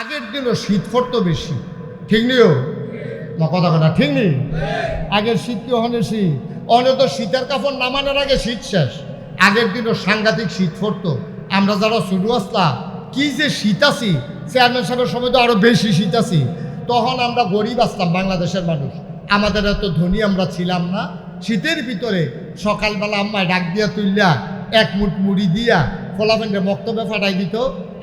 আগের দিনও শীত পড়তো বেশি, ঠিক নিও না? কথা কথা ঠিক নেই। আগের শীত কি অহনে শীত? অহনে তো শীতের কাপড় নামানোর আগে শীত শেষ। আগের দিনও সাংঘাতিক শীত পড়তো। আমরা যারা শুরু আসলাম কি যে শীত আছি, চেয়ারম্যান সাহেবের সময় তো আরো বেশি শীত আছি। তখন আমরা গরিব আসলাম, বাংলাদেশের মানুষ, আমাদের এত ধনী আমরা ছিলাম না। শীতের ভিতরে সকালবেলা আম্মায় ডাক দিয়া তুললা এক মুঠ মুড়ি দিয়া ফলাফেন্ডে বক্তব্যে ফাটাই দিত।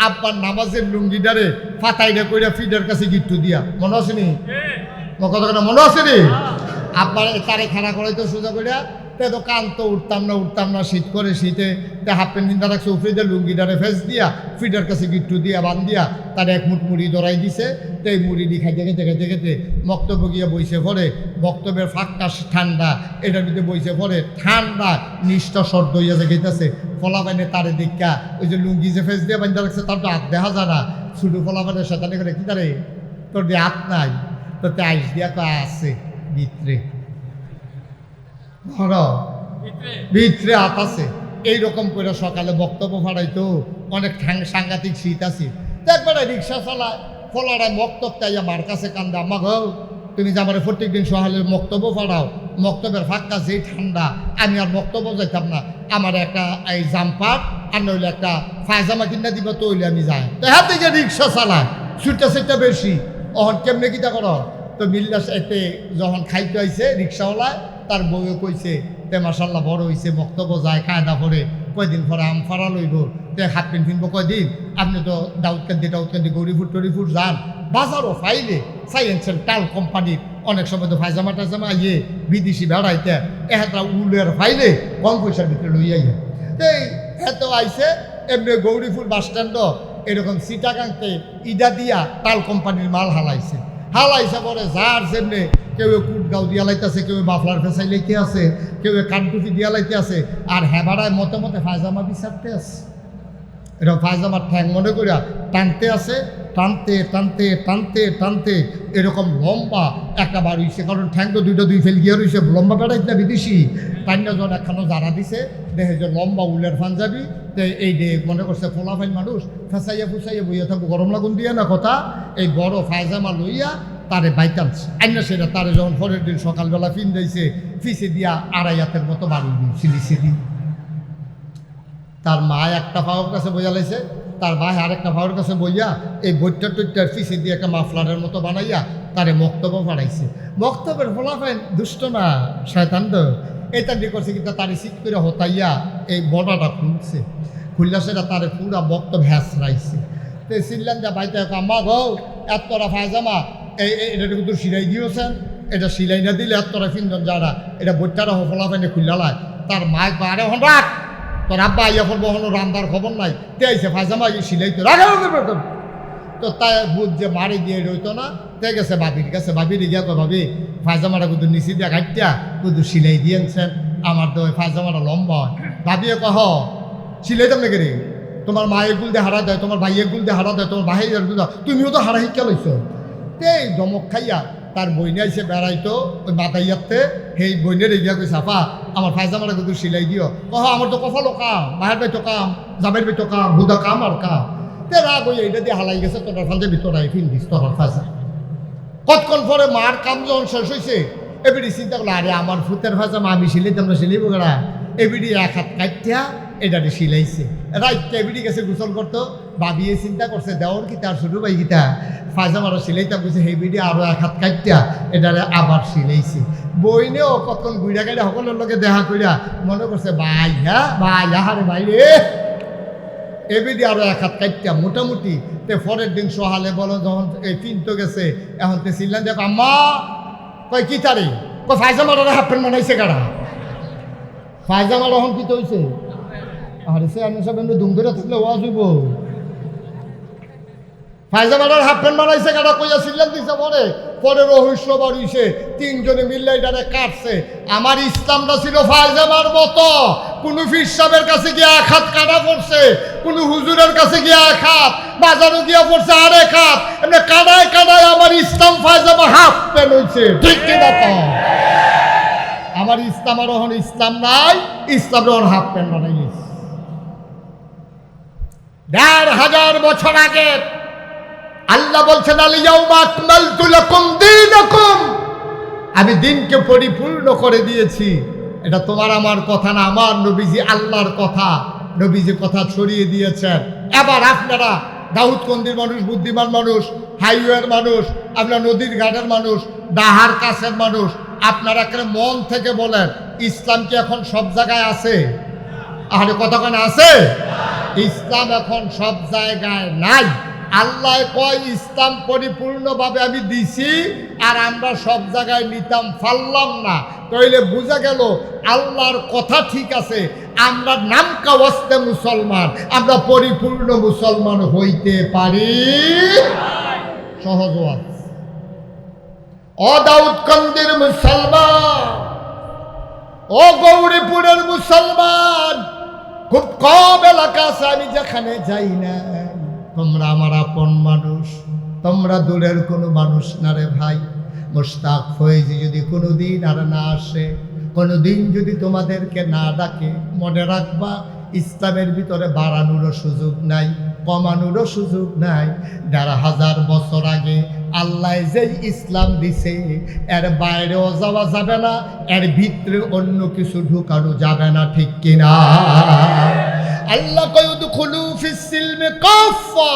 আব্বার নামাজের লুঙ্গিটারে ফাতাইটা কইরা ফিডার কাছে গিট্টু দিয়া, মনে আসেনি? কথা মনে আসেনি? আব্বার তারে খানা করাইতো সোজা করিয়া, তে তো কানতো উঠতাম না শীত করে শীতে তে হাফ প্যান্ট কিনতে রাখছে উফরিদের লুঙ্গিটারে ফেস দিয়া ফিডার কাছে গিট্টু দিয়া বান দিয়া তার এক মুঠ মুড়ি ধরাই দিছে। তো এই মুড়ি দি খাইতে খাইতে বক্তব্য গিয়ে বইছে পরে, বক্তব্যের ফাঁকটা ঠান্ডা, এটার ভিতরে বইছে পরে ঠান্ডা নিষ্ঠা শর্দ হইয়া যে গেতেছে। ফলাফাইনে তারে দেখা ওই যে লুঙ্গি যে ফেস দিয়ে বান্ধা রাখছে তার তো হাত দেখা যায় না। শুধু ফলাফাইনের সাথে করে কি তারে তোর দিয়ে হাত নাই, তোর তে আইস দিয়া আছে ভিতরে, ভিতরে হাত আছে। এইরকম করে সকালে বক্তব্য ফাড়াইতো। অনেক সাংঘাতিক শীত আছে। একবারে রিক্সা চালায় ফলাড়ায় বক্তব্য তাই আমার কাছে কান্দা, আম্মা গো তুমি যে আমার প্রত্যেক দিন সকালে বক্তব্য ফাড়াও, বক্তব্যের ফাঁকা যেই ঠান্ডা, আমি আর বক্তব্য যাইতাম না। আমার একটা এই জাম্পার আর নইলে একটা ফায়জামা কিনা দিবা, তো হইলে আমি যাই। তো হ্যাঁ থেকে রিক্সা চালায়, ছুটটা বেশি। অহন কেমনে কিতা করো? তো মিল্লাস এতে যখন খাইতে আইছে রিক্সাওয়ালায়, তার বউয়ে কইছে তে মাশাল্লাহ বড় হইছে, বক্তব্য যায় কায়দা পরে, কয়দিন পরে আম ফাড়া লইব, তে হাফ প্যান্ট কিনবো কয়দিন। আপনি তো দাউদকান্দি গৌরীপুর টরিপুর যান, বাজারও ফাইলে সাইন্সের টাল কোম্পানির অনেক সময় তো ফায়জামা টাইজামা ইয়ে বিদেশি বেড়াইতে এহাতরা উলের ফাইলে কম পয়সার ভিতরে লইয়া ইয়ে। তো এত আইসে এমনি গৌরীপুর বাস স্ট্যান্ড এরকম সিটাগাংতে ইডা দিয়া টাল কোম্পানির মাল হালাইছে পরে যার যেমনি কেউ কুটগাঁও দিয়া লাইতেছে, কেউ বাফলার ফেসাই লাইতে আছে, কেউ কানটুপি দিয়া লাইতে আছে, আর হেবাড়ায় মতে ফায়জামা বিচারতে আছে। এরকম ফায়জামার ঠ্যাং মনে করিয়া টানতে আছে, টানতে এরকম লম্বা একটা বার হইছে। কারণ ঠ্যাং তো দুই ফেল গিয়ে রয়েছে, লম্বা বেড়াইছে না বিদেশি টাইনা জন একখানো জারা দিছে, দেখে যে লম্বা উলের পাঞ্জাবি। তো এই যে মনে করছে ফোলাফাইল মানুষ ফেসাইয়া ফুসাইয়া বইয়া থাকবো, গরম লাগুন দিয়ে না কথা, এই বড় ফায়জামা লইয়া তারে বাইতান্স আইনা সেটা তারে যখন পরের দিন সকালবেলা ফিন দিয়েছে, ফিসে দিয়া আড়াই হাতের মতো বাড়ি সিলি। তার মা একটা পাওয়ার কাছে বইয়া লাইছে, তার ভাই আরেকটা পাওয়ার কাছে বইয়া এই বইটার ফিসে দিয়ে একটা মাফলারের মতো বানাইয়া তারে বক্তব্য বাড়াইছে। বক্তব্যের ফলাফল দুষ্ট না শয়তান তো এটা দিয়ে করছে, কিন্তু তারে সিট করে হতাইয়া এই বড়াটা খুললা সেটা তারে পুরা বক্তব্য হ্যাঁচড়াইছে। তো সিল্লান যা বাইতে আম্মা গো এতটা ফায়জামা এটা কিন্তু সিলাই দিয়েছেন, এটা সিলাই না দিলে এতটা ফিনজন যারা এটা বইটারা ফলাফাইনে খুললালায়। তার মায় আরে হন রাখ, তোর আব্বা আইয়া করবো হলো রান্নার খবর নাই, তে আইসে ফায়জামা সিলাইতো রাখা। তো তাই বুধ যে মারি দিয়ে রইতো না, তে গেছে বাবির কাছে, বাবির গিয়া তো ভাবি ফায়জামাটা কিন্তু নিচে দিয়া কাটটা কিন্তু সিলাই দিয়েছেন, আমার তো ওই ফায়জামাটা লম্বা হয়। ভাবিয়ে কহ সিলাইতাম নাকি রে, তোমার মায়ের গুল দিয়ে হারা দেয়, তোমার ভাইয়ের গুল দিয়ে হারা দেয়, তোমার ভাইয়ের গুল তুমিও তো হারা শিক্ষা লইছ। এই দমক খাইয়া তার বইনে এসে বেড়াইতো ওই বাতাইয়াতে, সেই বইনের এগিয়া কইছে আপা আমার ফায়জামাটা কিন্তু সিলাই দিও। কহ আমার তো কফালো কাম, মায়ের বাইতো কাম, জামের বাইতো কাম, হুদা কাম আর কাম। তে রাগ হইয়া এটা দিয়ে হালাই গেছে, তোর ফালতে ভিতরাই ফিন্দিস তোর ফায়জা। কতক্ষণ পরে মার কাম যখন শেষ হয়েছে, এবিডি চিন্তা করলো আরে আমার ফুতের ফায়জামা আমি সিলাই তোমরা সিলাইব গেরা। এবিডি এক হাত কাটটা এটাতে সিলাইছে, রাইটটা এবিডি গেছে গোসল করতো। ভাবিয়ে চিন্তা করছে দেওয়ার কি তার ছোটো ভাই গীতা ফায়জামারা সিলাইতা বুঝছে, সেই বিডি আরো এক হাত কাটটা এটারে আবার সিলাইছে। বইনেও কতক্ষণ গুইরা গাইলে সকলের লোকে দেখা করিয়া মনে করছে ভাই হারে ভাই রে, এবিডি আরো এক হাত কাটটা মোটামুটি। তে পরের দিন সহালে বলো যখন এই তিনটো গেছে, এখন তে চিনলেন দেখো আম্মা কয় কি তারে কয় ফায়জামারা হাফ প্যান্ট বানাইছে কারা, ফায়জামারা এখন কি তো হয়েছে। আরে সে আমি সব এমনি দুম ধরে থাকলে ওয়াজ হইব। ফায়জামাটার হাফ প্যান্ট বানাইছে কাটা কইয়া সিল্লান দিছে, পরে রহস্য বাড়িছে, তিনজনে মিললে এটারে কাটছে। আমার ইসলামটা ছিল ফায়জামার মতো, কোনো ফির সাহেবের কাছে গিয়ে এক হাত কাটা পড়ছে, কোনো হুজুরের কাছে গিয়ে এক হাত, বাজারও গিয়া পড়ছে আরেক হাত, এমনি কাদায় আমার ইসলাম ফায়জামা হাফ প্যান্ট হয়েছে। ঠিক কিনা তো? আমার ইসলাম আর এখন ইসলাম নাই, ইসলাম এখন হাফ প্যান্ট বানাইলিস। ১,৫০০ বছর আগে আল্লাহ বলছেন আল ইয়াউমা আকমালতু লাকুম দীনাকুম, আমি দিনকে পরিপূর্ণ করে দিয়েছি। এটা তোমার আমার কথা না, আমার নবীজি আল্লাহর কথা, নবীজি কথা ছড়িয়ে দিয়েছেন। এবার আপনারা দাউদকান্দির মানুষ, বুদ্ধিমান মানুষ, হাইওয়ের মানুষ, আপনার নদীর ঘাটের মানুষ, ডাহার কাছের মানুষ, আপনারা একটা মন থেকে বলেন ইসলাম কি এখন সব জায়গায় আছে? আরে কতক্ষণ আছে? ইসলাম এখন সব জায়গায় নাই। আল্লাহ কয় ইসলাম পরিপূর্ণভাবে আমি দিছি, আর আমরা সব জায়গায় নিতাম পারলাম না। তাইলে বোঝা গেল আল্লাহর কথা ঠিক আছে, আমরা নামকা ওয়াস্তে মুসলমান, আমরা পরিপূর্ণ মুসলমান হইতে পারি। সহজ ওয়াজ। ও দাউদকান্দির মুসলমান, ও গৌরীপুরের মুসলমান, খুব কম এলাকা আছে আমি যেখানে যাই না। তোমরা আমার আপন মানুষ, তোমরা দূরের কোনো মানুষ না রে ভাই। মুশতাক ফয়েজি যদি কোনোদিন আর না আসে, কোনোদিন যদি তোমাদেরকে না ডাকে, মনে রাখবা ইসলামের ভিতরে বাড়ানোরও সুযোগ নাই, কমানোরও সুযোগ নাই। ১,৫০০ বছর আগে আল্লাহ যে ইসলাম দিছে, এর বাইরেও যাওয়া যাবে না, এর ভিতরে অন্য কিছু ঢুকানো যাবে না, ঠিক কিনা? আল্লাহ কয় উদখুলু ফিস সিলমি কাফা।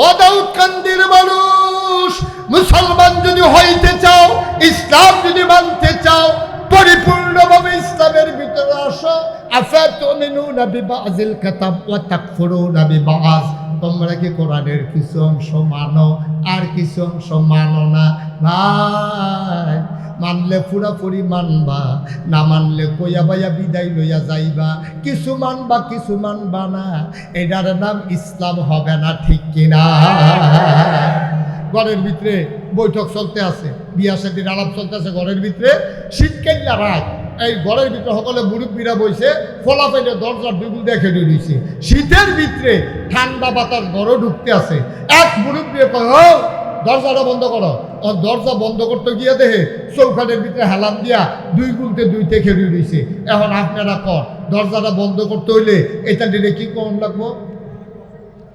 ও দাউদকান্দির মানুষ, মুসলমান যদি হইতে চাও, ইসলাম যদি মানতে চাও, পরিপূর্ণভাবে ইসলামের ভিতরে আসো। আফাতুমিনুনা বিবাযিল কিতাব ওয়া তাকফুরুনা বিবায। তোমরা কি কোরআনের কিছু অংশ মানো আর কিছু অংশ মানো না? ভাই, মানলে পুরাপুরি মানবা, না মানলে কইয়া বাইয়া বিদায় লইয়া যাইবা। কিছু মানবা কিছু মানবা না, এটার নাম ইসলাম হবে না, ঠিক কিনা? ঘরের ভিতরে বৈঠক চলতে আছে, বিয়া শাদীর আলাপ চলতে আছে, ঘরের ভিতরে শীতকালীন রাত, এই ঘরের ভিতরে সকলে মুরব্বীরা বইছে, ফলাফেলে দরজার দুগুল দেখে দিয়েছে। শীতের ভিতরে ঠান্ডা বাতাস ঘরে ঢুকতে আছে। এক মুরব্বী কয়, ও দরজাটা বন্ধ করো। ও দরজা বন্ধ করতে গিয়ে দেখে চৌকাটের ভিতরে হেলান দিয়া দুই গুলতে দুইতে খেয়ে দিয়েছে। এখন আপনারা কর, দরজাটা বন্ধ করতে হইলে এটা দিলে কি কম লাগবো?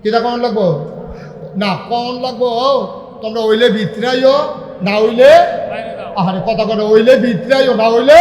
কিটা কম লাগবো? না কম লাগবো তোমরা ওইলে ভিতরাইও, না হইলে আরে কথা করে ওইলে ভিতরাইও, না হইলে।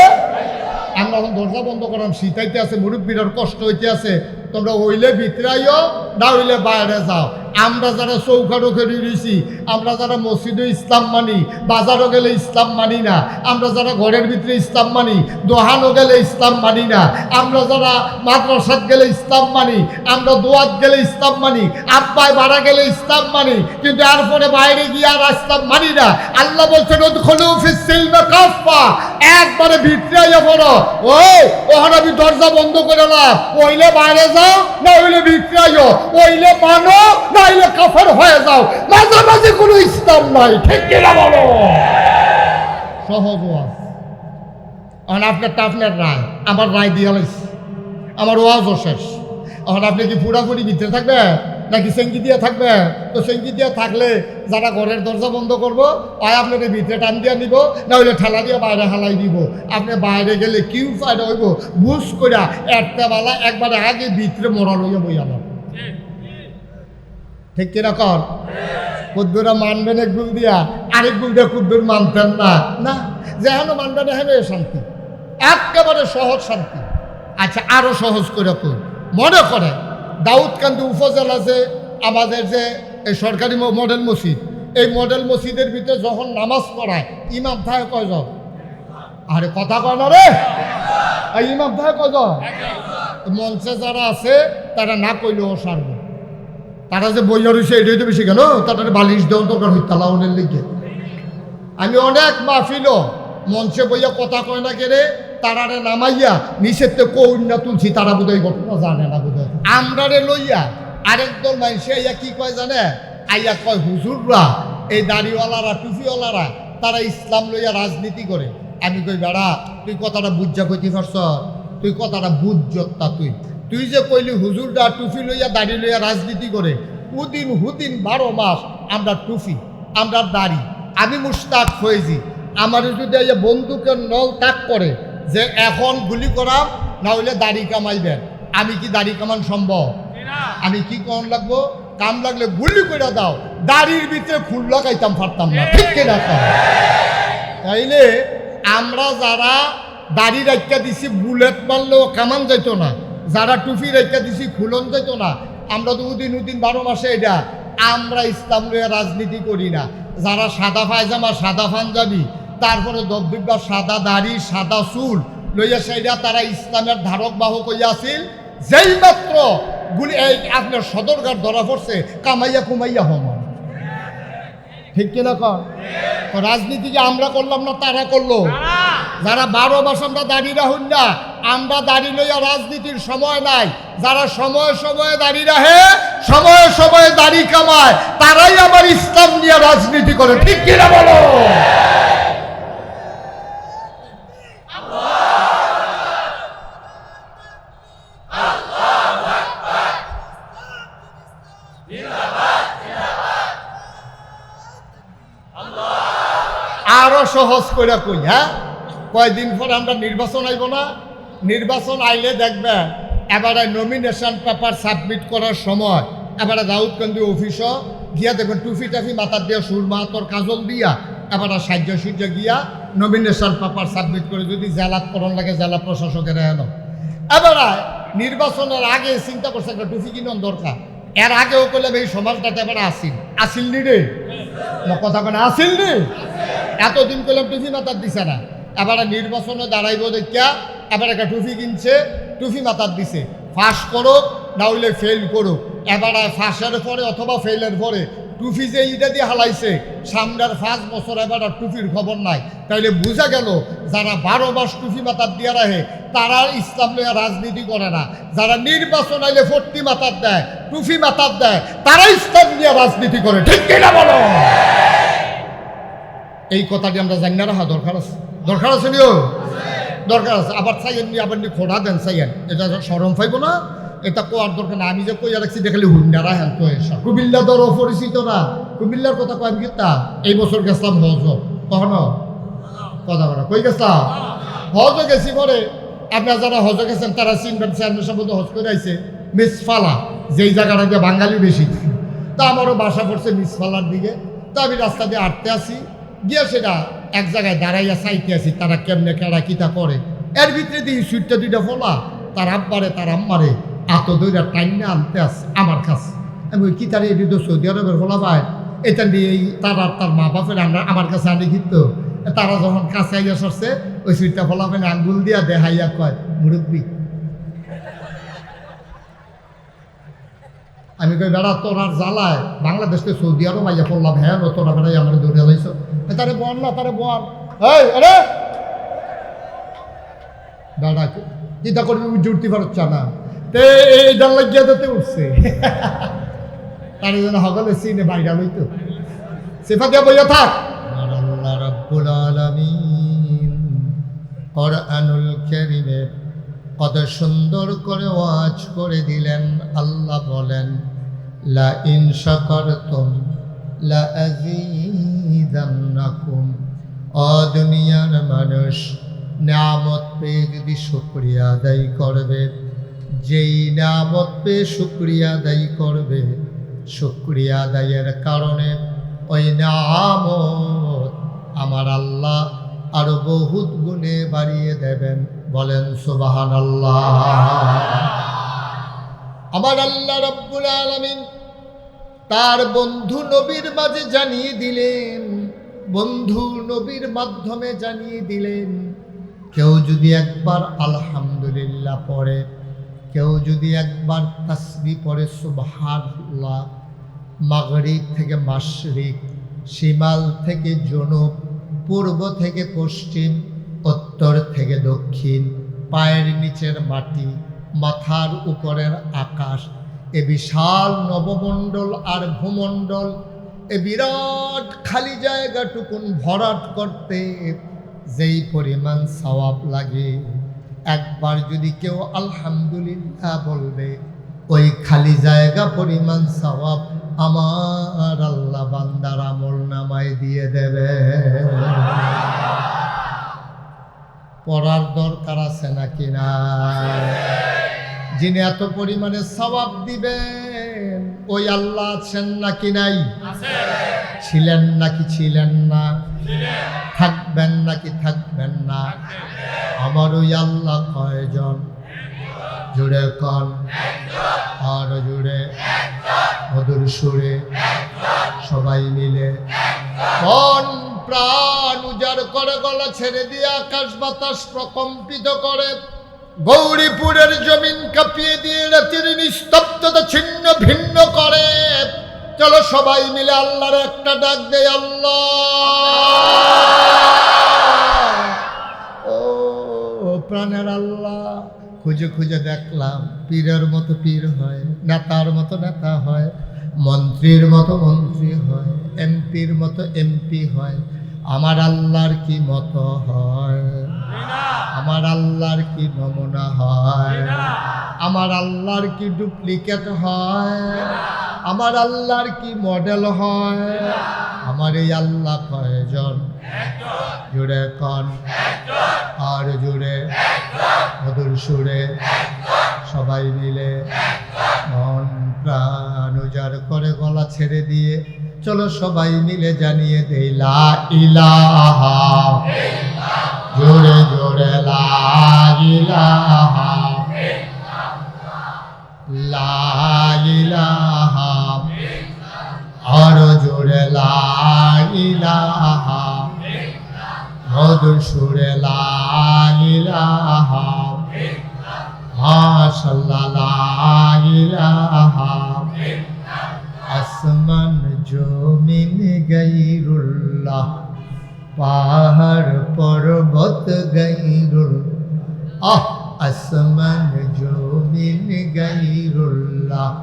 আমরা এখন দরজা বন্ধ করাম, শীতাইতে আছে, মুরব্বীর কষ্ট হইতে আছে, তোমরা হইলে ভিতরাইও, না হইলে বাইরে যাও। আমরা যারা চৌকাঠও খেয়ে দিয়েছি, আমরা যারা মসজিদে ইসলাম মানি, বাজারও গেলে ইসলাম মানি না, আমরা যারা ঘরের ভিতরে ইসলাম মানি, দোহানও গেলে ইসলাম মানি না, আমরা যারা মাদ্রাসাত গেলে ইসলাম মানি, আমরা দোয়াত গেলে ইসলাম মানি, আব্বায় বাড়া গেলে ইসলাম মানি, কিন্তু এরপরে বাইরে গিয়ে আর ইসলাম মানি না। আল্লাহ বলছেন উদখুলু ফিস সিলমি কাফা, একবারে ভিতরে পড়ো। ওখানে আমি দরজা বন্ধ করে না, ওইলে বাইরে যাও, না হইলে ভিতরে, ওইলে মানো, না হইলে কাফের হয়ে যাও, মাঝামাঝি কোনো ইসলাম নাই, ঠিক কিনা বলো? সহজ ওয়াজ। এখন আপনারটা আপনার রায়, আমার রায় দিয়ে লাইছি, আমার ওয়াজও শেষ। এখন আপনি কি পুরাপুরি ভিতরে থাকবে নাকি সেঙ্গি দিয়ে থাকবে? তো সেঙ্গি দিয়ে থাকলে যারা ঘরের দরজা বন্ধ করবো, হয় আপনার ভিতরে টান দিয়ে নিব, না হইলে ঠেলা দিয়ে বাইরে হালাই দিব। আপনি বাইরে গেলে কি ফায়দা হইব? বুঝ করিয়া একটা বেলা একবারে আগে ভিতরে মরা লইয়া বই আমার, ঠিক কিনা কর? কুদ্দুরা মানবেন এক গুল দিয়া, আরেক গুল দিয়ে কুদ্দুর মানতেন না, না যেন মানবেন হেন শান্তি, একেবারে সহজ শান্তি। আচ্ছা আরো সহজ করে কই, মনে করে দাউদকান্দি উপজেলা যে আমাদের যে এই সরকারি মডেল মসজিদ, এই মডেল মসজিদের ভিতরে যখন নামাজ পড়ায় ইমাম থাকে কয়জন? আরে কথা কয় না রে, এই ইমাম থাকে কয়জন? মঞ্চে যারা আছে তারা না কইলেও সারবে, তারা যে বইয়া রয়েছে এটাই তো বেশি কেন, তাদের বালিশ দেওয়ার দরকার হইতা লাউনের লিগে। আমি অনেক মাহফিল মঞ্চে বইয়া কথা কয় না কেড়ে, তারারে নামাইয়া নিষেধে কন্যা তুলছি, তারা বোধহয় ঘটনা জানে না বোধহয়। আমরারে লইয়া আরেক দল মানুষে আইয়া কি কয় জানে, আইয়া কয় হুজুররা, এই দাড়িওয়ালারা, টুপিওয়ালারা, তারা ইসলাম লইয়া রাজনীতি করে। আমি কই বেড়া, তুই কথাটা বুঝা কইতে পারছ? তুই কথাটা বুঝতা, তুই যে কইলি হুজুররা টুপি লইয়া দাড়ি লইয়া রাজনীতি করে, উদিন হুদিন 12 মাস আমরা টুপি, আমরা দাড়ি। আমি মুশতাক ফয়েজি, আমার যদি এই বন্দুকের নল তাক করে যে এখন গুলি করাম, না হইলে দাড়ি কামাইবেন, আমি কি দাড়ি কামান সম্ভব? আমি কি কোন লাগবো? কাম লাগলে গুলি করে দাও, দাড়ির ভিতরে ফুল লাগাইতাম পারতাম না, ঠিক কিনা? তাইলে আমরা যারা দাড়ি রাখা দিছি বুলেট মারলেও কামান যাইতো না, যারা টুপি রাখা দিছি খুলন যাইতো না, আমরা তো উদিন 12 মাসে এটা আমরা ইসলাম লইয়া রাজনীতি করি না। যারা সাদা পায়জামা, সাদা পাঞ্জাবি, তারপরে দব্বিব্বা সাদা দাড়ি, সাদা চুল লইয়া সেইটা তারা ইসলামের ধারক বাহক হইয়া আছিল। যেই মাত্র গুলি এই আপনার সদরঘাট ধরা পড়ছে, কামাইয়া কুমাইয়া হম, ঠিক কিনা? রাজনীতিকে আমরা করলাম না, তারা করলো। যারা 12 মাস আমরা দাঁড়িয়ে রাখুন না, আমরা দাঁড়িয়ে লইয়া রাজনীতির সময় নাই। যারা সময়ে সময়ে দাঁড়িয়ে রাখে, সময়ে সময়ে দাড়ি কামায়, তারাই আমার ইসলাম নিয়ে রাজনীতি করে, ঠিক কিনা বলো? আরো সহজ করে কই, হ্যাঁ, কয়দিন পরে আমরা নির্বাচন আইব না? নির্বাচন আইলে দেখবেন এবারে নমিনেশন পেপার সাবমিট করার সময় এবারে দাউদকান্দি অফিসও গিয়া দেখবেন টুফি টাফি মাথার দিয়া সুরমা তোর কাজল দিয়া এবারে সাহায্য সূর্য গিয়া নমিনেশন পেপার সাবমিট করে যদি জেলাত করণ লাগে জেলা প্রশাসকের এনো। এবারে নির্বাচনের আগে চিন্তা করছে একটা টুফি কিনন দরকার, এর আগেও করলাম এই সমাজটাতে এবারে আসিল নি রে, কথা কেন আসিল নি? এতদিন করলাম টুফি মাথার দিছে না, এবারে নির্বাচনে দাঁড়াইব দেখিয়া এবার একটা টুফি কিনছে, টুফি মাথার দিছে। ফাঁস করুক না হইলে ফেল করুক, এবারে ফাঁসের পরে অথবা ফেলের পরে টুফি যে ইটা দিয়ে হালাইছে, সামনের 5 বছর এবার টুফির খবর নাই। তাইলে বোঝা গেল যারা 12 মাস টুফি মাথার দিয়ে রাখে তারা ইসলাম লইয়া রাজনীতি করে না। যারা নির্বাচন আইলে ফর্তি মাথার দেয়, টুফি মাথার দেয়, তারা ইসলাম নিয়ে রাজনীতি করে, ঠিক কিনা বলো? এই কথাটি আমরা জানি না, রাখা দরকার আছে, দরকার আছে নিও, দরকার আছে। আবার চাইয়েন নি, আবার নি খোড়া দেন চাইয়েন, এটা সরম পাইব না, এটা কোয়ার দরকার না। আমি যে কইয়া রাখছি দেখালি হুন্ডারা হ্যান তো এসব কুমিল্লা দর অপরিচিত না, কুমিল্লার কথা কয় কি তা এই বছর গেছিলাম হজ, তখন কথা বলা কই গেছিলাম হজ গেছি। পরে আপনার যারা হজ গেছেন তারা চিনবেন, চেয়ারম্যান সাহেব হজ করে আইছে মিসফালা, যেই জায়গাটা দিয়ে বাঙালি বেশি। তা আমারও বাসা পড়ছে মিসফালার দিকে। তা আমি রাস্তা দিয়ে হাঁটতে আসি, গিয়া সেটা এক জায়গায় দাঁড়াইয়া চাইতে আসি তারা কেমনে কেড়া কিতা করে। এর ভিতরে দিই সুইটটা 2টা ফোলা, তার আব্বারে তার আম্মারে এত দইরা টাইনা আনতে আসে আমার কাছে। আমি ওই কি তারা এটি তো সৌদি আরবের ফোলা পায়, এটা নিয়ে তারা তার মা বাপের আমরা আমার কাছে আনি কিন্তু তারা যখন কাছে আইয়া সরছে ওই সুইটটা ফোলা পায় আঙ্গুল দিয়া দেখাইয়া কয় মুরব্বী। আমি কই বেড়া তোর আর জ্বালায় বাংলাদেশকে সৌদি আরব আইয়া পড়লাম, হ্যাঁ তোরা বেড়াই আমার দৌড়ে লাইছ, তারে বল না, তারে বল এই আরে দাদা চিন্তা করবি জুড়তে পারছ না, এই ডাল লাগিয়া দিতে উঠছে তার জন্য সকলে সিনে বাইরা লইতো সিফা দিয়া বইয়া থাক। আল্লাহ রাব্বুল আলামিন কোরআনুল কারীমে কত সুন্দর করে ওয়াজ করে দিলেন। আল্লাহ বলেন লা ইন শাকারতুম লা আযীদান্নাকুম। ও দুনিয়ার মানুষ, নিয়ামত পেয়ে যদি শুকরিয়া আদায় করবে, যেই নিয়ামত পেয়ে শুকরিয়া আদায় করবে, শুকরিয়া আদায়ের কারণে ওই নিয়ামত আমার আল্লাহ আরো বহুত গুণে বাড়িয়ে দেবেন। বলেন সুবহানাল্লাহ। আমার আল্লাহ রাব্বুল আলামিন তার বন্ধু নবীর মাঝে জানিয়ে দিলেন, বন্ধু নবীর মাধ্যমে জানিয়ে দিলেন, কেউ যদি একবার আলহামদুলিল্লাহ পড়ে, কেউ যদি একবার তাসবিহ পড়ে সুবহানাল্লাহ, মাগরিব থেকে মাশরিক, শিমাল থেকে জনুব, পূর্ব থেকে পশ্চিম, উত্তর থেকে দক্ষিণ, পায়ের নিচের মাটি, মাথার উপরের আকাশ, এ বিশাল নবমণ্ডল আর ভূমণ্ডল, এ বিরাট খালি জায়গাটুকুন ভরাট করতে যেই পরিমাণ সওয়াব লাগে, একবার যদি কেউ আলহামদুলিল্লাহ বলবে, ওই খালি জায়গা পরিমাণ সওয়াব আমার আল্লাহ বান্দার আমল নামায় দিয়ে দেবে। পড়ার দরকার আছে নাকি না? যিনি এত পরিমাণে সওয়াব দিবেন ওই আল্লাহ আছেন নাকি নাই? ছিলেন নাকি ছিলেন না? থাকবেন নাকি থাকবেন না? আমার ওই আল্লাহ কয়জন? জুড়ে কন, আর জুড়ে মধুর সুরে সবাই মিলে মন প্রাণ উজাড় করে, গলা ছেড়ে দিয়ে আকাশ বাতাস প্রকম্পিত করে, গৌরীপুরের জমিন কাঁপিয়ে দিয়ে রাতের নিস্তব্ধতা ছিন্ন ভিন্ন করে। চলো সবাই মিলে আল্লাহর একটা ডাক দেয়, আল্লাহ। ও প্রাণের আল্লাহ, খুঁজে খুঁজে দেখলাম পীরের মতো পীর হয়, নেতার মতো নেতা হয়, মন্ত্রীর মতো মন্ত্রী হয়, এমপির মতো এমপি হয়। আমার আল্লাহর কি মতো হয়? আমার আল্লাহর কি নমুনা হয়? আমার আল্লাহর কি ডুপ্লিকেট হয়? আমার আল্লাহর কি মডেল হয়? আমার এই আল্লাহ কয়জন? জুড়ে কন, আর জুড়ে মধুর সুরে সবাই মিলে মন প্রাণ উজাড় করে, গলা ছেড়ে দিয়ে চলো সবাই মিলে জানিয়ে দেই লা ইলাহা, জোরে জোরে লা ইলাহা, লা ইলাহা, আর জোরে লা ইলাহা, মধুর সুরে লা ইলাহা, মাশাআল্লাহ লা ইলাহা। আসমান জমিন গায়রুল্লাহ, পাহাড় পর্বত গায়রুল্লাহ। আসমান জমিন গায়রুল্লাহ,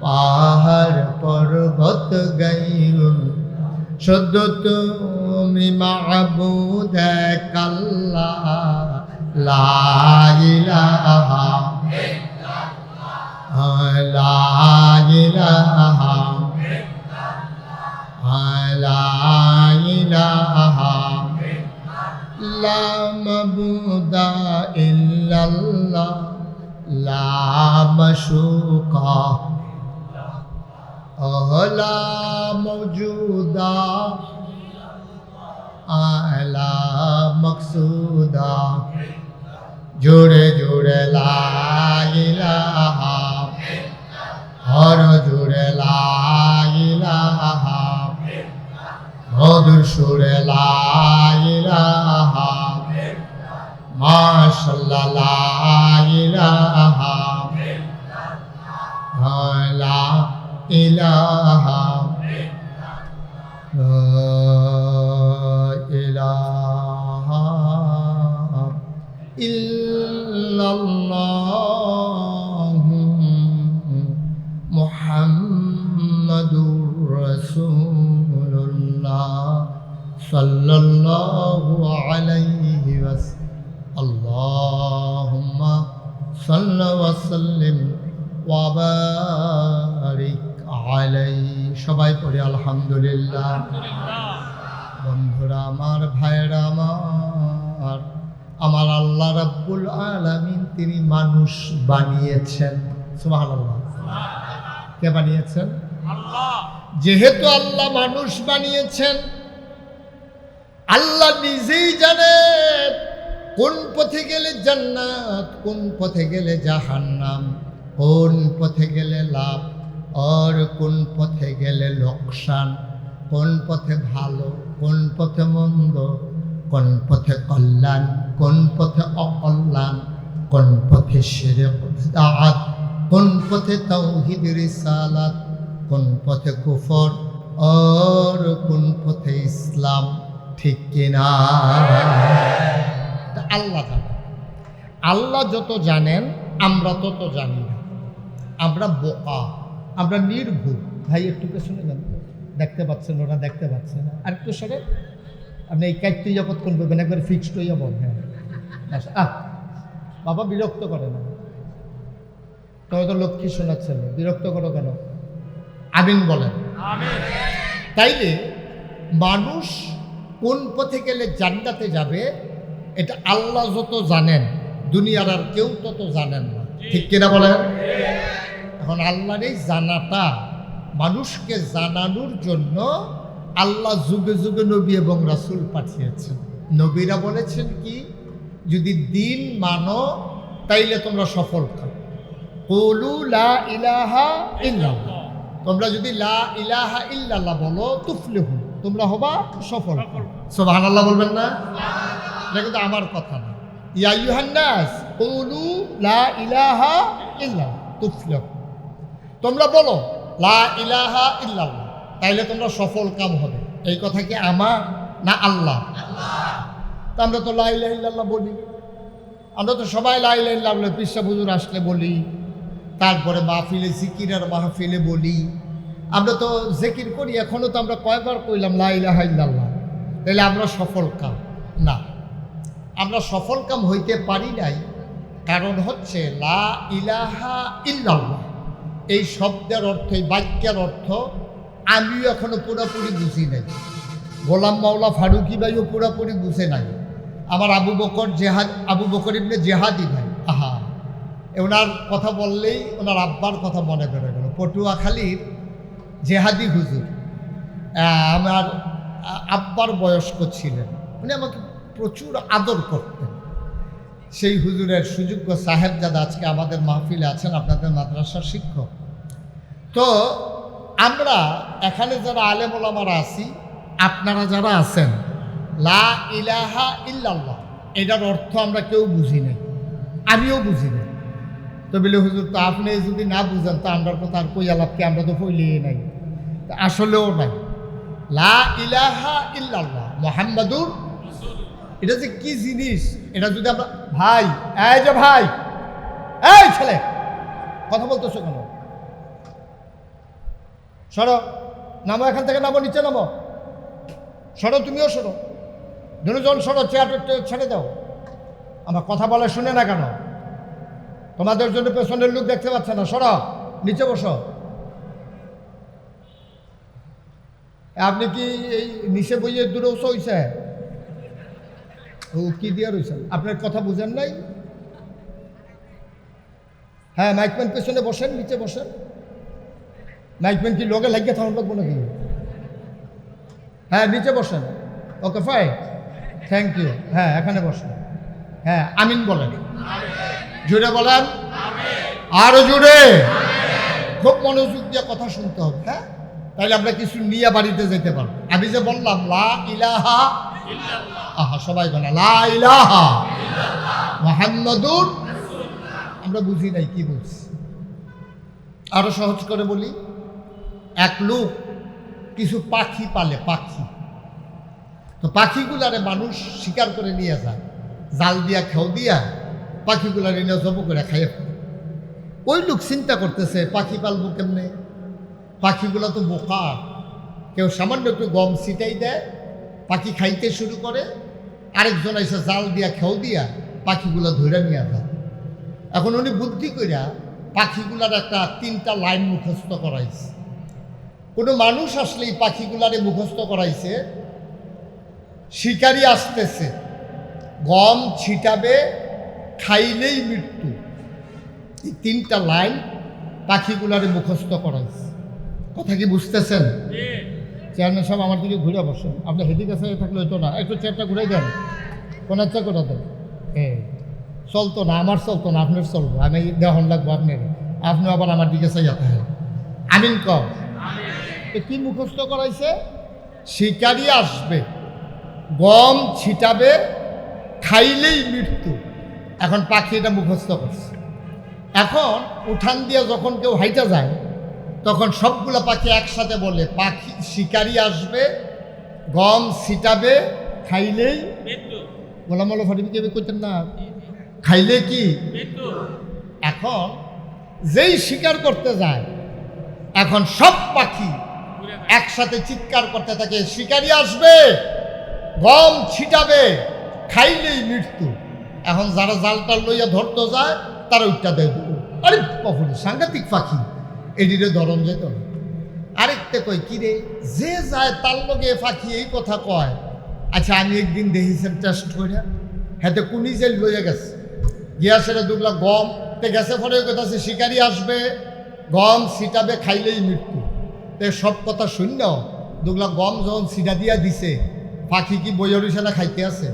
পাহাড় পর্বত গায়রুল্লাহ। শুদ্ধ তুমি মাবুদ এক আল্লাহ, লা ইলাহা, লা ইলাহা, লা ইলাহা, লা মাবুদা ইল্লাল্লাহ, লা মাশুকা, লা মওজুদা, লা মকসুদা। জোরে জোরে লা ইলাহা, হর জোরে লা ইলাহা, মধুর সুরে লা ইলাহা, মাশাআল্লাহ লা ইলাহা, লা ইলাহা, লা ইলাহা ইল্লাল্লাহু মুহাম্মাদুর রাসূলুল্লাহ সাল্লাল্লাহু আলাইহি ওয়াসাল্লাম। আল্লাহুম্মা সাল্লি ওয়া সাল্লিম ওয়া বারিক আলাইহি। সবাই পড়ে আলহামদুলিল্লাহ। বন্ধুরা আমার, ভাইরা আমার, আমার আল্লাহ রাব্বুল আলামিন তিনি মানুষ বানিয়েছেন। সুবহানাল্লাহ। কে বানিয়েছেন? আল্লাহ। যেহেতু আল্লাহ মানুষ বানিয়েছেন, আল্লাহ নিজেই জানেন কোন পথে গেলে জান্নাত, কোন পথে গেলে জাহান্নাম, কোন পথে গেলে লাভ আর কোন পথে গেলে লোকসান, কোন পথে ভালো, কোন পথে মন্দ, কোন পথে কল্যাণ, কোন পথে অকল্যাণ, কোন পথে শিরক বিদআত, কোন পথে তাওহীদ রিসালাত, কোন পথে কুফর আর কোন পথে ইসলাম। ঠিক কিনা? আল্লাহ জানেন। আল্লাহ যত জানেন আমরা তত জানি না। আমরা বোকা, আমরা নির্ভুল। ভাই একটু পেছনে যান, দেখতে পাচ্ছেন, ওরা দেখতে পাচ্ছে না। আর একটু সরে, আপনি এই কাজটি যতক্ষণ করবেন একবার ফিক্সড হয়ে যাবো। হ্যাঁ বাবা, বিরক্ত করে না, তবে তো লক্ষ্মী শোনাচ্ছেন, বিরক্ত করো কেন? আমিন বলেন। তাইলে মানুষ কোন পথে গেলে জান্নাতে যাবে এটা আল্লাহ যত জানেন, দুনিয়ার আর কেউ তত জানেন না। ঠিক কিনা বলেন? এখন আল্লাহর এই জানাটা মানুষকে জানানোর জন্য আল্লাহ যুগে যুগে নবী এবং রাসূল পাঠিয়েছেন। নবীরা বলেছেন কি, যদি দিন মানো তাইলে তোমরা সফল খাও। কুলু লা ইলাহা ইল্লাল্লাহ, তোমরা যদি লা ইলাহা ইল্লাল্লাহ বলো তুফলিহু, তোমরা হবা সফল। সুবহানাল্লাহ বলবেন না? এটা কিন্তু আমার কথা না। ইয়া আইয়ুহান নাস কুলু লা ইলাহা ইল্লাল্লাহ তুফলিহু, তোমরা বলো লা ইলাহা ইল্লাল্লাহ, তাইলে তোমরা সফল কাম হবে। এই কথা কি আমার না আল্লাহ? তা আমরা তো লা ইলাহা ইল্লাল্লাহ বলি, আমরা তো সবাই লা ইলাহা ইল্লাল্লাহ পৃষ্ঠা হুজুর আসলে বলি, তারপরে মাহফিলে জিকিরের মাহফিলে বলি, আমরা তো জিকির করি। এখনও তো আমরা কয়বার কইলাম লা ইলাহা ইল্লাল্লাহ, তাহলে আমরা সফল কাম না। আমরা সফল কাম হইতে পারি নাই, কারণ হচ্ছে লা ইলাহা ইল্লাল্লাহ এই শব্দের অর্থ, এই বাক্যের অর্থ আমিও এখনো পুরোপুরি বুঝি নাই। গোলাম মাওলা ফারুকি ভাইও পুরোপুরি বুঝে নাই। আমার আবু বকর ইবনে জেহাদি ভাই, আহা, ওনার কথা বললেই ওনার আব্বার কথা মনে পড়ে গেল। পটুয়াখালীর জেহাদি হুজুর আমার আব্বার বয়স্ক ছিলেন, উনি আমাকে প্রচুর আদর করতেন। সেই হুজুরের সুযোগ্য সাহেবজাদা আজকে আমাদের মাহফিলে আছেন, আপনাদের মাদ্রাসার শিক্ষক। তো আমরা এখানে যারা আলেম ওলামারা আছি, আপনারা যারা আছেন, লা ইলাহা ইল্লাল্লাহ এটার অর্থ আমরা কেউ বুঝি নাই, আমিও বুঝি নাই। তো বলে হুজুর, তো আপনি যদি না বুঝেন তা আমরা তো তার কই আলাপকে আমরা তো কইলেই নাই, আসলেও নাই। লা ইলাহা ইল্লাল্লাহ মুহাম্মাদুর, এটা যে কি জিনিস, এটা যদি আমরা ভাই, এই যে ভাই, এই ছেলে কথা বলতেছো কেন? সরো, নামো এখান থেকে, নামো, নিচে নামো, সরো, তুমিও সরো, দুজন সরো, চেয়ার ছেড়ে দাও। আমার কথা বলে শুনে না কেন? তোমাদের জন্য পেছনের লোক দেখতে পাচ্ছে না, সরো, নিচে বসো। আপনি কি এই নিচে বইয়ে দূরে হইছে? ও কি দিয়ে রয়েছেন? আপনার কথা বুঝেন নাই? হ্যাঁ, মাইকম্যান পেছনে বসেন, নিচে বসেন। মাইকম্যান কি লোকে লাগিয়ে থাকুন লাগবো নাকি? হ্যাঁ, নিচে বসেন। Okay fine, thank you. হ্যাঁ, এখানে বসেন। হ্যাঁ, আমিন বলেন, জুড়ে বলেন, আরো জুড়ে। খুব মনোযোগ দিয়ে কথা শুনতে হবে, হ্যাঁ, তাইলে আমরা কিছু নিয়ে বাড়িতে যেতে পারবো। আমি যে বললাম লা ইলাহা ইল্লাল্লাহ, আহা সবাই বলে লা ইলাহা মুহাম্মাদুর, আমরা বুঝি নাই কি বলছি। আরো সহজ করে বলি, এক লোক কিছু পাখি পালে, পাখি। তো পাখিগুলারে মানুষ শিকার করে নিয়ে যায়, জাল দিয়া খেও দিয়া পাখিগুলার এনে জব করে খাইয়ে ফেলে। ওই লোক চিন্তা করতেছে পাখি পালবো কেমনে, পাখিগুলো তো বোকা। কেউ সামান্য একটু গম ছিটাই দেয়, পাখি খাইতে শুরু করে, আরেকজন এসে জাল দিয়া খেও দিয়া পাখিগুলো ধরে নিয়ে যায়। এখন উনি বুদ্ধি কইরা পাখিগুলার একটা 3টা লাইন মুখস্থ করাইছে। কোনো মানুষ আসলেই পাখিগুলারে মুখস্থ করাইছে, শিকারি আসতেছে, গম ছিটাবে, খাইলেই মৃত্যু। এই 3টা লাইন পাখিগুলারে মুখস্থ করাইছে। কথা কি বুঝতেছেন? চেয়ারম্যান সাহেব আমার দিকে ঘুরে বসেন, আপনি হেদিকে সাইডে থাকলে হইতো না, একটু চেয়ারটা ঘুরে দেন, কোন ইচ্ছা করে দেন। চলতো না, আমার চলতো না, আপনার চলবো, আমি দেহন লাগবো আপনার, আপনি আবার আমার দিকে চাইয়া থাকেন। আমিন কম। কি মুখস্থ করাইছে? শিকারি আসবে, গম ছিটাবে, খাইলেই মৃত্যু। এখন পাখি এটা মুখস্থ করছে। এখন উঠান দিয়ে যখন কেউ হাইটা যায়, তখন সবগুলো পাখি একসাথে বলে, পাখি শিকারি আসবে, গম ছিটাবে, খাইলেই মৃত্যু। গোলাম মাওলা ফারুকি কেউ করতেন না, খাইলে কি মৃত্যু। এখন যেই শিকার করতে যায়, এখন সব পাখি একসাথে চিৎকার করতে থাকে, শিকারি আসবে, গম ছিটাবে, খাইলেই মৃত্যু। এখন যারা জালটা লইয়া ধরতে যায় তারা উঠটা দেয়, আরে কখনো সাংঘাতিক পাখি, এটিরে ধরন যেত না। আরেকটা কই, কিরে যে যায় তার লগে পাখি এই কথা কয়। আচ্ছা, আমি একদিন দেখেছেন টেস্ট করে, হাতে কুনি জেল লইয়া গেছে, গিয়া সেটা দুগলা গম তে গেছে, ফলে কথা আছে শিকারি আসবে, গম ছিটাবে খাইলেই মৃত্যু। তে সব কথা শূন্য দুগুলা গম যখন ছিটা দিয়া দিছে, পাখি কি বইয়ের না খাইতে আছে?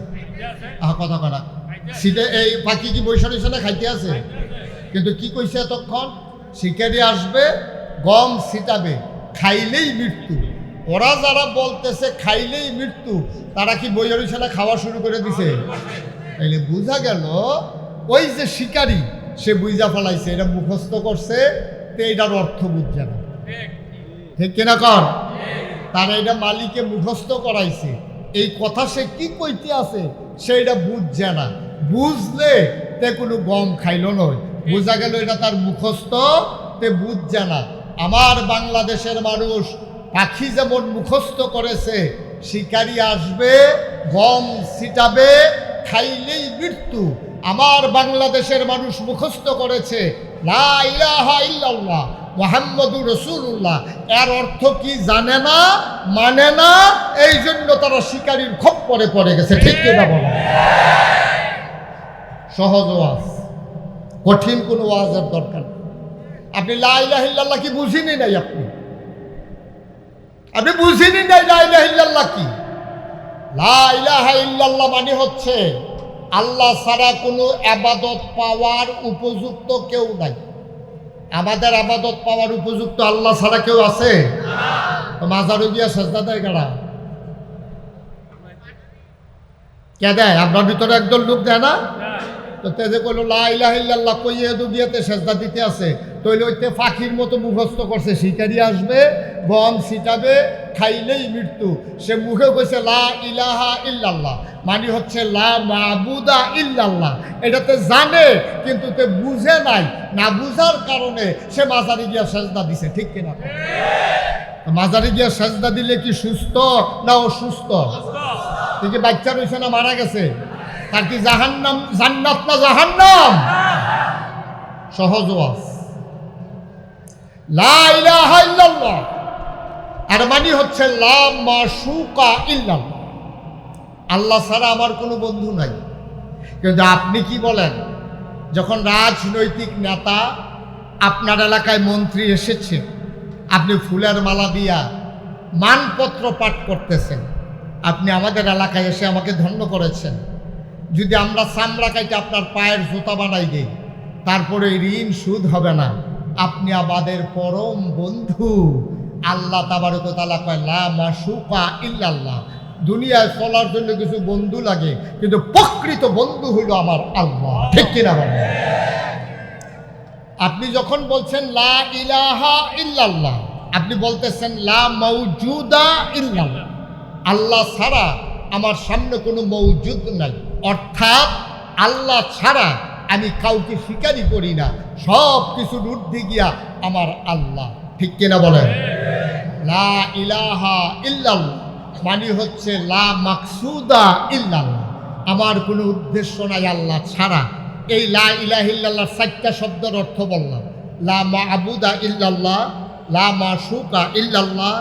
কথা করা সিটে এই পাখি কি বৈশাখী না খাইতে আছে? কিন্তু কি কইছে এতক্ষণ? শিকারি আসবে, গম ছিটাবে, খাইলেই মৃত্যু। ওরা যারা বলতেছে খাইলেই মৃত্যু, তারা কি বইয়ের না খাওয়া শুরু করে দিছে? তাইলে বোঝা গেল ওই যে শিকারি সে বুঝা ফেলাইছে, এটা মুখস্থ করছে, তো এটার অর্থ বুঝছে না। ঠিক কিনা কর? তারা এটা মালিকে মুখস্থ করাইছে, এই কথা সে কি কইতে আছে সে এটা বুঝছে না। বুঝলে তে কোনো গম খাইল নয়, বোঝা গেল এটা তার মুখস্থ, তে বুঝছে না। আমার বাংলাদেশের মানুষ পাখি যেমন মুখস্থ করেছে, শিকারি আসবে, গম ছিটাবে, খাইলেই মৃত্যু। আমার বাংলাদেশের মানুষ মুখস্থ করেছে লা ইলাহা ইল্লাল্লাহ মুহাম্মাদুর রাসূলুল্লাহ, এর অর্থ কি জানে না, মানে না, এই জন্য তারা শিকারির খপ্পরে পড়ে গেছে। ঠিক কিনা বলো? সহজ ওয়াজ, কঠিন কোনো ওয়াজের দরকার। আপনি লা ইলাহা ইল্লাল্লাহ কি বুঝিনি নাই? আপনি বুঝিনি নাই লা ইলাহা ইল্লাল্লাহ কি? লা ইলাহা ইল্লাল্লাহ মানে হচ্ছে আল্লাহ ছাড়া কোনো আবাদত পাওয়ার উপযুক্ত কেউ নাই। আমাদের আবাদত পাওয়ার উপযুক্ত আল্লাহ ছাড়া কেউ আছে? মাজারে গিয়া সেজদা দেয় কারা? কে দেয়? আপনার ভিতরে একদল লোক দেয় না? তো তেজে কইল লা ইলাহা ইল্লাল্লাহ কইয়ে দুবিয়াতে সেজদা দিতে আছে, তইলে ওইতে ফাঁকির মতো মুখস্থ করছে, শিকারি আসবে, গম ছিটাবে, খাইলেই মৃত্যু। সে মুখে কইছে লা ইলাহা ইল্লাল্লাহ, মানে হচ্ছে লা মাবুদা ইল্লাল্লাহ। এটাতে জানে কিন্তু তে বুঝে নাই, না বুঝার কারণে সে মাজারে গিয়া সেজদা দিছে। ঠিক কিনা? মাজারে গিয়া সেজদা দিলে কি সুস্থ না অসুস্থ? ঠিক বাচ্চা রয়েছে না মারা গেছে? তার কি জাহান্নাম জান্নাত না জাহান্নাম? সহজ ওয়াজ। লা ইলাহা ইল্লাল্লাহ আর মানে হচ্ছে লা মাশুকা ইল্লাল্লাহ, আল্লাহ ছাড়া আমার কোনো বন্ধু নাই। কিন্তু আপনি কি বলেন, যখন রাজনৈতিক নেতা আপনার এলাকায় মন্ত্রী এসেছে, আপনি ফুলের মালা দিয়া মানপত্র পাঠ করতেছেন, আপনি আমাদের এলাকায় এসে আমাকে ধন্য করেছেন, যদি আমরা চামড়া কাইটে আপনার পায়ের জুতা বানাই দেই, তারপরে ঋণ সুদ হবে না। আপনি আমাদের পরম বন্ধু। আল্লাহ তাবারক ওয়া তাআলা কয় লা মাশুকা ইল্লাল্লাহ, দুনিয়ায় চলার জন্য কিছু বন্ধু লাগে, কিন্তু প্রকৃত বন্ধু হইল আমার আল্লাহ। ঠিক কিনা বলেন? আপনি যখন বলছেন লা ইলাহা ইল্লাল্লাহ, আপনি বলতেছেন লা মাওজুদা ইল্লাল্লাহ, আল্লাহ ছাড়া আমার সামনে কোনো মওজুদ নাই। অর্থাৎ আল্লাহ ছাড়া আমি কাউকে স্বীকারই করি না, সব কিছুর ঊর্ধ্বে গিয়া আমার আল্লাহ। ঠিক কিনা বলেন? লা ইলাহা ইল্লাল্লাহ মানে হচ্ছে লা মাকসুদা ইল্লাল্লাহ, আমার কোনো উদ্দেশ্য নাই আল্লাহ ছাড়া। এই লা ইলাহা ইল্লাল্লাহ 4টা শব্দের অর্থ বললাম। লা মা'বুদা ইল্লাল্লাহ, লা মাশুকা ইল্লাল্লাহ,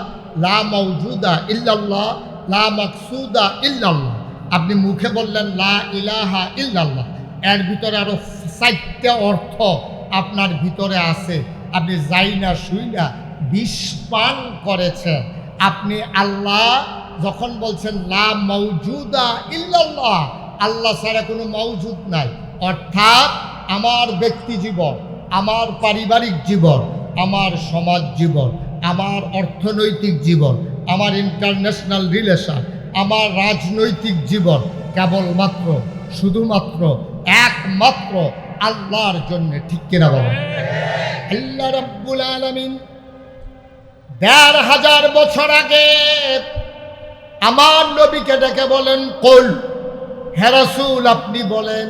লা মাওজুদা ইল্লাল্লাহ, লা মাকসুদা ইল্লাল্লাহ। আপনি মুখে বললেন লা ইলাহা ইল্লাল্লাহ, এর ভিতরে আরো 4টা অর্থ আপনার ভিতরে আছে। আপনি যাই না শুই না বিষ পান করেছেন। আপনি আল্লাহ যখন বলছেন লা মাওজুদা ইল্লাল্লাহ, আল্লাহ ছাড়া কোনো মওজুদ নাই। অর্থাৎ আমার ব্যক্তি জীবন, আমার পারিবারিক জীবন, আমার সমাজ জীবন, আমার অর্থনৈতিক জীবন, আমার ইন্টারন্যাশনাল রিলেশন, আমার রাজনৈতিক জীবন কেবলমাত্র শুধুমাত্র একমাত্র আল্লাহর জন্য। ঠিক কিনা বাবা? আল্লাহ রাব্বুল আলামিন ১৫০০ বছর আগে আমার নবীকে ডেকে বলেন, কুল হে রাসূল আপনি বলেন,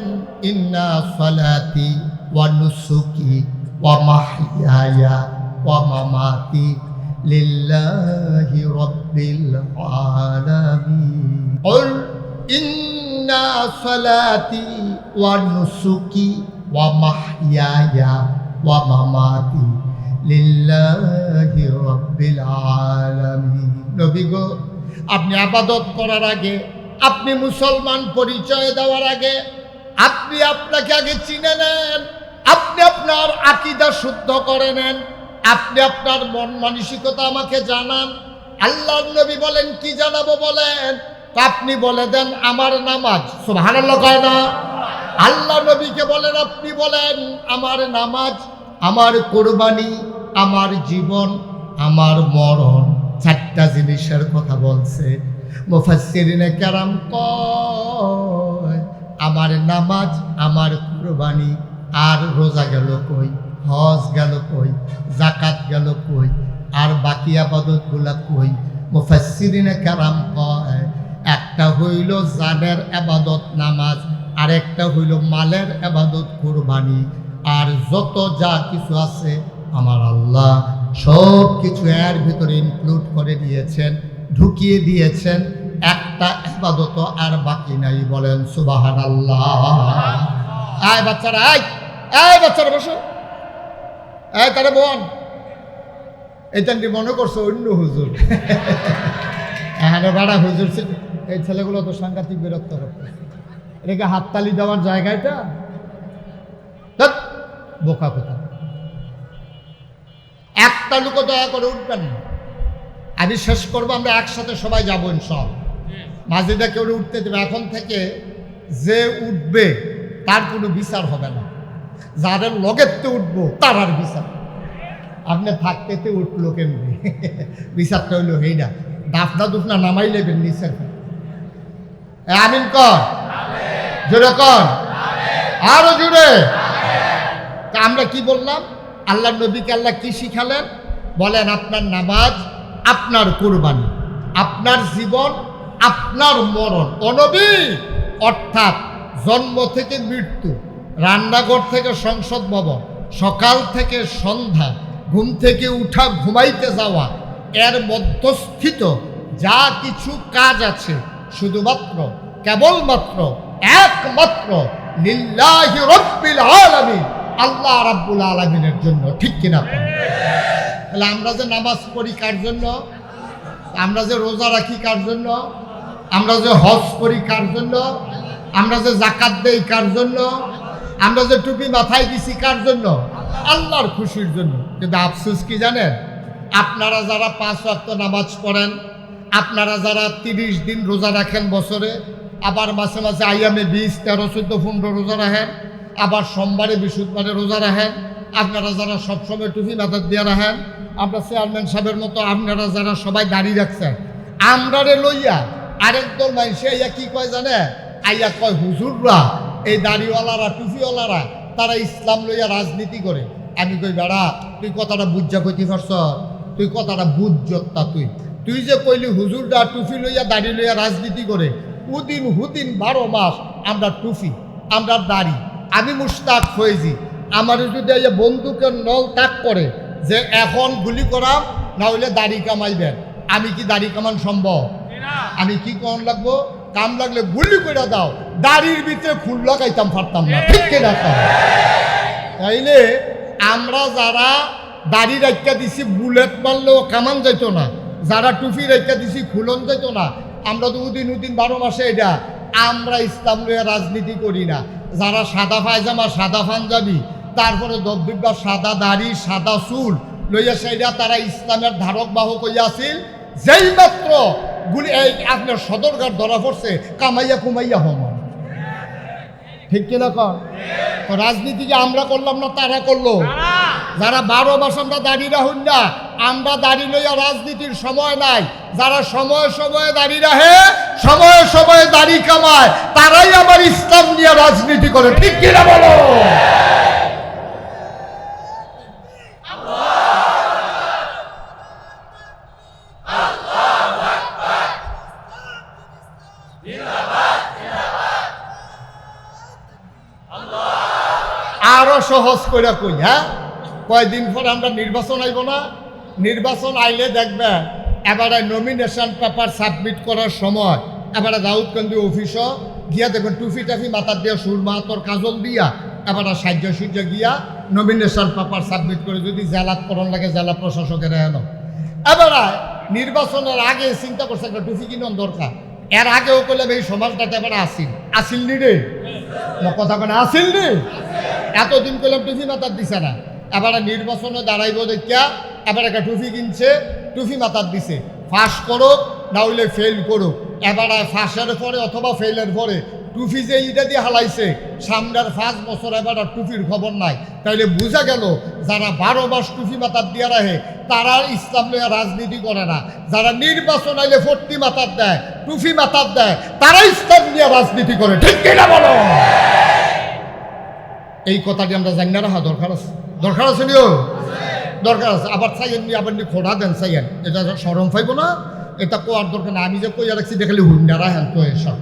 ইন্না সালাতি ওয়া নুসুকি ওয়া মাহইয়ায়া ওয়া মামাতি লিল্লাহি রাব্বিল আলামিন। কুল ইন্না সালাতি ওয়া নুসুকি ওয়া মাহইয়ায়া ওয়া মামাতি লিল্লাহি রাব্বিল আলামিন। নবী গো, আপনি ইবাদত করার আগে, আপনি মুসলমান পরিচয় দেওয়ার আগে, আপনি আপনাকে আগে চিনে নেন, আপনি আপনার আকীদা শুদ্ধ করে নেন, আপনি আপনার মন মানসিকতা আমাকে জানান। আল্লাহর নবী বলেন, কি জানাবো বলেন? আপনি বলে দেন আমার নামাজ। সুবহানাল্লাহ কয় না? আল্লাহ নবীকে বলেন, আপনি বলেন আমার নামাজ, আমার কোরবানি, আমার জীবন, আমার মরণ। চারটা জিনিসের কথা বলছে। মুফাসসিরিনে কেরাম কয় আমার নামাজ, আমার কোরবানি, আর রোজা গেল কই, হজ গেল কই, যাকাত গেল কই, আর বাকি আবাদতগুলা কই? মুফাসসিরিনে কেরাম কয় একটা হইল জানের আবাদত নামাজ, আর একটা হইল মালের আবাদত কোরবানি, আর যত যা কিছু আছে আমার আল্লাহ সব কিছু এর ভিতরে ইনক্লুড করে দিয়েছেন, ঢুকিয়ে দিয়েছেন। একটা ইবাদত আর বাকি নাই। বলেন সুবহানাল্লাহ। আয় বাচ্চারা, আয় বাচ্চারা বসো, তারা বোন, এটা মনে করছো অন্য হুজুর। এখানে বাড়া হুজুর, এই ছেলেগুলো তো সাংঘাতিক বিরক্ত করতে। এটাকে হাততালি দেওয়ার জায়গাটা বোকা কোথা। একটা লোক দয়া করে উঠবেন না। আমি শেষ করবো, আমরা একসাথে সবাই যাবো ইনশাআল্লাহ। মাঝিটা কেউ উঠতে দেবে। এখন থেকে যে উঠবে তার কোনো বিচার হবে না, যাদের লগেতে উঠবো তার আর বিচার। আপনি থাকতে উঠলো কেমনি, বিচারটা হইলো হেইডা দাফনা দুফনা নামাই লেবেন নিচের। আমিন কর, জোরে কর, আরো জোরে। তা আমরা কি বললাম? আল্লাহ নবীকে আল্লাহ কি শিখালেন? বলেন আপনার নামাজ, আপনার কুরবানি, আপনার জীবন, আপনার মরণ। ও নবী, অর্থাৎ জন্ম থেকে মৃত্যু, রান্নাঘর থেকে সংসদ ভবন, সকাল থেকে সন্ধ্যা, ঘুম থেকে উঠা, ঘুমাইতে যাওয়া, এর মধ্যস্থিত যা কিছু কাজ আছে শুধুমাত্র, কেবলমাত্র, একমাত্র লিল্লাহি রাব্বিল আলামিন, আল্লাহ রাব্বুল আলামিনের জন্য। ঠিক কিনা? তাহলে আমরা যে নামাজ পড়ি কার জন্য? আমরা যে রোজা রাখি কার জন্য? আমরা যে হজ করি কার জন্য? আমরা যে যাকাত দেই কার জন্য? আমরা যে টুপি মাথায় দিছি কার জন্য? আল্লাহর খুশির জন্য। কিন্তু আফসোস কি জানেন? আপনারা যারা 5 ওয়াক্ত নামাজ পড়েন, আপনারা যারা 30 দিন রোজা রাখেন বছরে, আবার মাসে মাসে আইয়ামে 20, 13, 14, 15 রোজা রাখেন, আবার সোমবারে বৃহস্পতিবারে রোজা রাখেন, আপনারা যারা সবসময় টুপি মাথায় দিয়ে রাখেন, আমরা চেয়ারম্যান সাহেবের মতো আপনারা যারা সবাই দাঁড়িয়ে রাখছেন, আমরারে লইয়া আরেক দল মানুষে আইয়া কি কয় জানে? আইয়া কয় হুজুররা, এই দাড়িওয়ালারা, টুপিওয়ালারা, তারা ইসলাম লইয়া রাজনীতি করে। আমি কই বেড়া, তুই কথাটা বুঝা কইতে পারছ? তুই কথাটা বুঝতা? তুই যে কইলি হুজুররা টুপি লইয়া দাড়ি লইয়া রাজনীতি করে, উদিন হুদিন 12 মাস আমরা টুপি, আমরা দাড়ি। আমি মুশতাক ফয়েজি, আমার যদি এই বন্দুকের নল তাক করে যে এখন গুলি করাম, না হইলে দাড়ি কামাইবেন, আমি কি দাড়ি কামান সম্ভব? আমি কি কোন লাগবো? কাম লাগলে গুলি করে দাও, দাড়ির ভিতরে ফুল লাগাইতাম পারতাম না। ঠিক কিনা? তাইলে আমরা যারা দাড়ি রাখা দিছি বুলেট মারলেও কামান যাইতো না, যারা টুপি রেখা দিছি খুলন যাইতো না, আমরা তো উদিন 12 মাসে এটা আমরা ইসলাম লইয়া রাজনীতি করি না। যারা সাদা পায়জামা, সাদা পাঞ্জাবি, তারপরে দবদুব্বা, সাদা দাড়ি, সাদা চুল লইয়া সেইটা তারা ইসলামের ধারক বাহক হইয়া আছিল। যেই মাত্র গুলি এই আপনার সদরঘাট ধরা পড়ছে, কামাইয়া কুমাইয়া হমান। ঠিক কিনা কর? তো রাজনীতি যে আমরা করলাম না, তারা করলো। যারা 12 মাস আমরা দাড়ি রাখুন না, আমরা দাড়ি লইয়া রাজনীতির সময় নাই। যারা সময়ে সময়ে দাড়ি রাখে, সময়ে সময়ে দাড়ি কামায়, তারাই আবার ইসলাম নিয়ে রাজনীতি করে। ঠিক কিনা বলো? আরো সহজ করে কই, হ্যাঁ, কয়দিন পর আমরা নির্বাচন আইব না? নির্বাচন আইলে দেখবেন এবারে নমিনেশন পেপার সাবমিট করার সময় এবারে দাউদকান্দি অফিসও গিয়া দেখবেন টুফি টাফি মাথার দিয়া, সুরমা তোর কাজল দিয়া, এবারে সাহায্য সূর্য গিয়া নমিনেশন পেপার সাবমিট করে যদি জেলাত করণ লাগে জেলা প্রশাসকের এলো। এবারে নির্বাচনের আগে চিন্তা করছে একটা টুফি কিনন দরকার। এর আগেও করলে এই সমাজটাতে এবারে আসিল নি রে, কথা কেন আসিল নি? এতদিন করলাম টুফি মাথার দিছে না, এবার নির্বাচনে দাঁড়াইব দেখিয়া এবার একটা টুপি কিনছে, টুপি মাথার দিছে, ফাঁস করুক না হইলে ফেল করুক। এবার ফাঁসের পরে অথবা ফেলের পরে টুপি যে ইটা দিয়ে হালাইছে সামনের 5 বছর এবার আর টুপির খবর নাই। তাইলে বোঝা গেল যারা 12 মাস টুপি মাথার দিয়ে রাখে তারা ইসলাম নিয়ে রাজনীতি করে না। যারা নির্বাচন আইলে ফর্তি মাথার দেয়, টুপি মাথার দেয়, তারা ইসলাম নিয়ে রাজনীতি করে। ঠিক কিনা বলো? এই কথাটি আমরা জানি না রাখা দরকার আছে, দরকার আছে নিও, দরকার আছে। আবার চাইয়েন নি, আবার নি খোড়া দেন চাইয়েন, এটা সরম পাইব না, এটা কোয়ার দরকার না। আমি যে কইয়া রাখছি দেখালে হুন্ডারা হ্যান তো এসব।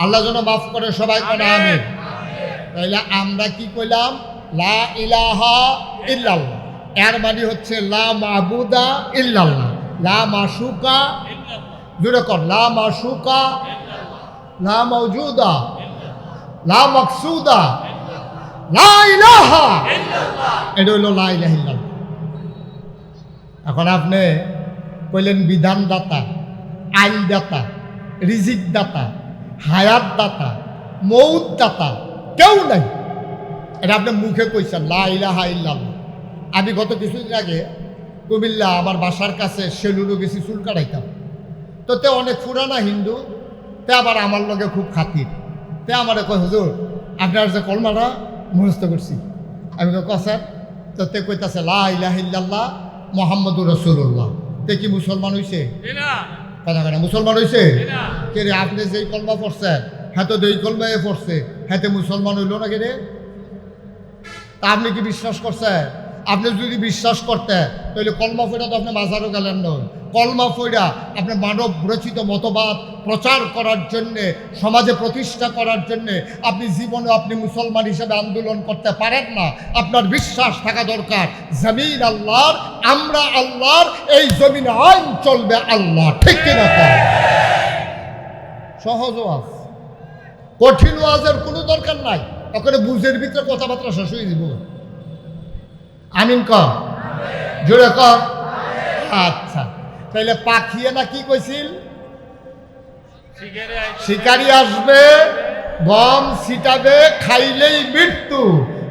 আল্লাহ যেন মাফ করে সবাই করে আমিন। তাইলে আমরা কি কইলাম? লা ইলাহা ইল্লাল্লাহ, এর মানে হচ্ছে লা মাবুদা ইল্লাল্লাহ, লা মাশুকা, জুড়ে কর, লা মাশুকা, লা মাওজুদা, লা মাকসুদা, লা ইলাহা ইল্লাল্লাহ। এটা হইল লা ইলাহা ইল্লাল্লাহ। এখন আপনি কইলেন বিধানদাতা, আইনদাতা, রিজিক দাতা, হায়াত দাতা, মৌত দাতা কেউ নাই। এটা আপনি মুখে কইছেন লা ইলাহা ইল্লাল্লাহ। আমি গত কিছুদিন আগে কুমিল্লা আমার বাসার কাছে সেলুনো গেছি চুল কাটাইতাম। তো তে অনেক পুরানা হিন্দু, তে আবার আমার লগে খুব খাতির। তে আমার কয় হুজুর আপনার যে কলমাটা মুখস্থ করছি। আমি কই স্যার? তো তে কইতাছে লা ইলাহা ইল্লাল্লাহ মুহাম্মাদুর রাসূলুল্লাহ। তে কি মুসলমান হইছে? কথা কেন মুসলমান হইছে? কে রে, আপনি যেই কলমা পড়ছেন হ্যাঁ তো দুই কলমায় পড়ছে, হ্যাঁ তো মুসলমান হইল না কে রে? তা আপনি কি বিশ্বাস করছেন? আপনি যদি বিশ্বাস করতেন তাহলে কলমা ফইরা তো আপনি মাজারও গেলেন নয়। কলমা ফইরা আপনি মানব রচিত মতবাদ প্রচার করার জন্যে, সমাজে প্রতিষ্ঠা করার জন্যে আপনি জীবনে আপনি মুসলমান হিসেবে আন্দোলন করতে পারেন না। আপনার বিশ্বাস থাকা দরকার জমিন আল্লাহর, আমরা আল্লাহর, এই জমিনে আইন চলবে আল্লাহ। ঠিক কিনা? সহজ ওয়াজ, কঠিন ওয়াজের কোনো দরকার নাই। ওখানে বুঝের ভিতরে কথাবার্তা শেষ হয়ে দিব। আমিন কর, জোরে কর। আচ্ছা, তাইলে পাখিয়ে না কি কইছিল? শিকারি আসবে, গম ছিটাবে, খাইলেই মৃত্যু।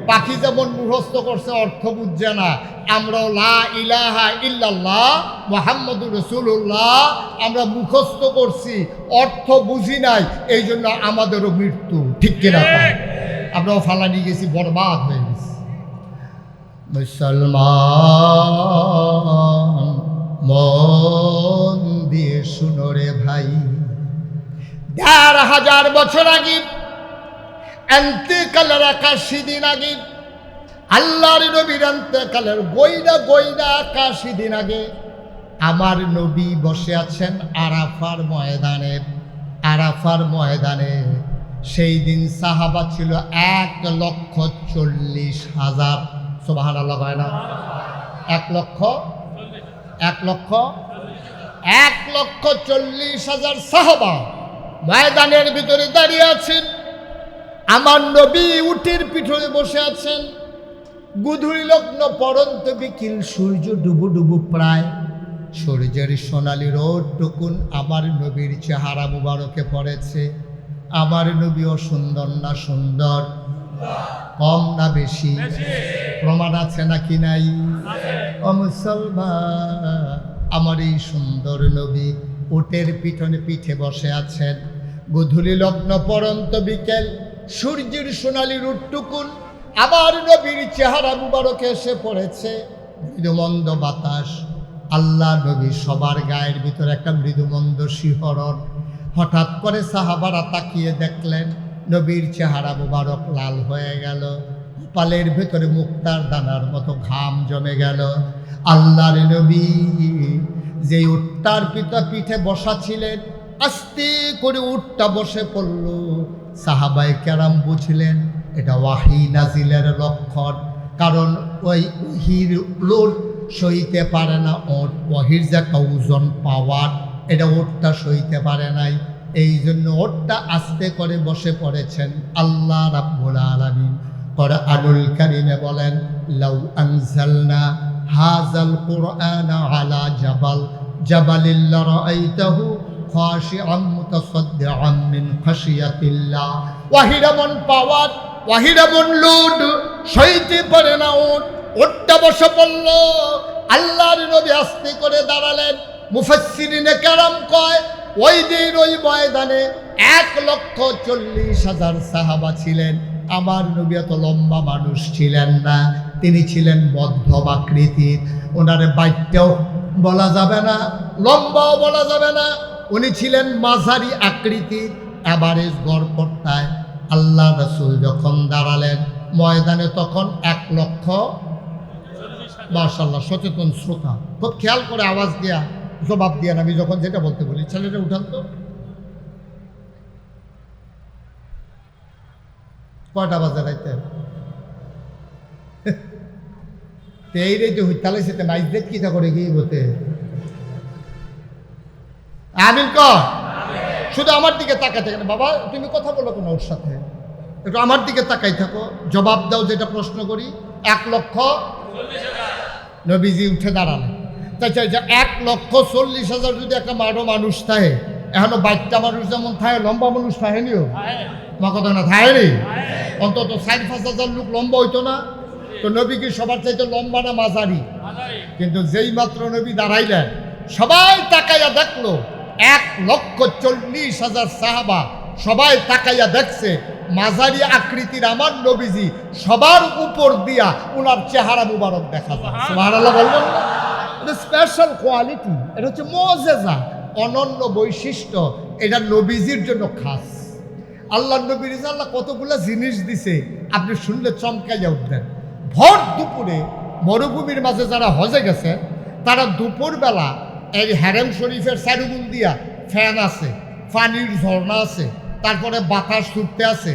পাখি যেমন মুখস্থ করছে অর্থ বুঝছে না, আমরাও লা ইলাহা ইল্লাল্লাহ মুহাম্মাদুর রাসূলুল্লাহ আমরা মুখস্থ করছি, অর্থ বুঝি নাই, এই জন্য আমাদেরও মৃত্যু। ঠিক কিনা? আমরাও ফালানি গেছি, বরবাদ হয়ে গেছি। মুসলমান মন দিয়ে শুনো রে ভাই, ১,৫০০ বছর আগে, এন্তেকালের ৮১ দিন আগে, আল্লাহর নবীর এন্তেকালের গইনা ৮১ দিন আগে আমার নবী বসে আছেন আরাফার ময়দানে। আরাফার ময়দানে সেই দিন সাহাবা ছিল ১,৪০,০০০। সুবহানাল্লাহ হয় না? ১,৪০,০০০ সাহাবা ময়দানের ভিতরে দাঁড়িয়ে আছেন। আমার নবী উটের পিঠে বসে আছেন। গুধুলি লগ্ন পরন্ত বিকিল, সূর্য ডুবু ডুবু প্রায়, সূর্যের সোনালি রোদটুকুন আমার নবীর চেহারা মুবারকে পড়েছে। আমার নবীও সুন্দর না সুন্দর? কম না বেশি? প্রমাণ আছে নাকি নাই? ও মুসলমান, আমার এই সুন্দর নবী উটের পিঠে বসে আছেন। গোধূলি লগ্ন পরন্ত বিকেল, সূর্যের সোনালি রোদটুকুন আমার নবীর চেহারা মুবারকে এসে পড়েছে। মৃদুমন্দ বাতাস, আল্লাহ নবী সবার গায়ের ভিতরে একটা মৃদুমন্দ শিহরণ। হঠাৎ করে সাহাবারা তাকিয়ে দেখলেন নবীর চেহারা মুবারক লাল হয়ে গেল, কপালের ভেতরে মুক্তার দানার মতো ঘাম জমে গেল। আল্লাহর নবী যে উটটার পিঠে বসা ছিলেন, আস্তে করে উটটা বসে পড়ল। সাহাবায়ে কেরাম বুঝলেন এটা ওয়াহি নাজিলের লক্ষণ, কারণ ওই ওহির লোড সইতে পারে না ওট। ওয়াহির যে একটা ওজন পাওয়ার, এটা ওটটা সইতে পারে নাই, এই জন্য ওটটা আস্তে করে বসে পড়েছেন। আল্লাহ রাব্বুল আলামিন কুরআনুল কারীমে বলেন, লাউ আনজালনা হাযাল কুরআনা আলা জাবালিল লারাআইতাহু খাশিআম মুতাসাদ্দিআম মিন খাশিয়াতিল্লাহ। ওয়াহির এমন পাওয়ার, ওয়াহির এমন লোড, সইতে পারে না ওট। ওটা বসে পড়ল। আল্লাহর নবী আস্তে করে দাঁড়ালেন। মুফাসসিরিনে কেরাম কয় ওই দিন ওই ময়দানে 1,40,000 সাহাবা ছিলেন। আমার নবী এত লম্বা মানুষ ছিলেন না, তিনি ছিলেন মধ্যম আকৃতির। ওনারে বাইকটাও বলা যাবে না, লম্বাও বলা যাবে না, উনি ছিলেন মাঝারি আকৃতির, এভারেজ গড়পড়তায়। আল্লাহ রাসূল যখন দাঁড়ালেন ময়দানে তখন 1,00,000। মাশাআল্লাহ, সচেতন শ্রোতা, খুব খেয়াল করে আওয়াজ দিয়া জবাব দিয়া আমি যখন যেটা বলতে বলি। ছেলেটা উঠান তো, কয়টা বাজে রাইতে? এই রে যে হইতালে সেটা নাইজ দেখ কিতা করে গিয়ে বলতে আমিন কর। শুধু আমার দিকে তাকাই থাকে না বাবা, তুমি কথা বলো কেন ওর সাথে? একটু আমার দিকে তাকাই থাকো, জবাব দাও যেটা প্রশ্ন করি। 1,40,000 নবীজি উঠে দাঁড়ালেন। তাই 1,40,000 যদি একটা মানুষ থাকে, এখনো 22টা মানুষ যেমন থাকে, লম্বা মানুষ থাকেনিও মা কথা না থাকেনি, অন্তত 4-5,000 লোক লম্বা হইতো না? তো নবী কি সবার চাইতে লম্বা না মাঝারি? কিন্তু যেই মাত্র নবী দাঁড়াইলেন সবাই তাকাইয়া দেখলো 1,40,000 সাহাবা সবাই তাকাইয়া দেখছে মাঝারি আকৃতির আমার নবীজি, সবার উপর দিয়া ওনার চেহারা মুবারক দেখা যায়। সুবহানাল্লাহ বলবেন না? এটা স্পেশাল কোয়ালিটি, এটা হচ্ছে মুআজিজা, অনন্য বৈশিষ্ট্য, এটা নবীজির জন্য খাস। আল্লাহ নবীর আল্লাহ কতগুলো জিনিস দিছে, আপনি শুনলে চমকাইয়া উঠবেন। ভর দুপুরে মরুভূমির মাঝে যারা হজে গেছে তারা দুপুরবেলা এই হারেম শরীফের চারুগুল দিয়া ফ্যান আছে, পানির ঝর্ণা আছে, তারপরে বাতাস ছুটতে আছে,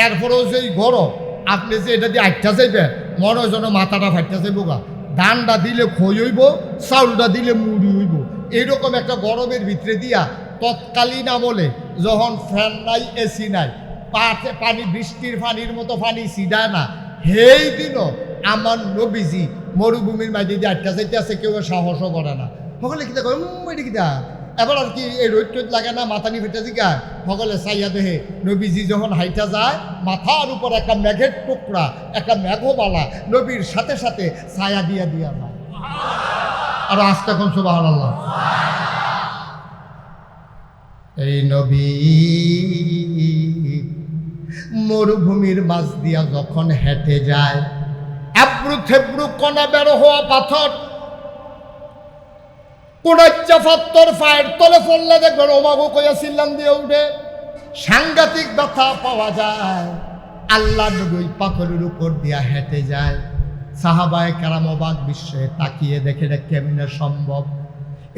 এরপরেও যেই গরম, আপনি যে এটা দিয়ে আটটা যাইবেন মনে হয় যেন মাথাটা ফাটতে যাইব গা, ধানটা দিলে খই হইব, চাউলটা দিলে মুড়ি হইব, এইরকম একটা গরমের ভিতরে দিয়া তৎকালীন আমলে যখন ফ্যান নাই, এসি নাই, পানি বৃষ্টির পানির মতো পানি ছিটায় না, সেই দিনও আমার নবীজি মরুভূমির মাঝে দিয়ে আটটা যাইতে আছে, কেউ সাহসও করে না। সকলে কিতা কয় এটা কিতা, এবার আর কি এই রোদ টোদ লাগে না, মাথানি ফেটে দিকা সকলে চাইয়া দেহে নবীজি যখন হাইটা যায় মাথার উপর একটা মেঘের টুকরা, একটা মেঘবালা নবীর সাথে সাথে ছায়া দিয়া দিয়া যায়। আর আস্তে এখন সুবহানাল্লাহ। এই নবী মরুভূমির মাঝ দিয়া যখন হেঁটে যায়, এবড়ু থেবড়ু কণা বের হওয়া পাথর, কোনাচ্চা পাথর পায়ের তলে পড়লে দেখবেন ওমাগো কইয়া চিল্লান দিয়ে উঠে, সাংঘাতিক ব্যথা পাওয়া যায়। আল্লাহ নবী ওই পাথরের উপর দিয়া হেঁটে যায়। সাহাবায়ে কেরাম অবাক বিস্ময়ে তাকিয়ে দেখে এটা কেমনে সম্ভব।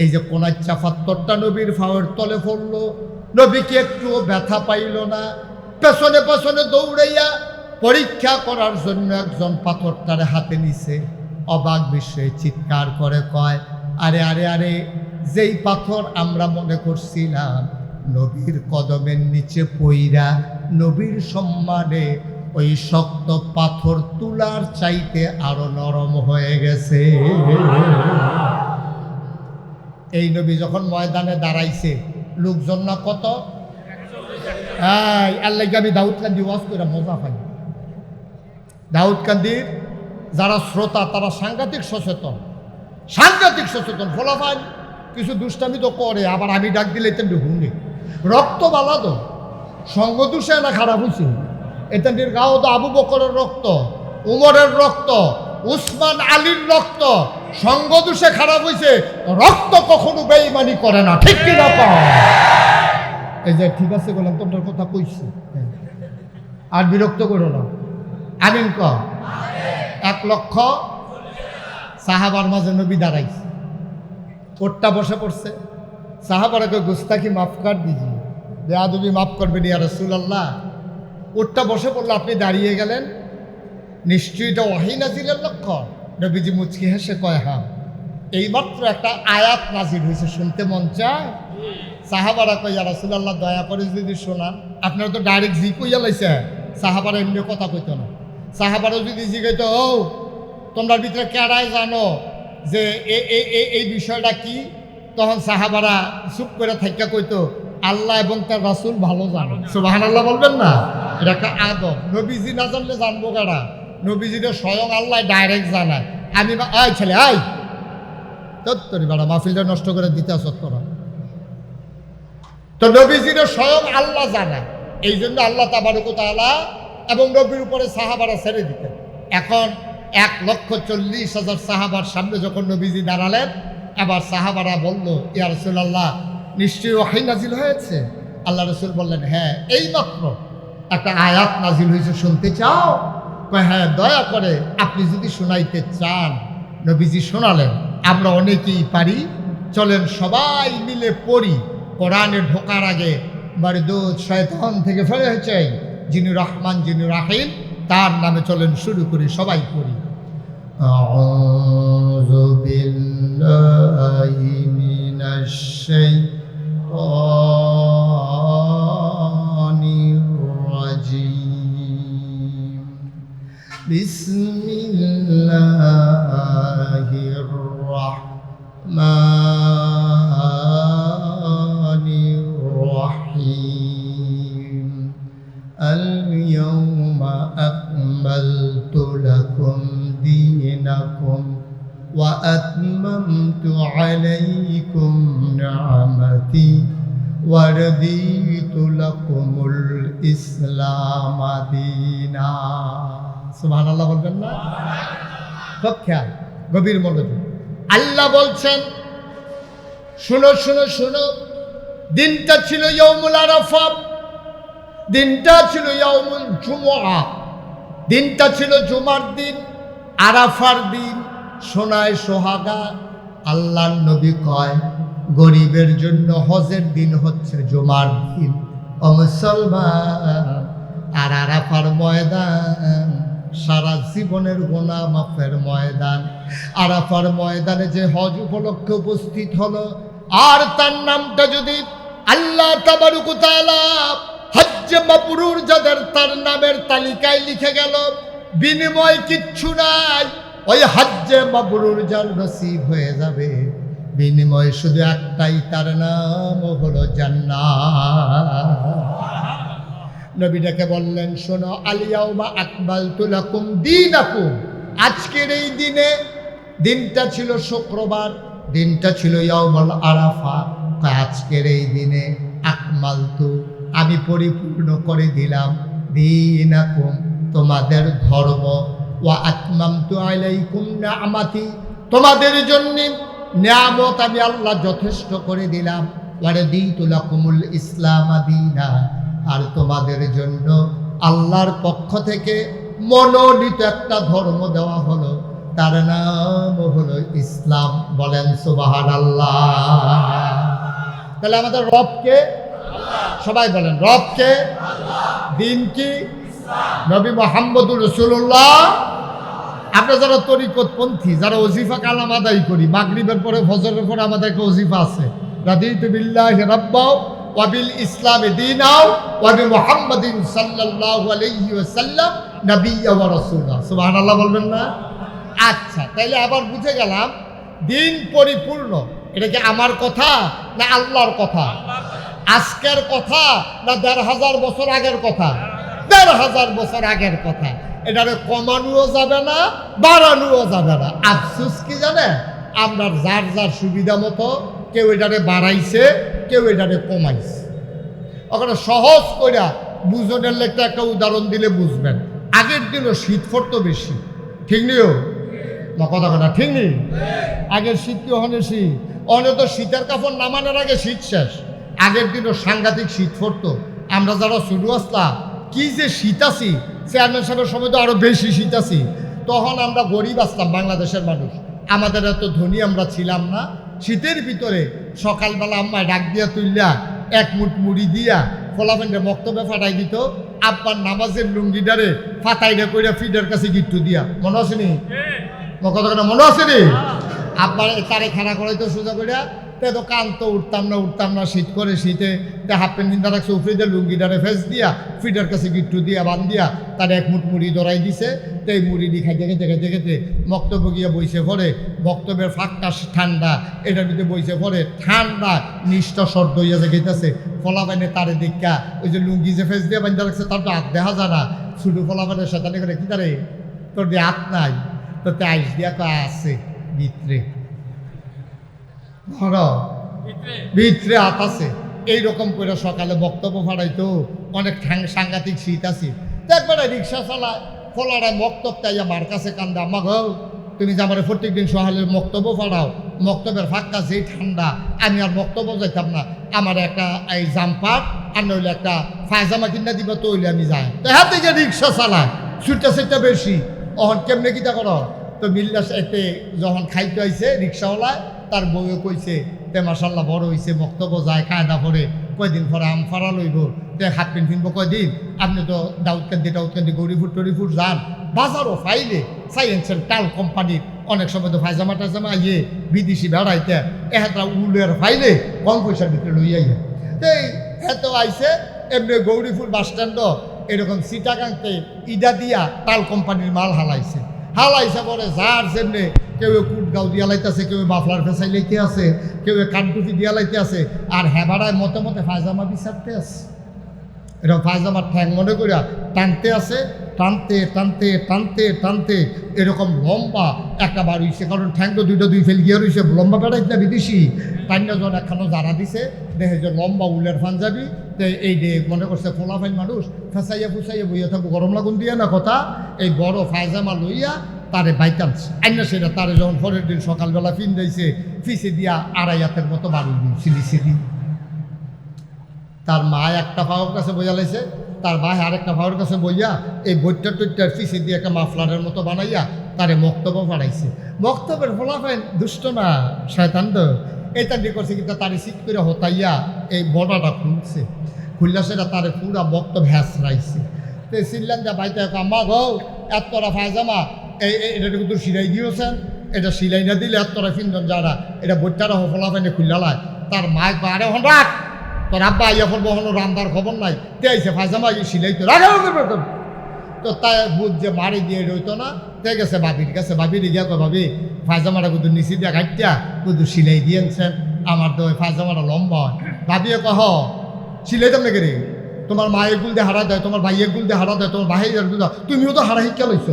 এই যে কোনাচ্চা পাথরটা নবীর পায়ের তলে পড়লো, নবী কি একটুও ব্যথা পাইল না? পেছনে পেছনে দৌড়াইয়া পরীক্ষা করার জন্য একজন পাথরটারে হাতে নিছে। অবাক বিস্ময়ে চিৎকার করে কয়, আরে আরে আরে, যেই পাথর আমরা মনে করছিলাম নবীর কদমের নিচে পইরা নবীর সম্মানে ওই শক্ত পাথর তুলার চাইতে আরো নরম হয়ে গেছে। এই নবী যখন ময়দানে দাঁড়াইছে, লোকজন না কত, আল্লাহ আমি দাউদকান্দি ওয়াজ করে মজা পাই। দাউদকান্দির যারা শ্রোতা তারা সাংঘাতিক সচেতন, সাংঘাতিক সচেতন। ফলাফল কিছু দুষ্টামি তো করে, আবার আমি ডাক দিলে তেমনি হুনে রক্ত বালা তো সঙ্গ দূষে না খারাপ হয়েছে। এতেন্ডির গাও তো আবু বকরের রক্ত, উমরের রক্ত, উসমান আলীর রক্ত, সঙ্গ দূষে খারাপ হয়েছে। রক্ত কখনো বেঈমানি করে না, ঠিক কিনা পাও? এই যে ঠিক আছে বললাম, তোমার কথা কইছি, আর বিরক্ত করো না। আমিন ক। 1,00,000 সাহাবার মাঝে নবী দাঁড়াইছে, ওরটা বসে পড়ছে। সাহাবারা কে গুস্তাখি মাফ কর দিজি, বেয়াদবি মাফ করবেন ইয়া রাসূলুল্লাহ। ওরটা বসে পড়লো, আপনি দাঁড়িয়ে গেলেন, নিশ্চয়ই এটা ওহী নাজিলের লক্ষণ। নবীজি মুচকি হেসে কয়, হ্যাঁ, এইমাত্র একটা আয়াত নাজিল হয়েছে, শুনতে মন চায়? সাহাবারা কয়, ইয়া রাসূলুল্লাহ দয়া করে যদি শোনান। আপনারা তো ডাইরেক্ট জি কইয়া লাইছে, সাহাবারা এমনি কথা কইতো না। সাহাবারা যদি জিগাইত, ও তোমরা ভিতরে কেডায় জানো যে এই বিষয়টা কি, তখন সাহাবারা চুপ করে থাইকা কইতো, আল্লাহ এবং তার রাসূল ভালো জানো। সুবহানাল্লাহ বলবেন না? এটা একটা আদব। নবীজি না জানলে জানবো কারা? নবীজিরে স্বয়ং আল্লাহ ডাইরেক্ট জানায়। আমি আয় ছেলে আয় তোর বেড়া মাহফিলটা নষ্ট করে দিতে আসত করা। তো নবীজিরে স্বয়ং আল্লাহ জানায়, এই জন্য আল্লাহ তাবারক ওয়া তাআলা এবং নবীর উপরে সাহাবারা ছেড়ে দিতেন। এখন 1,40,000 সাহাবার সামনে যখন নবীজি দাঁড়ালেন, এবার সাহাবারা বলল, ইয়া রাসূলুল্লাহ নিশ্চয়ই ওহী নাজিল হয়েছে? আল্লাহ রাসূল বললেন, হ্যাঁ এইমাত্র একটা আয়াত নাজিল হয়েছে, শুনতে চাও? কয় হ্যাঁ, দয়া করে আপনি যদি শোনাইতে চান। নবীজি শোনালেন। আমরা অনেকেই পারি, চলেন সবাই মিলে পড়ি। কোরআনে ঢোকার আগে মারদুদ শয়তান থেকে ফেলে হয়েছে, যিনি রহমান যিনি রাহিম, তার নামে চলেন শুরু করি, সবাই পড়ি। আউযু বিল্লাহি মিনাশ শাইতানির রাজীম। বিসমিল্লাহির রাহমানির রাহিম। আল-ইয়াওমা আকমালতু লাকুম দীনাকুম ওয়া আতমামতু আলাইকুম নি'মাতি ওয়া রাদিতু লাকুমুল ইসলাম দীনা। সুবহানাল্লাহ বলবেন না? খুব খেয়াল, গভীর মনোযোগ। আল্লাহ বলছেন, শুনো শুনো শুনো, দিনটা ছিল ইয়াউমুল আরাফা, দিনটা ছিল ইয়াউমুল জুমআ, দিনটা ছিল জুমার দিন, আরাফার দিন, সোনায় সোহাগা। আল্লাহর নবী কয়, গরিবের জন্য হজের দিন হচ্ছে জুমার দিন ও মুসলমান। আর আরাফার ময়দান সারা জীবনের গুনাহ মাফের ময়দান। আরাফার ময়দানে যে হজ উপলক্ষে উপস্থিত হলো, আর তার নামটা যদি আল্লাহ তাবারক ওয়া তাআলা হজ্জে মাবরুর যাদের তার নামের তালিকায় লিখে গেল, বিনিময় কিচ্ছু নাই। ওই হজ্জে মাবরুর যার নসিব হয়ে যাবে, বিনিময় শুধু একটাই, তার নাম হলো জান্নাত। নবীটাকে বললেন, শোনো, আল-ইয়াওমা আকমালতু লাকুম দীনাকুম, আজকের এই দিনে, দিনটা ছিল শুক্রবার, দিনটা ছিল ইয়াউমুল আরাফা, আজকের এই দিনে আকমালতু, আমি পরিপূর্ণ করে দিলাম, দীনাকুম, তোমাদের ধর্ম, ওয়া আতমামতু আলাইকুম নি'মাতি, তোমাদের জন্য নিয়ামত আমি আল্লাহ যথেষ্ট করে দিলাম, ওয়া রাদিতু লাকুমুল ইসলাম দীনা, আর তোমাদের জন্য আল্লাহর পক্ষ থেকে মনোনীত একটা ধর্ম দেওয়া হলো, তার নাম হলো ইসলাম। বলেন সুবহানাল্লাহ। তাহলে আমাদের রবকে, সবাই বলেন রবকে, দিন কি? নবী মুহাম্মদুর রাসূলুল্লাহ। আমরা যারা তরিকতপন্থী, যারা ওজিফা কালাম আদায় করি, মাগরিবের পরে ফজরের পরে আমাদের একটা ওজিফা আছে, রাদিতু বিল্লাহি রাব্বাও ওয়া বিল ইসলামি দীনাও ওয়া বি মুহাম্মাদিন সাল্লাল্লাহু আলাইহি ওয়াসাল্লাম নাবিয়্যা ওয়া রাসূলা। সুবহানাল্লাহ বলবেন না? আচ্ছা, তাইলে আবার বুঝে গেলাম দিন পরিপূর্ণ। এটা কি আমার কথা না আল্লাহর কথা? আজকের কথা না ১,৫০০ বছর আগের কথা? ১,৫০০ বছর আগের কথা। এটারে কমানোও যাবে না, বাড়ানোও যাবে না। আফসোস কি জানে, আমরা যার যার সুবিধা মতো কেউ এটারে বাড়াইছে, কেউ এটারে কমাইছে। ওখানে সহজ করে বুঝনের লেখা একটা উদাহরণ দিলে বুঝবেন। আগের দিনও শীত পড়তো বেশি, ঠিক নিও না? কথা কথা ঠিক নেই? আগের শীত কি ওখানে শীত? অনেক তো শীতের কাপড় নামানোর আগে শীত শেষ। আগের দিনও সাংঘাতিক শীত পড়তো। আমরা যারা শুরু আসলাম, কি যে শীত আছি, চেয়ারম্যান সাহেবের সময় তো আরো বেশি শীত আছি। তখন আমরা গরিব আসলাম, বাংলাদেশের মানুষ, আমাদের এত ধনী আমরা ছিলাম না। শীতের ভিতরে সকালবেলা আম্মায় ডাক দিয়া তুললা এক মুঠ মুড়ি দিয়া ফলাফেন্ডে বক্তব্যে ফাটাই দিত। আব্বার নামাজের লুঙ্গিটারে ফাটাইটা কইরা ফিডের কাছে গিট্টু দিয়া, মনে আসেনি? কথা মনে আসেনি? আব্বার তারে খানা করাইতো সোজা করিয়া, তে তো কান্ত উঠতাম না, শীত করে শীতে তে হাফ প্যান্ট কিনতে রাখছে, উফরে দিয়ে লুঙ্গিটারে ফেস দিয়া ফিডার কাছে গিট্টু দিয়া বান দিয়া তার এক মুঠ মুড়ি ধরাই দিছে। তো এই মুড়ি দি খাইতে খেতে বক্তব্য গিয়ে বইছে পরে, বক্তব্যের ফাঁকটা ঠান্ডা, এটার ভিতরে বইছে পরে ঠান্ডা, নিষ্ঠা সর্দ হইয়া যে গেতেছে। ফলাফাইনে তারে দেখা ওই যে লুঙ্গি যে ফেস দিয়ে বান্ধা রাখছে, তার তো হাত দেখা যায় না। ছোটো ফলাফাইনের সাথে করে কি তারে তোর দিয়ে হাত নাই, তোতে আইস দিয়া কয় আছে ভিতরে, ভিতরে হাত আছে। এইরকম করে সকালে বক্তব্য ফাড়াইতো, অনেক সাংঘাতিক শীত আছে। একবারে রিক্সা চালায়, ফলারায় বক্তব্য তাই আমার কাছে কান্দা, আমা গো তুমি যে আমার প্রত্যেক দিন সকালের বক্তব্য ফাড়াও, বক্তব্যের ফাঁকা যেই ঠান্ডা, আমি আর বক্তব্য যাইতাম না, আমার একটা এই জাম্পার আর নইলে একটা ফায়জামা কিনা দিব, তো হইলে আমি যাই। তো হ্যাঁ থেকে রিক্সা চালায়, ছুটটা সেটা বেশি, অহন কেমনে কিতা করো। তো মিল্লাস এতে যখন খাইতে আইছে রিক্সাওয়ালায়, তার বউয়ে কইছে তে মাসাল্লাহ বড় হয়েছে, বক্তব্য যায় কায়দা পরে, কয়দিন পরে আম ফাড়া লইব, তে হাফ প্যান্ট কিনবো কয়দিন, আপনি তো দাউদকান্দি গৌরীপুর টরিপুর যান, বাজারও ফাইলে সাইন্সের টাল কোম্পানির অনেক সময় তো ফায়জামা টাইজামা ইয়ে বিদেশি বেড়াইতে এহাতরা উলের ফাইলে কম পয়সার ভিতরে লইয়া ইয়ে। তো এত আইসে এমনি গৌরীপুর বাস স্ট্যান্ডও এরকম সিটাগাংতে ইডা দিয়া টাল কোম্পানির মাল হালাইছে পরে যার যেমনি কেউ কুটগাঁও দিয়া লাইতেছে, কেউ বাফলার ফেসাই লাইতে আছে, কেউ কানটুপি দিয়া লাইতে আছে, আর হেবাড়ায় মতে মতে ফায়জামা বিচারতে আছে। এরকম ফায়জামার ঠ্যাং মনে করিয়া টানতে আছে, টানতে টানতে টানতে টানতে এরকম লম্বা একটা বার হইছে, কারণ ঠ্যাং তো দুই ফেল গিয়ে রয়েছে, লম্বা বেড়াইছে না বিদেশি, টাইনা জন একখানো জারা দিছে, দেখে যে লম্বা উলের ফাঞ্জাবি, তো এই যে মনে করছে ফোলাফাইন মানুষ ফেসাইয়া ফুসাইয়া বইয়া থাকবো, গরম লাগুন দিয়ে না কথা, এই বড় ফায়জামা লইয়া তারে বাইতান্স আইনা সেটা তারে যখন পরের দিন সকালবেলা ফিন দিয়েছে, ফিসে দিয়া আড়াই হাতের মতো বাড়ি সিলি। তার মা একটা পাওয়ার কাছে বইয়া লাইছে, তার ভাই আরেকটা পাওয়ার কাছে বইয়া এই বইটার টইটার ফিসে দিয়ে একটা মাফলারের মতো বানাইয়া তারে বক্তব্য ফাড়াইছে। বক্তব্যের ফলাফল দুষ্ট না শয়তান তো এটা দিয়ে করছে, কিন্তু তারে সিট করে হতাইয়া এই বড়াটা খুললা সেটা তারে পুরা বক্তব্য হ্যাঁচড়াইছে। তো সিল্লান যা বাইতে আম্মা গো এতটা ফায়জামা এটা কিন্তু সিলাই দিয়েছেন, এটা সিলাই না দিলে এতটা ফিনজন যারা এটা বইটারা ফলাফাইনে খুললালায়। তার মায় আরে হন রাখ, তোর আব্বা আইয়া পড়বো হলো রান্দার খবর নাই, তে আইসে ফায়জামা সিলাই তো রাখা। তো তাই বুধ যে মারি দিয়ে রইতো না, তে গেছে বাবির কাছে, বাবির গিয়া কো ভাবি ফায়জামাটা কিন্তু নিচে দিয়া কাটটা কিন্তু সিলাই দিয়েছেন, আমার তো ওই ফায়জামাটা লম্বা হয়। ভাবিয়ে কহ সিলাই দাম নাকি রে, তোমার মায়ের গুল দিয়ে হারা দেয়, তোমার ভাইয়ের গুল দিয়ে হারা দেয়, তোমার ভাইয়ের গুল দেয়, তুমিও তো হারা শিক্ষা লইছ।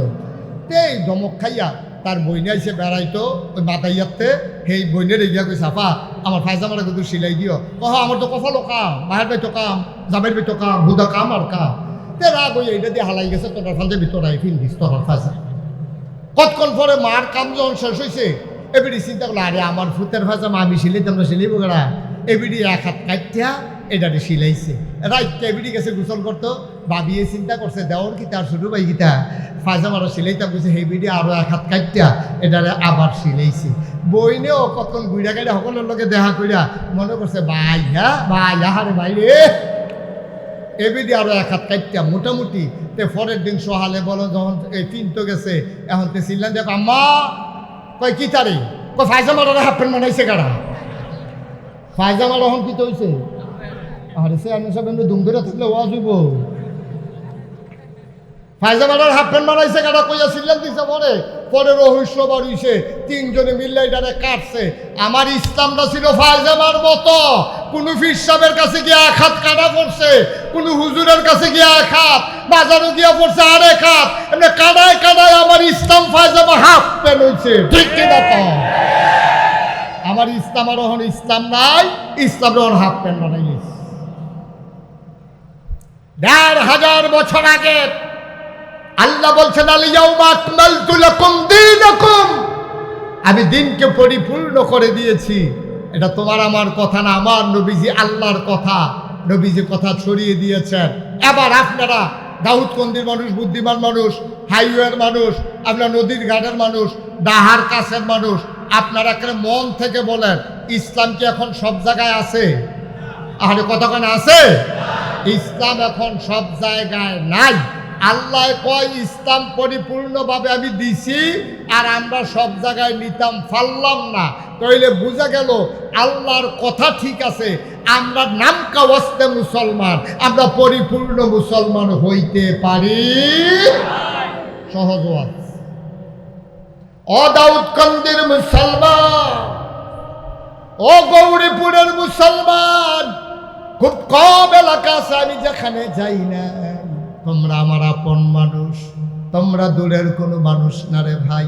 এই ধমক খাইয়া তার বইনে এসে বেড়াইতো ওই বাতাইয়াতে, সেই বইনের এগিয়া কই সাফা আমার ফায়জামাটা কিন্তু সিলাই দিও। কহ আমার তো কফালো কাম, মায়ের বাইতো কাম, জামের বাইতো কাম, হুদা কাম আর কাম। তে রাগ ওই এইটা দিয়ে হালাই গেছে, তোর ফালতে ভিতরাই ফিন্দিস তোর ফাঁসা। কতক্ষণ পরে মার কাম যখন শেষ হয়েছে, এবিডি চিন্তা করলো আরে আমার ফুতের ফাঁজামা আমি সিলাই তোমরা সিলাইব গেরা, এবিডি এক হাত কাটটা এটাতে সিলাইছে। রাইটটা এবিডি গেছে গোসল করতো, ভাবিয়ে চিন্তা করছে দেওয়ার কি তার ছোটো ভাই গীতা ফায়জামারও সিলাইতাম গেছে, সেই বিডি আরও এক হাত কাটটা এটারে আবার সিলাইছে। বইনেও কতক্ষণ ঘুরা গাড়ি সকলের লোকে দেখা করিয়া মনে করছে ভাই হ্যাঁ ভাই আহারে ভাই রে, এবিডি আরও এক হাত কাটটা মোটামুটি। তে পরের দিন সহালে বলো যখন এই তিনটো গেছে, এখন তে চিল্লান দেখো আম্মা কয় কি তারে কয় ফায়জামার হাফ প্যান্ট বানাইছে কারা, ফায়জামার এখন কি তো হয়েছে। আরে সে আমি সব এমনি দুম ধরে থাকলে ওয়াজ হইব। ফায়জামার হাফ প্যান্ট বানাইছে কারা কইয়া চিল্লান দিছে, পরে রহস্য বাড়িছে, তিনজনে মিললে এটারে কাটছে। আমার ইসলামটা ছিল ফায়জামার মতো, কোনো ফির সাহেবের কাছে গিয়ে এক হাত কাটা পড়ছে, কোনো হুজুরের কাছে গিয়ে এক হাত, বাজারও গিয়া পড়ছে আরেক হাত, এমনি কাদায় কাদায় আমার ইসলাম ফায়জামা হাফ প্যান্ট হয়েছে। ঠিক কিনা তো আমার ইসলাম আর ওখানে ইসলাম নাই, ইসলাম ওখানে হাফ প্যান্ট বানাইলিস। ১,৫০০ বছর আগে আল্লাহ বলছেন আল-ইয়াউমা আকমালতু লাকুম দীনাকুম, আমি দিনকে পরিপূর্ণ করে দিয়েছি। এটা তোমার আমার কথা না, আমার নবীজি আল্লাহর কথা, নবীজি কথা ছড়িয়ে দিয়েছেন। এবার আপনারা দাউদকান্দির মানুষ, বুদ্ধিমান মানুষ, হাইওয়ের মানুষ, আপনার নদীর ঘাটের মানুষ, ডাহার কাছের মানুষ, আপনারা একটা মন থেকে বলেন ইসলাম কি এখন সব জায়গায় আছে? আরে কতক্ষণ আছে? ইসলাম এখন সব জায়গায় নাই। আল্লাহ কয় ইসলাম পরিপূর্ণভাবে আমি দিছি, আর আমরা সব জায়গায় নিতাম পারলাম না। তাইলে বোঝা গেল আল্লাহর কথা ঠিক আছে, আমরা নামকা ওয়াস্তে মুসলমান, আমরা পরিপূর্ণ মুসলমান হইতে পারি। সহজ ওয়াজ। ও দাউদকান্দির মুসলমান, ও গৌরীপুরের মুসলমান, খুব কম এলাকা আছে আমি যেখানে যাই না, তোমরা আমার আপন মানুষ, তোমরা দূরের কোনো মানুষ না রে ভাই।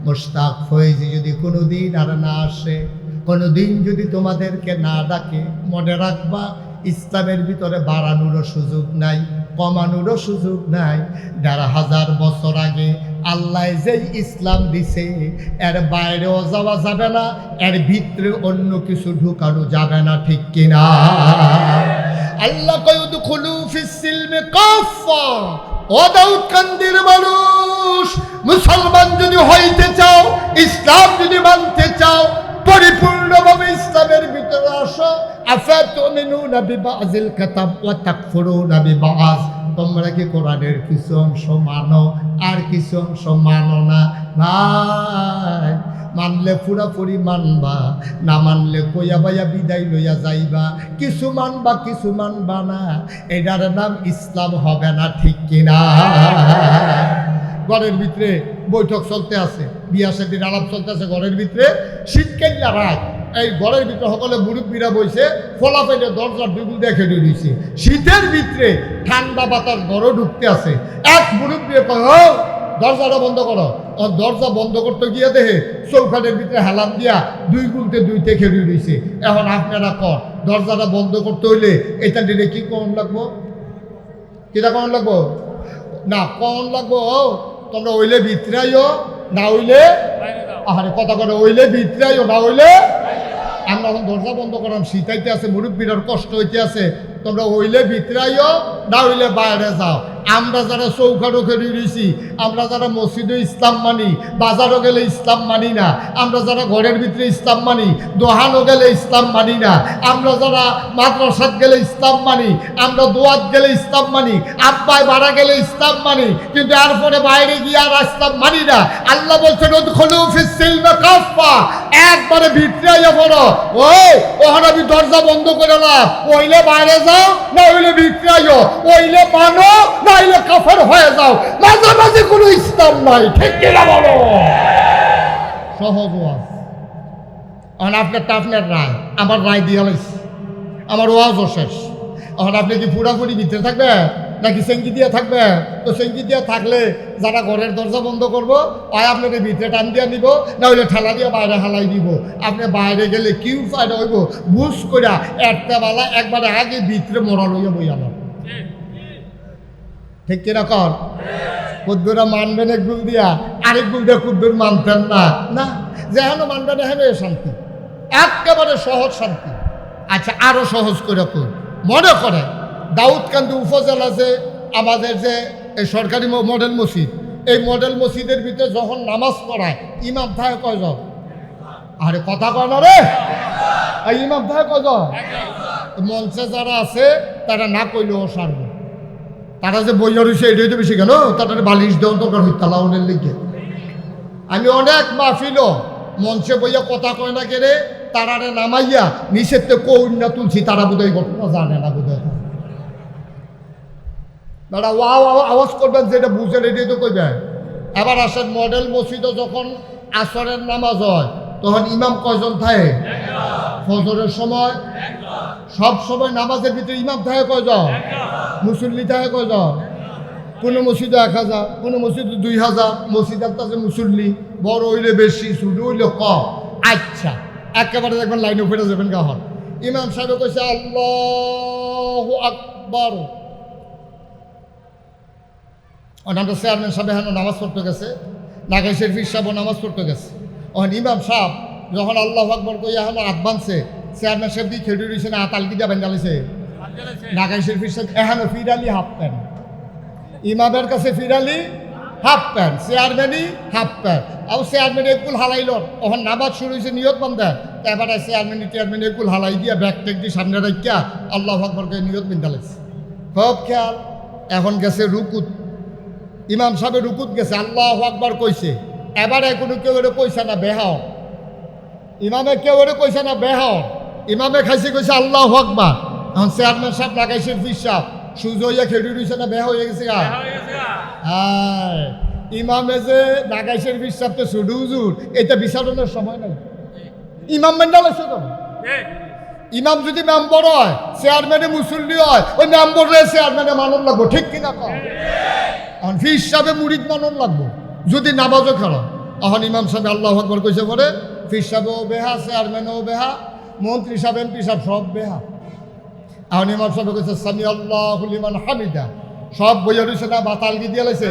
মোশতাক ফয়েজি যদি কোনো দিন আর না আসে, কোনো দিন যদি তোমাদেরকে না ডাকে, মনে রাখবা ইসলামের ভিতরে বাড়ানোরও সুযোগ নাই, কমানোরও সুযোগ নাই। ১,৫০০ বছর আগে আল্লাহ যেই ইসলাম দিছে, এর বাইরেও যাওয়া যাবে না, এর ভিতরে অন্য কিছু ঢুকানো যাবে না, ঠিক কিনা? আল্লাহ কয় উদখুলু ফিস সিলমি কাফা। ও দাউদকান্দির মানুষ, মুসলমান যদি হইতে চাও, ইসলাম যদি মানতে চাও, পরিপূর্ণভাবে ইসলামের ভিতরে আসো। আফাতুমিনুনা বিবাযিল কিতাব ওয়া তাকফুরুনা বিবায। তোমরা কি কোরআনের কিছু অংশ মানো আর কিছু অংশ মানো না? ভাই, মানলে পুরাপুরি মানবা, না মানলে কইয়া বাইয়া বিদায় লইয়া যাইবা। কিছু মানবা কিছু মানবা না, এটার নাম ইসলাম হবে না, ঠিক কিনা? ঘরের ভিতরে বৈঠক চলতে আছে, বিয়া শাদীর আলাপ চলতে আছে ঘরের ভিতরে, শীতকালীন রাত। এই ঘরের ভিতরে সকলে মুরব্বীরা বইছে, ফলাফেলে দরজার দুগুল দেখে দিয়েছে। শীতের ভিতরে ঠান্ডা বাতাস ঘরও ঢুকতে আছে। এক মুরব্বী কয়, দরজাটা বন্ধ করো। দরজা বন্ধ করতে গিয়ে দেখে চৌখাটের ভিতরে হেলান দিয়া দুই গুলতে দুইতে খেলে দিয়েছে। এখন আপনারা কর, দরজাটা বন্ধ করতে হইলে এটা দিলে কি কখন লাগবো? কিটা কখন লাগবো? না কখন লাগবো? তোমরা ওইলে ভিতরাইও, না হইলে আরে কথা করে, ওইলে ভিতরাইও, না হইলে। আমরা এখন দরজা বন্ধ করাম, শীতাইতে আছে, মুরব্বীরার কষ্ট হইতে আছে। তোমরা হইলে ভিতরাইও, না হইলে বাইরে যাও। আমরা যারা চৌখাটো খেলে রয়েছি, আমরা যারা মসজিদে ইসলাম মানি, বাজারও গেলে ইসলাম মানি না, আমরা যারা ঘরের ভিতরে ইসলাম মানি, দোহানও গেলে ইসলাম মানি না, আমরা যারা মাদ্রাসাত গেলে ইসলাম মানি, আমরা দোয়াত গেলে ইসলাম মানি, আব্বায় ভাড়া গেলে ইসলাম মানি, কিন্তু এরপরে বাইরে গিয়ে আর ইসলাম মানি না। আল্লাহ বলছেন উদখুলু ফিস সিলমি কাফা, একবারে ভিতরে আইয়া পড়ো। ওখান আমি দরজা বন্ধ করে না, ওইলে বাইরে যাও, না হইলে ভিতরে আইও, ওইলে মানো, না হইলে কাফের হয়ে যাও। মাঝামাঝি কোনো ইসলাম নাই, ঠিক কিনা বলো? সহজ ওয়াজ। এখন আপনারটা আপনার রায়, আমার রায় দিয়ে লাইছি, আমার ওয়াজও শেষ। এখন আপনি কি পুরাপুরি ভিতরে থাকবে নাকি সেঙ্গি দিয়ে থাকবে? তো সেঙ্গি দিয়ে থাকলে যারা ঘরের দরজা বন্ধ করবো, হয় আপনাকে ভিতরে টান দিয়ে নিব, না হইলে ঠেলা দিয়ে বাইরে হালাই দিব। আপনি বাইরে গেলে কি ফায়দা হইব? বুঝ করিয়া একটা বেলা একবারে আগে ভিতরে মরা লইয়া বই আমার, ঠিক কিনা কর? কুদ্দুরা মানবেন এক গুল দিয়া, আরেক গুল দিয়ে কুদ্দুর মানতেন না। না, যেহেন মানবেন এখানে শান্তি, একেবারে সহজ শান্তি। আচ্ছা, আরো সহজ করে কর। মনে করে দাউদকান্দি উপজেলা যে আমাদের যে এই সরকারি মডেল মসজিদ, এই মডেল মসজিদের ভিতরে যখন নামাজ পড়ায়, ইমাম থাকে কয়জন? আরে কথা কয় না রে, এই ইমাম থাকে কয়জন? মঞ্চে যারা আছে তারা না কইলেও সারবে। তারা যে বইয়া রয়েছে এটাই তো বেশি কেন, তাদের বালিশ দেওয়ার দরকার হইতালাউনের লিগে। আমি অনেক মাহফিল মঞ্চে বইয়া কথা কয় না কেড়ে, তারারে নামাইয়া নিষেধ কন্যা তুলছি, তারা বোধহয় ঘটনা জানে না বোধহয়। তারা ওয়াও আওয়াজ করবেন, যেটা বুঝেন এটাই তো কইবেন। আবার আসেন মডেল মসজিদে যখন আসরের নামাজ হয়, তখন ইমাম কয়জন থাকে? ফজরের সময় সব সময় নামাজের ভিতরে ইমাম থাকে কয়জন? মুসল্লি থাকে কয়জন? কোনো মসজিদে 1000, কোনো মসজিদে 2000, মসজিদের কাছে মুসল্লি বড় হইলে বেশি, ছোট হইলে কম। আচ্ছা, একেবারে দেখবেন লাইনে ফেটে যাবেন গাহর। ইমাম সাহেব কইছে আল্লাহু আকবার। আমরা চেয়ারম্যান সাহেব এখন নামাজ পড়তে গেছে, নাগাই শরীফ সাহেব নামাজ পড়তে গেছে। এখন ইমাম সাহেব যখন আল্লাহু আকবার কইয়া এখন হাত বাঁধছে, চেয়ারম্যান সাহেব দিয়ে খেলে রয়েছে না, তালকি দিয়ে বেঙ্গালিছে। নাগাই শরীফ সাহেব এখন ফিরালি হাফ প্যান্ট, ইমামের কাছে ফিরালি হাফ প্যান্ট, চেয়ারম্যানই হাফ প্যান্ট। আর চেয়ারম্যান একুল হালাইল, তখন নামাজ শুরু হয়েছে নিয়ত বান্ধা, এবারে চেয়ারম্যান একুল হালাই দিয়া ব্যাগ টেক দিয়ে সামনে রাখিয়া আল্লাহু আকবার কে নিয়ত বিন্দা লাগছে। খুব খেয়াল। এখন গেছে রুকুত, ইমাম সাহেব রুকুত গেছে, আল্লাহু আকবার কইছে। এবারে কোনো কেউ ওরে কইছে না বেহাও, ইমামে কেউ ওরে কইছে না বেহাও, ইমামে খাইছে কইছে আল্লাহু আকবার। এখন চেয়ারম্যান সাহেব লাগাইছে ফিস সাহেব সুজো হইয়া খেলি রয়েছে না বেহা হয়ে গেছে। হ্যাঁ, ইমামে যে নাগাইশের বিশ্বাস তো শুধু হুজুর, এটা বিচারণের সময় নাই। ইমাম মেন্ডাল আছে তো, ইমাম যদি মেম্বর হয়, চেয়ারম্যানে মুসল্লি হয়, ওই মেম্বরে চেয়ারম্যানে মানব লাগবো, ঠিক কিনা কম? এখন ফি হিসাবে মুরিদ মানন লাগবো যদি নামাজও খেলো। এখন ইমাম সাহেব আল্লাহ আকবর কইছে পরে ফি হিসাবেও বেহা, চেয়ারম্যানও বেহা, মন্ত্রী সাহেব এমপি সাহেব সব বেহা। এখন ইমাম সাহেব কইছে সামি আল্লাহু লিমান হামিদা, সব বইয়া রয়েছে না বাতালগি দিয়ে লাইছে।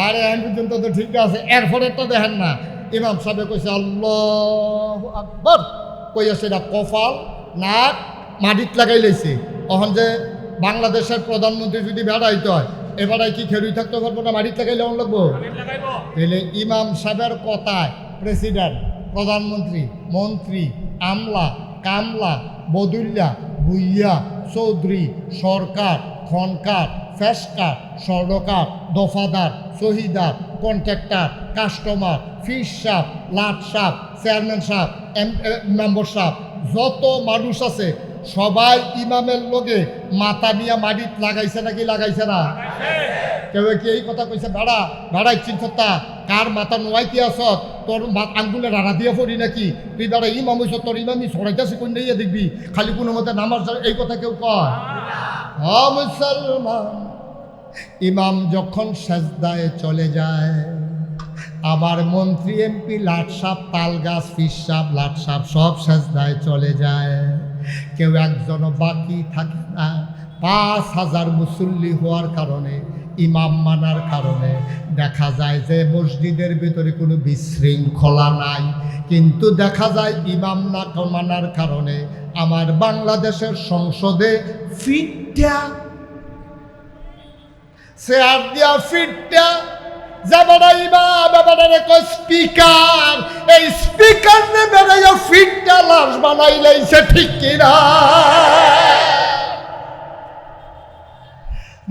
আরে এখন পর্যন্ত তো ঠিক আছে, এরপরে তো দেখেন না ইমাম সাহেব কইছে আল্লাহু আকবার, কইয়া সেটা কপাল নাক মাটিত লাগাই লাইছে। এখন যে বাংলাদেশের প্রধানমন্ত্রী যদি বেড়াইতে হয়, এবারে কি খেলুই থাকতে পারবো না, মাটিত লাগাইলে অন লাগবো। তাহলে ইমাম সাহেবের কথায় প্রেসিডেন্ট, প্রধানমন্ত্রী, মন্ত্রী, আমলা, কামলা, বদুল্লা, ভুইয়া, চৌধুরী, সরকার, খনকার, ফেসকার, স্বর্ণকার, দফাদার, শহীদার, কন্ট্রাক্টর, কাস্টমার, ফিস সাপ, লাট সাপ, চেয়ারম্যান সাপ, মেম্বার সাপ, যত মানুষ আছে সবাই ইমামের লগে মাথা নিয়ে মাটিত লাগাইছে নাকি লাগাইছে না? কেউ কি এই কথা কইছে ভাড়া ভাড়াই চিন্তা কার মাথা নোয়াই কি আস তোর আঙ্গুলে রাড়া দিয়ে পড়ি নাকি তুই বেড়া ইমাম হইছ, তোর ইমামি সরাইতেছে কোন দিয়ে দেখবি খালি কোনো মতে নামাজ, এই কথা কেউ কয়? মুসলমান ইমাম যখন সেজদায় চলে যায়, আবার মন্ত্রী এমপি লাট সাপ, তাল গাছ, ফিস সাপ, লাট সাপ সব সেজদায় চলে যায়, কেউ একজনও বাকি থাকে না। ৫,০০০ মুসল্লি হওয়ার কারণে, ইমাম মানার কারণে দেখা যায় যে মসজিদের ভিতরে কোনো বিশৃঙ্খলা নাই, কিন্তু দেখা যায় ইমাম না মানার কারণে আমার বাংলাদেশের সংসদে ফিটটা চেয়ার দিয়া ফিটটা যাবারা ইমাম এবারে কই স্পিকার, এই স্পিকার নে বেড়াইয়া ফিটটা লাশ বানাই লাইছে, ঠিক কিনা?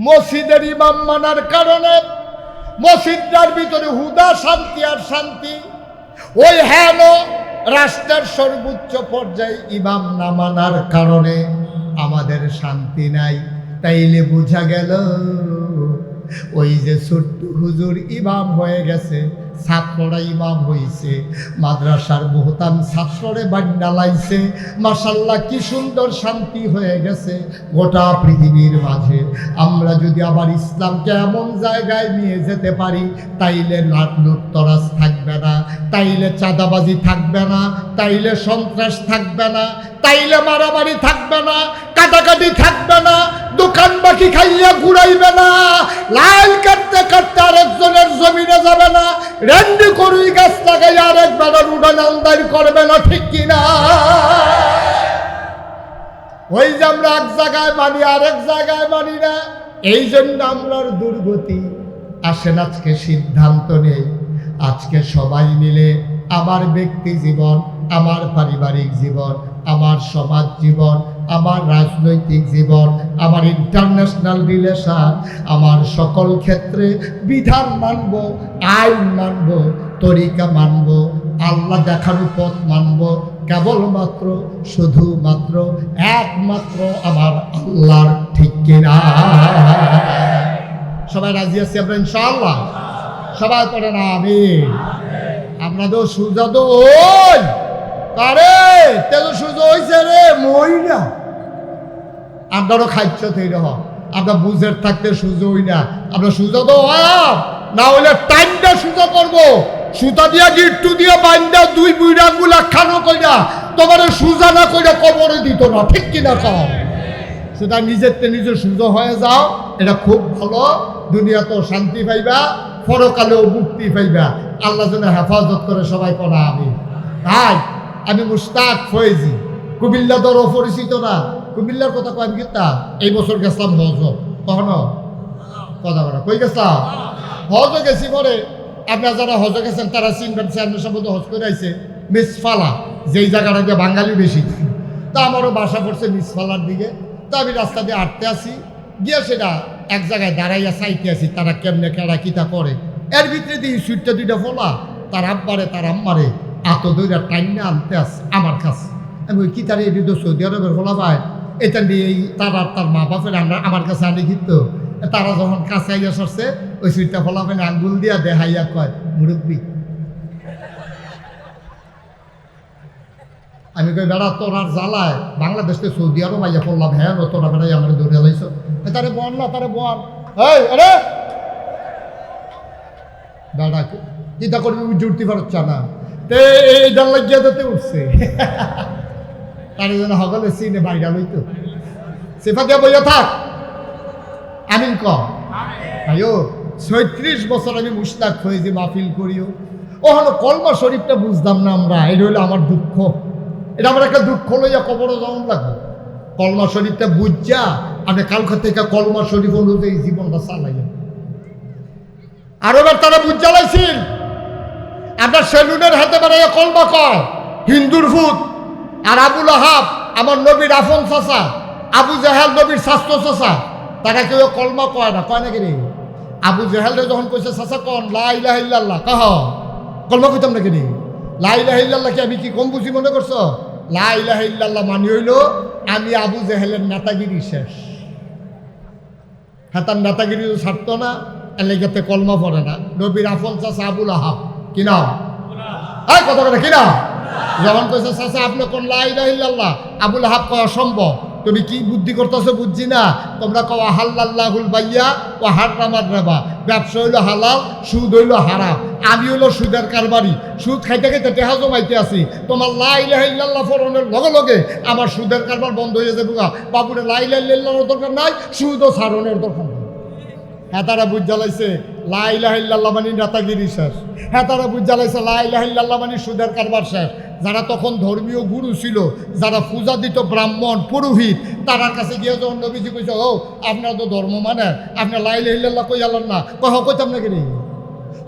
মসজিদের ইমাম মানার কারণে মসজিদটার ভিতরে হুদা শান্তি আর শান্তি, ওই হেন রাষ্ট্রের সর্বোচ্চ পর্যায়ে ইমাম না মানার কারণে আমাদের শান্তি নাই। তাইলে বোঝা গেল ওই যে ছোট্ট হুজুর ইমাম হয়ে গেছে, ছাত্ররা ইমাম হইছে, মাদ্রাসার বহুতান ছাত্ররে বান্ডালাইছে, মাশাআল্লাহ কি সুন্দর শান্তি হয়ে গেছে গোটা পৃথিবীর মাঝে। আমরা যদি আবার ইসলামকে এমন জায়গায় নিয়ে যেতে পারি, তাইলে লুটতরাজ থাকবে না, তাইলে চাঁদাবাজি থাকবে না, তাইলে সন্ত্রাস থাকবে না, তাইলে মারামারি থাকবে না, কাটাকাটি থাকবে না, দোকান বাকি খাইয়া ঘুরাইবে না, লাইল কাটতে কাটতে আরেকজনের জমিনে যাবে না, রেন্ডি করুই গাছ লাগাই আরেকবার উড়ান আন্দাজ করবে না, ঠিক কিনা? ওই যে আমরা এক জায়গায় মানি আরেক জায়গায় মানি না, এই জন্য আমরার দুর্গতি। আসেন আজকে সিদ্ধান্ত নেই, আজকে সবাই মিলে আমার ব্যক্তি জীবন, আমার পারিবারিক জীবন, আমার সমাজ জীবন, আমার রাজনৈতিক জীবন, আমার ইন্টারন্যাশনাল রিলেশন, আমার সকল ক্ষেত্রে বিধান মানব, আইন মানব, তরিকা মানব, আল্লাহ দেখানো পথ মানব, কেবলমাত্র শুধুমাত্র একমাত্র আমার আল্লাহর, ঠিক কিনা? সবাই রাজি আছি আমরা ইনশাআল্লাহ? সবাই পড়ে না আমিন। আমরা তো সুজা তো ওই আরে তেল সুজো হয়েছে রে মইনা, আপনারও খাইছ তৈরি হোক, আমরা বুঝের থাকতে সুজো হই না, আমরা সুজা তো না হইলে টাইমটা সুজা করবো, সুতা দিয়া গিট্টু দিয়া বাইন্দা দুই বুইরা গুলা খানো কইরা তোমার সুজা না কইরা কবরে দিত না, ঠিক কিনা কম? সেটা নিজের সুজো হয়ে যাও, এটা খুব ভালো, দুনিয়াতেও শান্তি পাইবা, পরকালেও মুক্তি পাইবা। আল্লাহ যেন হেফাজত করে, সবাই পড়া আমি। তাই আমি মুশতাক ফয়েজি, কুমিল্লা দর অপরিচিত না, কুমিল্লার কথা কয় আমি কিতা এই বছর গেছিলাম হজ, কখনো কথা বলা কই গেছিলাম হজে গেছি। পরে আপনারা যারা হজে গেছেন তারা চিনবেন, চেয়ারম্যান সম্বন্ধে হজ করে আইছে মিসফালা, যেই জায়গাটা দিয়ে বাঙালি বেশি। তা আমারও বাসা পড়ছে মিসফালার দিকে, তা আমি রাস্তা দিয়ে হাঁটতে আসি, গিয়ে সেটা এক জায়গায় দাঁড়াইয়া চাইতে আসি তারা কেমনে কেড়া কিতা করে। এর ভিতরে দিই সুইটটা দুইটা ফোলা, তার আব্বারে তার আম্মারে এত দইরা টাইনে আনতে আসে আমার কাছে। আমি ওই কি তার এটি তো সৌদি আরবের ফোলা পায়, এটা নিয়ে এই তারা তার মা বাপের আমরা আমার কাছে আনি, কিন্তু তারা যখন কাছে আইয়া সরছে ওই সুইটটা ফোলা পায় আঙ্গুল দিয়া দেখাইয়া কয় মুরব্বী। আমি কই বেড়া তোর আর জ্বালায় বাংলাদেশ থেকে সৌদি আরব আইয়া পড়লাম, হ্যাঁ তোরা বেড়াই আমার দৌড়ে লাইছ, তারে বল না, তারে বল এই আরে দাদা কিতা করবি উঠতে পারছ না, তে এই ডাল লাগিয়ে দিতে উঠছে তার জন্য সকলে সিনে বাইরা লইতো সেফা দিয়া বইয়া থাক। আমিন ক ভাইও ৩৬ বছর আমি মুশতাক হয়েছি মাহফিল করিও, ও হলো কলমা শরীফটা বুঝতাম না আমরা, এটা হইলো আমার দুঃখ। এটা আমার একটা দুঃখ লইয়া কবরও যেমন লাগবে। কলমা শরীফটা বুঝা আপনি কালকা থেকে কলমা শরীফ অনুযায়ী জীবনটা চালাইয়া। আর এবার তারা বুঝ জ্বালাইছিল আপনার সেলুনের হাতে বানাইয়া কলমা কয় হিন্দুর ভূত। আর আবুল আহাব আমার নবীর আফন চাচা, আবু জাহেল নবীর স্বাস্থ্য চাচা, তারা কেউ কলমা কয় না, কয় নাকি রে? আবু জাহেলরে যখন কইছে চাচা কন লা ইলাহা ইল্লাল্লাহ, কহ কলমা কইতাম নাকি রে? লা ইলাহা ইল্লাল্লাহ কি আমি কি কম বুঝি মনে করছো? লা ইলাহা ইল্লাল্লাহ মানি হইল আমি আবু জাহেলের নেতাগিরি শেষ। হ্যাঁ, তার নেতাগিরি ছাড়তো না, এলাকাতে কলমা পড়ে না। নবীর আফন চাচা আবুল আহাব, কি নাম? এই কথা কথা কি নাম? যখন কইছে চাচা আপনি কোন লা ইলাহা ইল্লাল্লাহ, আবুল আহাব কয় অসম্ভব, তুমি কি বুদ্ধি করতেছো বুঝছি না, তোমরা কও হাল্লাল্লাহুল বাইয়া ও হারামার রেবা, ব্যবসা হইলো হালাল, সুদ হইলো হারাম, আমি হইলো সুদের কারবারি, সুদ খাইতে খাইতে টেহা জমাইতে আছি, তোমার লা ইলাহা ইল্লাল্লাহ ফরনের লগে লগে আমার সুদের কারবার বন্ধ হয়ে যাবে। বাবুরে লা ইলাহা ইল্লাল্লাহর দরকার নাই, সুদও ছাড়নের দরকার নাই। হ্যাঁ, তারা বুঝ জ্বালাইছে লা ইলাহা ইল্লাল্লাহ মানে নেতাগিরি শেষ। হ্যাঁ, তারা বুঝ জ্বালাইছে লা ইলাহা ইল্লাল্লাহ মানে সুদের কারবার শেষ। যারা তখন ধর্মীয় গুরু ছিল, যারা পূজা দিত ব্রাহ্মণ পুরোহিত, তারার কাছে গিয়ে যখন নবীজি কইছে ও আপনার তো ধর্ম মানে আপনার লা ইলাহা ইল্লাল্লাহ কই আল্লাহ না, কইতাম নাকি রে?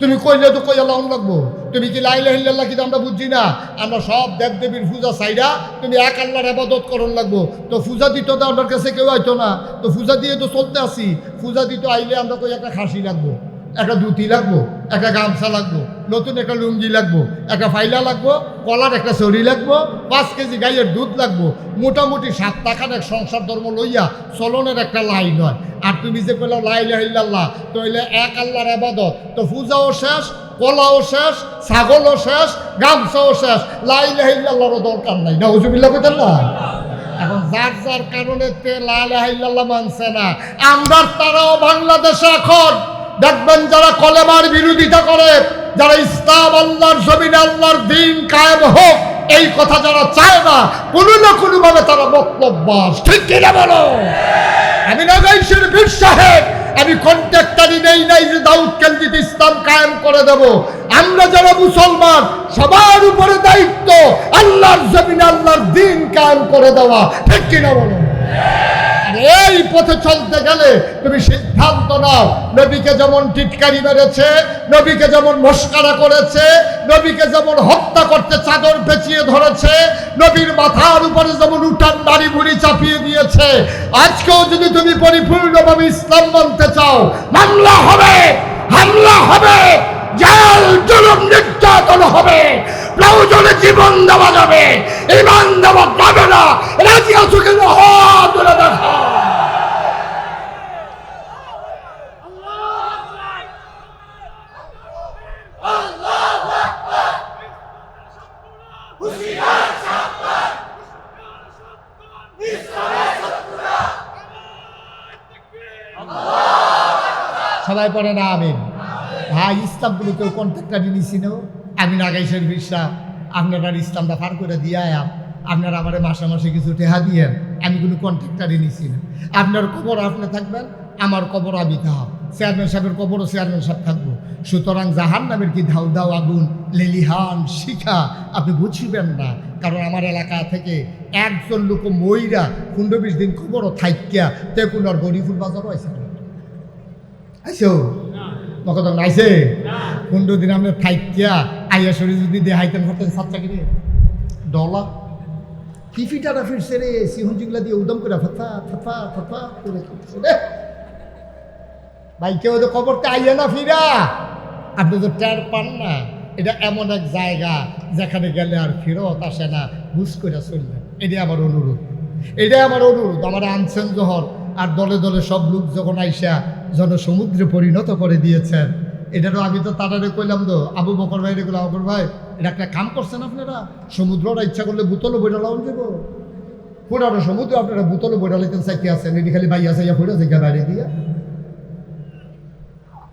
তুমি কইলে তো কই আল্লাহ লাগবো, তুমি কি লা ইলাহা ইল্লাল্লাহ কিন্তু আমরা বুঝছি না, আমরা সব দেব দেবীর পূজা চাইরা তুমি এক আল্লাহর ইবাদত করন লাগবো। তো পূজা দিত তো আমার কাছে কেউ আইতো না, তো পূজা দিয়ে তো চলতে আসি, পূজা দিত আইলে আমরা কই একটা খাসি লাগবো, একটা ধুতি লাগবো, একটা গামছা লাগবো, নতুন একটা লুঙ্গি লাগবো, একটা ফাইলা লাগবো, কলার একটা চড়ি লাগবো, 5 কেজি গাইয়ের দুধ লাগবো, মোটামুটি 7 টাকার এক সংসার ধর্ম লইয়া চলনের একটা লাইন হয়। আর তুমি যে কইলা লা ইলাহা ইল্লাল্লাহ, তো হইলে এক আল্লাহর ইবাদত, তো পূজাও শেষ, কলাও শেষ, ছাগলও শেষ, গামছাও শেষ, লা ইলাহা ইল্লাল্লাহরও দরকার নাই। নাউজুবিল্লাহ কইতেন না? এখন যার যার কারণে লা ইলাহা ইল্লাল্লাহ মানছে না, আমরা তারাও বাংলাদেশে এখন দেখবেন যারা কলেমার বিরোধিতা করে, যারা ইসলাম আল্লাহর জমিনে আল্লাহর দ্বীন কায়েম হোক এই কথা যারা চায় না, কোনো না কোনোভাবে তারা মতলববাজ। ঠিক কিনা বলো? আমি নাগাইশের বীর সাহেব, আমি কন্ট্রাক্টারি নেই নাই যে দাউদ কেন্দ্রিত ইসলাম কায়েম করে দেব। আমরা যারা মুসলমান সবার উপরে দায়িত্ব আল্লাহর জমিনে আল্লাহর দ্বীন কায়েম করে দেওয়া। ঠিক কিনা বলো? এই পথে চলতে গেলে তুমি সিদ্ধান্ত নাও, নবীকে যেমন টিটকারি মেরেছে, নবীকে যেমন মস্কারা করেছে, নবীকে যেমন হত্যা করতে চাদর পেঁচিয়ে ধরেছে, নবীর মাথার উপরে যেমন উঠান নারী বুড়ি চাপিয়ে দিয়েছে, আজকেও যদি তুমি পরিপূর্ণভাবে ইসলাম মানতে চাও, মামলা হবে, হামলা হবে, জেল জুলুম নির্যাতন হবে, প্রয়োজনে জীবন দেওয়া যাবে, ঈমান দেওয়া যাবে না। রাজি আছো কেন? হাত তুলে দেখো। সবাই পড়ে না আমিন? ভাই, ইসলামগুলো কেউ কন্ট্রাক্টারি নিছি না, আমি নাগাইশের বিশ্বাস আপনারা ইসলামটা পার করে দিয়ে আপনারা আমার মাসে মাসে কিছু টেহা দিয়েন, আমি কোনো কন্ট্রাক্টারি নিছি না। আপনার কবর আপনি থাকবেন, আমার কবর আমি থাকব, চেয়ারম্যান সাহেবের কবরও চেয়ারম্যান সাহেব থাকবো। সুতরাং জাহান নামের কি ধাউ ধাউ আগুন, লেলিহান শিখা আপনি বুঝিবেন না। কারণ আমার এলাকা থেকে একজন লোক মইরা 15-20 দিন কবরও থাইকিয়া তে কোন গরিবুল বাজারও আছে আইসো মকদম নাইছে 15 দিন আমরা থাইকিয়া আইয়া শরীর যদি দেহাইতেন করতেন সাতটাকে ডলা ফিফিটাটা ফিরছে রে, সিহনজিগুলা দিয়ে উদম করে ফাফা ফাফা ফাফা করে রে ভাই। কেউ তো কবরতে আইয়া না ফিরা, আপনি তো টের পান না। এটা এমন এক জায়গা যেখানে গেলে আর ফেরত আসে না, বুঝ করে চললেন। এটাই আমার অনুরোধ, এটাই আমার অনুরোধ। আমার আনছেন যখন আর দলে দলে সব লোক যখন আইসা জনসমুদ্রে পরিণত করে দিয়েছেন, এটারও আমি তো তারারে কইলাম তো, আবু বকর ভাই রেগুলো আবু ভাই এটা একটা কাম করছেন আপনারা, সমুদ্রটা ইচ্ছা করলে বোতলও বইটা লাউন যাব, পুরানো সমুদ্র আপনারা বোতলও বইটা লাইতেন চাইতে আছেন, এটি খালি ভাই আছে ইয়া ফুটা জায়গা বাইরে দিয়া।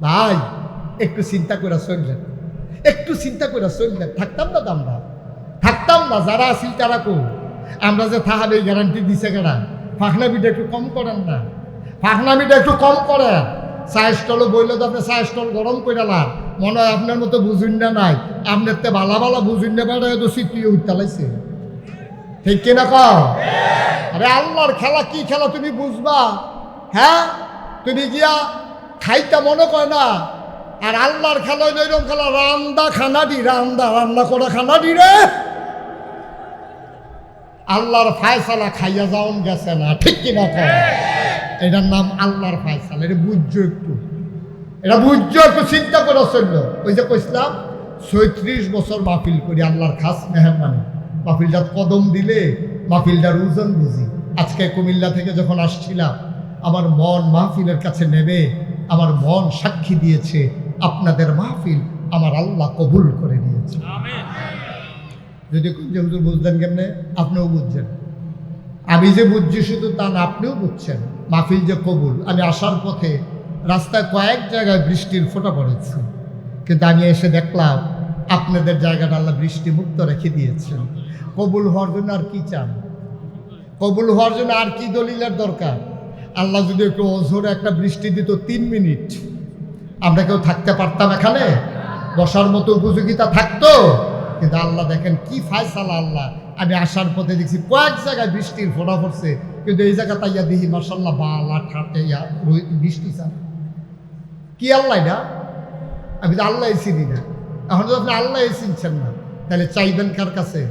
ভাই একটু চিন্তা করে চললেন, একটু চিন্তা করে চললেন, থাকতাম না আমরা, থাকতাম না। যারা আসিল তারা কো আমরা যে থাহাবে গ্যারান্টি দিছে কেনা। ফাঁকনামিটা একটু কম করেন না, ফাঁকনামিটা একটু কম করেন। চায়ের স্টলও বইলে তো আপনি চায়ের স্টল গরম করে লান, মনে হয় আপনার মতো বুঝুন না নাই, আপনার তে বালা বালা বুঝুন না বেড়ায় তো সিটিও উঠতে, ঠিক কিনা কও? আরে আল্লাহর খেলা কি খেলা তুমি বুঝবা? হ্যাঁ, তুমি গিয়া খাইতে মনে কয় না, আর আল্লাহর খেলা এরকম খেলা রান্দা খানাডি, রান্দা রান্না করা খানাডি রে। আল্লাহর ফায়সালা খাইয়া যাওন গেছে না, ঠিক কিনা কও? এটার নাম আল্লাহর ফায়সালা। এটা বুঝছো একটু, এটা বুঝছো একটু, চিন্তা করে চললো। ওই যে কইছিলাম ৩৬ বছর মাহফিল করি, আল্লাহর খাস মেহরবানি। মাহফিলটা কদম দিলে মাহফিলটার ওজন বুঝি। আজকে কুমিল্লা থেকে যখন আসছিলাম, আমার মন মাহফিলের কাছে নেবে, আমার মন সাক্ষী দিয়েছে আপনাদের মাহফিল আমার আল্লাহ কবুল করে নিয়েছে। যদি যে হুজুর বুঝলেন কেমনে, আপনিও বুঝছেন। আমি যে বুঝছি শুধু তা না, আপনিও বুঝছেন মাহফিল যে কবুল। আমি আসার পথে রাস্তায় কয়েক জায়গায় বৃষ্টির ফোঁটা পড়েছে, কিন্তু আমি এসে দেখলাম আপনাদের জায়গাটা আল্লাহ বৃষ্টি মুক্ত রেখে দিয়েছেন। কবুল হওয়ার জন্য আর কি চান? কবুল হওয়ার জন্য আর কি দলিলের দরকার? আল্লাহ যদি একটু অঝোরে একটা বৃষ্টি দিত ৩ মিনিট, আমরা কেউ থাকতে পারতাম এখানে? বসার মতো উপযোগিতা থাকতো? কিন্তু আল্লাহ দেখেন কি ফায়সালা আল্লাহ। আমি আসার পথে দেখছি কয়েক জায়গায় বৃষ্টির ফোঁটা পড়ছে, কিন্তু এই জায়গা তাইয়া দেখি মাশাআল্লাহ বালা ঠাটে বৃষ্টি চান। কি আল্লাহ এটা? আমি তো আল্লাহ চিনি না। এখন যদি আপনি আল্লাহ চিনছেন না, তাহলে চাইবেন কার কাছে?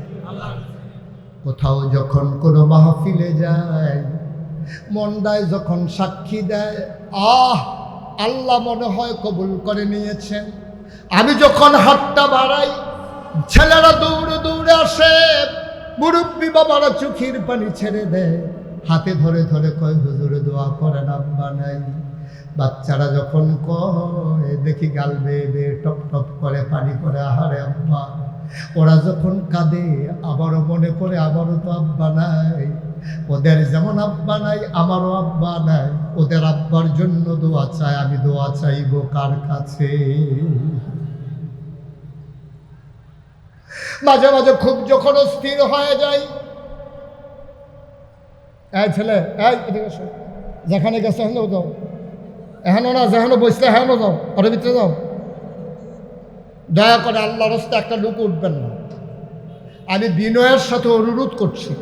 কোথাও যখন কোনো মাহফিলে যায়, মনটায় যখন সাক্ষী দেয়, আল্লাহ মনে হয় কবুল করে নিয়েছেন। আমি যখন হাতটা বাড়াই, ছেলেরা দৌড়ে দৌড়ে আসে, মুরব্বী বাবারা চোখের পানি ছেড়ে দেয়, হাতে ধরে ধরে কয় হুজুরে দোয়া করেন আব্বা নাই। বাচ্চারা যখন কয়, দেখি গাল বেয়ে বেয়ে টপ টপ করে পানি করে, আহারে আব্বা। ওরা যখন কাঁদে, আবারও মনে পড়ে আমারও তো আব্বা নাই। ওদের যেমন আব্বা নাই, আমারও আব্বা নাই। ওদের আব্বার জন্য দোয়া চায়, আমি দোয়া চাইব কার কাছে? মাঝে মাঝে খুব যখন স্থির হয়ে যায়, এই ছেলে, এই এদিকে এসো, যেখানে গেছে এখানেও যাও, এখানেও না, যেখানে বসলে এখানেও যাও, ওর ভিতরে যাও। দয়া করে আল্লাহর রাস্তায় একটা লোক উঠবেন না। আমি বিনয়ের সাথে অনুরোধ করছি,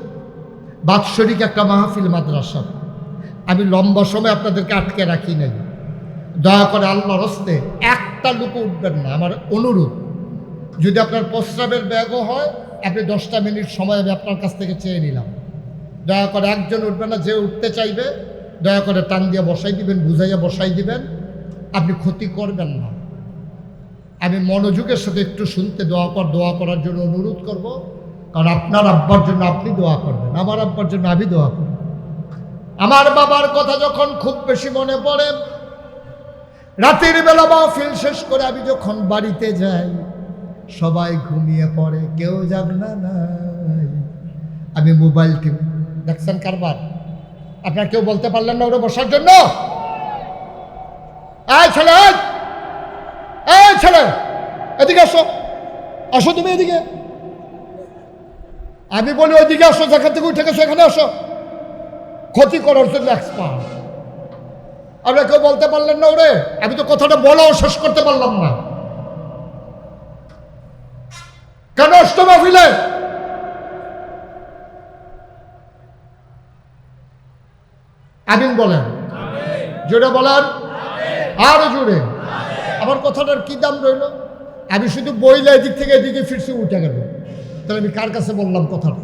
বাৎসরিক একটা মাহফিল মাদ্রাসা, আমি লম্বা সময় আপনাদেরকে আটকে রাখি নাই। দয়া করে আল্লাহর রাস্তায় একটা লোক উঠবেন না, আমার অনুরোধ। যদি আপনার প্রস্রাবের ব্যাগও হয়, আপনি 10টা মিনিট সময় আমি আপনার কাছ থেকে চেয়ে নিলাম। দয়া করে একজন উঠবেন না, যে উঠতে চাইবে দয়া করে টান দিয়ে বসাই দিবেন, বুঝাইয়া বসাই দিবেন, আপনি ক্ষতি করবেন না। আমি মনোযোগের সাথে একটু শুনতে দোয়া করার জন্য অনুরোধ করব, কারণ আপনার আব্বার জন্য আপনি দোয়া করবেন, আমার আব্বার জন্য আমি দোয়া করব। আমার বাবার কথা যখন খুব বেশি মনে পড়ে, রাতের বেলা মাহফিল শেষ করে আমি যখন বাড়িতে যাই, সবাই ঘুমিয়ে পড়ে, কেউ জাগনা নাই। আমি মোবাইল টিপি, দেখছেন কারবার? আপনার কেউ বলতে পারলেন না ওরা বসার জন্য? এই ছেলে, এই ছেলে, এদিকে আসো, আসো তুমি এদিকে। আমি বলি ওইদিকে আসো, যেখান থেকে উঠে গেছো এখানে আসো। ক্ষতি করার জন্য এক্সপার্ট। আপনারা কেউ বলতে পারলেন না ওরে? আমি তো কথাটা বলাও শেষ করতে পারলাম না। কেন আসতো মাহফিলে? আমিন বলেন, জোরে বলেন, আরো জোরে। আমার কথাটার কি দাম রইল? আমি শুধু বইলে এদিক থেকে এদিকে ফিরছি, উঠে গেল। তাহলে আমি কার কাছে বললাম কথাটা?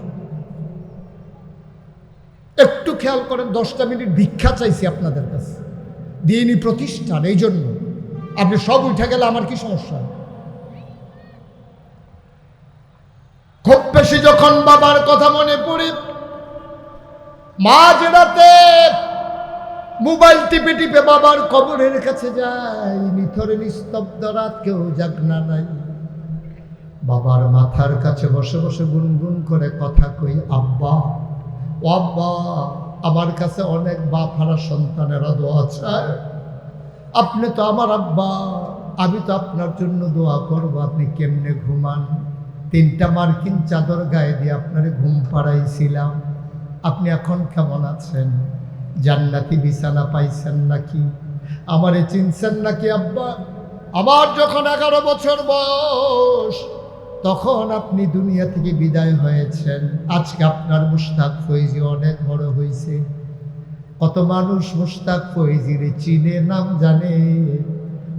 একটু খেয়াল করেন, 10টা মিনিট ভিক্ষা চাইছি আপনাদের কাছে, দিনই প্রতিষ্ঠান। এই জন্য আপনি সব উঠে গেলে আমার কি সমস্যা? খুব বেশি যখন বাবার কথা মনে পড়ে, মাঝ রাতে মোবাইল টিপে টিপে বাবার কবরের কাছে যাই, নিথরে নিস্তব্ধ রাত, কেউ জাগনা নাই। বাবার মাথার কাছে বসে বসে গুনগুন করে কথা কই, আব্বা ও আব্বা, আমার কাছে অনেক বাপ হারা সন্তানেরা দোয়া চায়, আপনি তো আমার আব্বা, আমি তো আপনার জন্য দোয়া করব, আপনি কেমনে ঘুমান। 3টা মার্কিন চাদর গায়ে দিয়ে আপনারে ঘুম পাড়াইছিলাম, আপনি এখন কেমন আছেন? জান্নাতি বিছানা পাইছেন নাকি? আমারে চিনছেন নাকি আব্বা? আমার যখন 11 বছর বয়স তখন আপনি দুনিয়া থেকে বিদায় হয়েছেন। আজকে আপনার মুশতাক ফৈজি অনেক বড় হয়েছে। কত মানুষ মুশতাক ফৈজির চিনে, নাম জানে।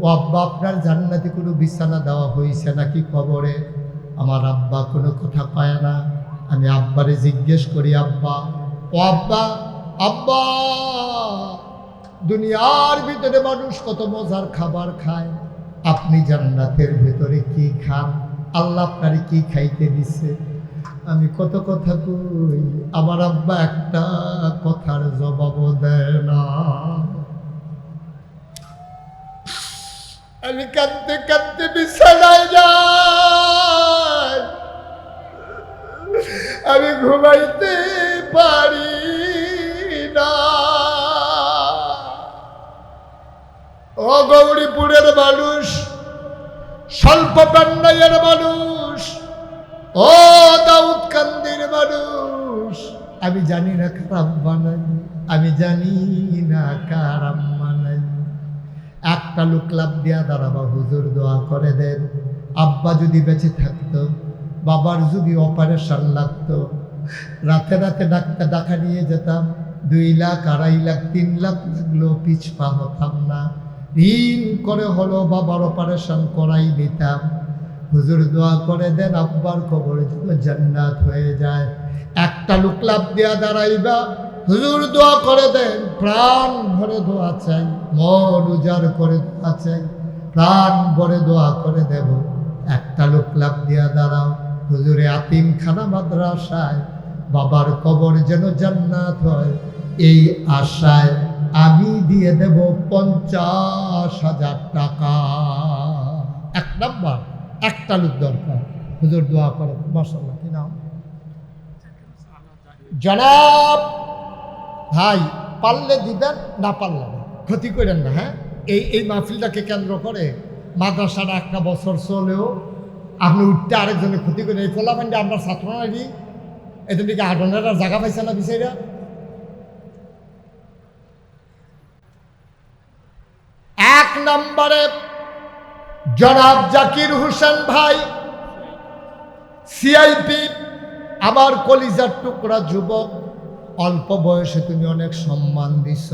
ও আব্বা, আপনার জান্নাতে কোনো বিছানা দেওয়া হয়েছে নাকি কবরে? আমার আব্বা কোনো কথা পায় না। আমি আব্বারে জিজ্ঞেস করি, আব্বা, ও আব্বা, আব্বা, দুনিয়ার ভিতরে মানুষ কত মজার খাবার খায়, আপনি জান্নাতের ভেতরে কি খান? আল্লাহ আপনারে কি খাইতে দিছে? আমি কত কথা কই, আমার আব্বা একটা কথার জবাবও দেয় না। আমি কাঁদতে কাঁদতে বিছানায় যাই, আমি ঘুমাইতে পারি না। ও গৌরীপুরের মানুষ, স্বল্প পান্নাইয়ের মানুষ, ও দাউদকান্দির মানুষ, আমি জানি না কার আব্বা নাই, আমি জানি না কার আম্মা নাই। একটা লোক লাভ দিয়া দাঁড়াবা, হুজুর দোয়া করে দেন, আব্বা যদি বেঁচে থাকতো, বাবার যদি অপারেশন লাগতো, রাতে রাতে ডাক্তার ডাকা নিয়ে যেতাম, 2 লাখ 2.5 লাখ 3 লাখ লাগলো, পিছপা হতাম না। ঋণ করে হলো বাবার অপারেশন করাই দিতাম। হুজুর দোয়া করে দেন আব্বার কবরে যেন জান্নাত হয়ে যায়। একটা লোক লাভ দিয়া দাঁড়াইবা, হুজুর দোয়া করে দেন, প্রাণ ভরে দোয়া চাই, মন উজাড় করে দোয়া চাই, প্রাণ ভরে দোয়া করে দেব। একটা লোক লাভ দিয়া দাঁড়াও, হুজুরে আতিমখানা মাদ্রাসায় বাবার কবর যেন জান্নাত হয়, এই আশায় আমি দিয়ে দেব 50,000 টাকা। 1 নাম্বার, একটা লোক দরকার, হুজুর দোয়া করে। মাশাআল্লাহ, কি নাম? জনাব ভাই, পারলে দিবেন, না পারলে না, ক্ষতি করেন না। হ্যাঁ, এই মাহফিলটাকে কেন্দ্র করে মাদ্রাসাটা 1 বছর চলেও আপনি উঠতে আরেকজনের ক্ষতি করেন। এই ফলাফান্ডে আমরা ছাত্র নাকি এদের দিকে আটনের জায়গা পাইছে না বিষয়টা। 1 নম্বরে জনাব জাকির হোসেন ভাই, সিআইপি, আমার কলিজার টুকরা যুবক, অল্প বয়সে তুমি অনেক সম্মান দিছ,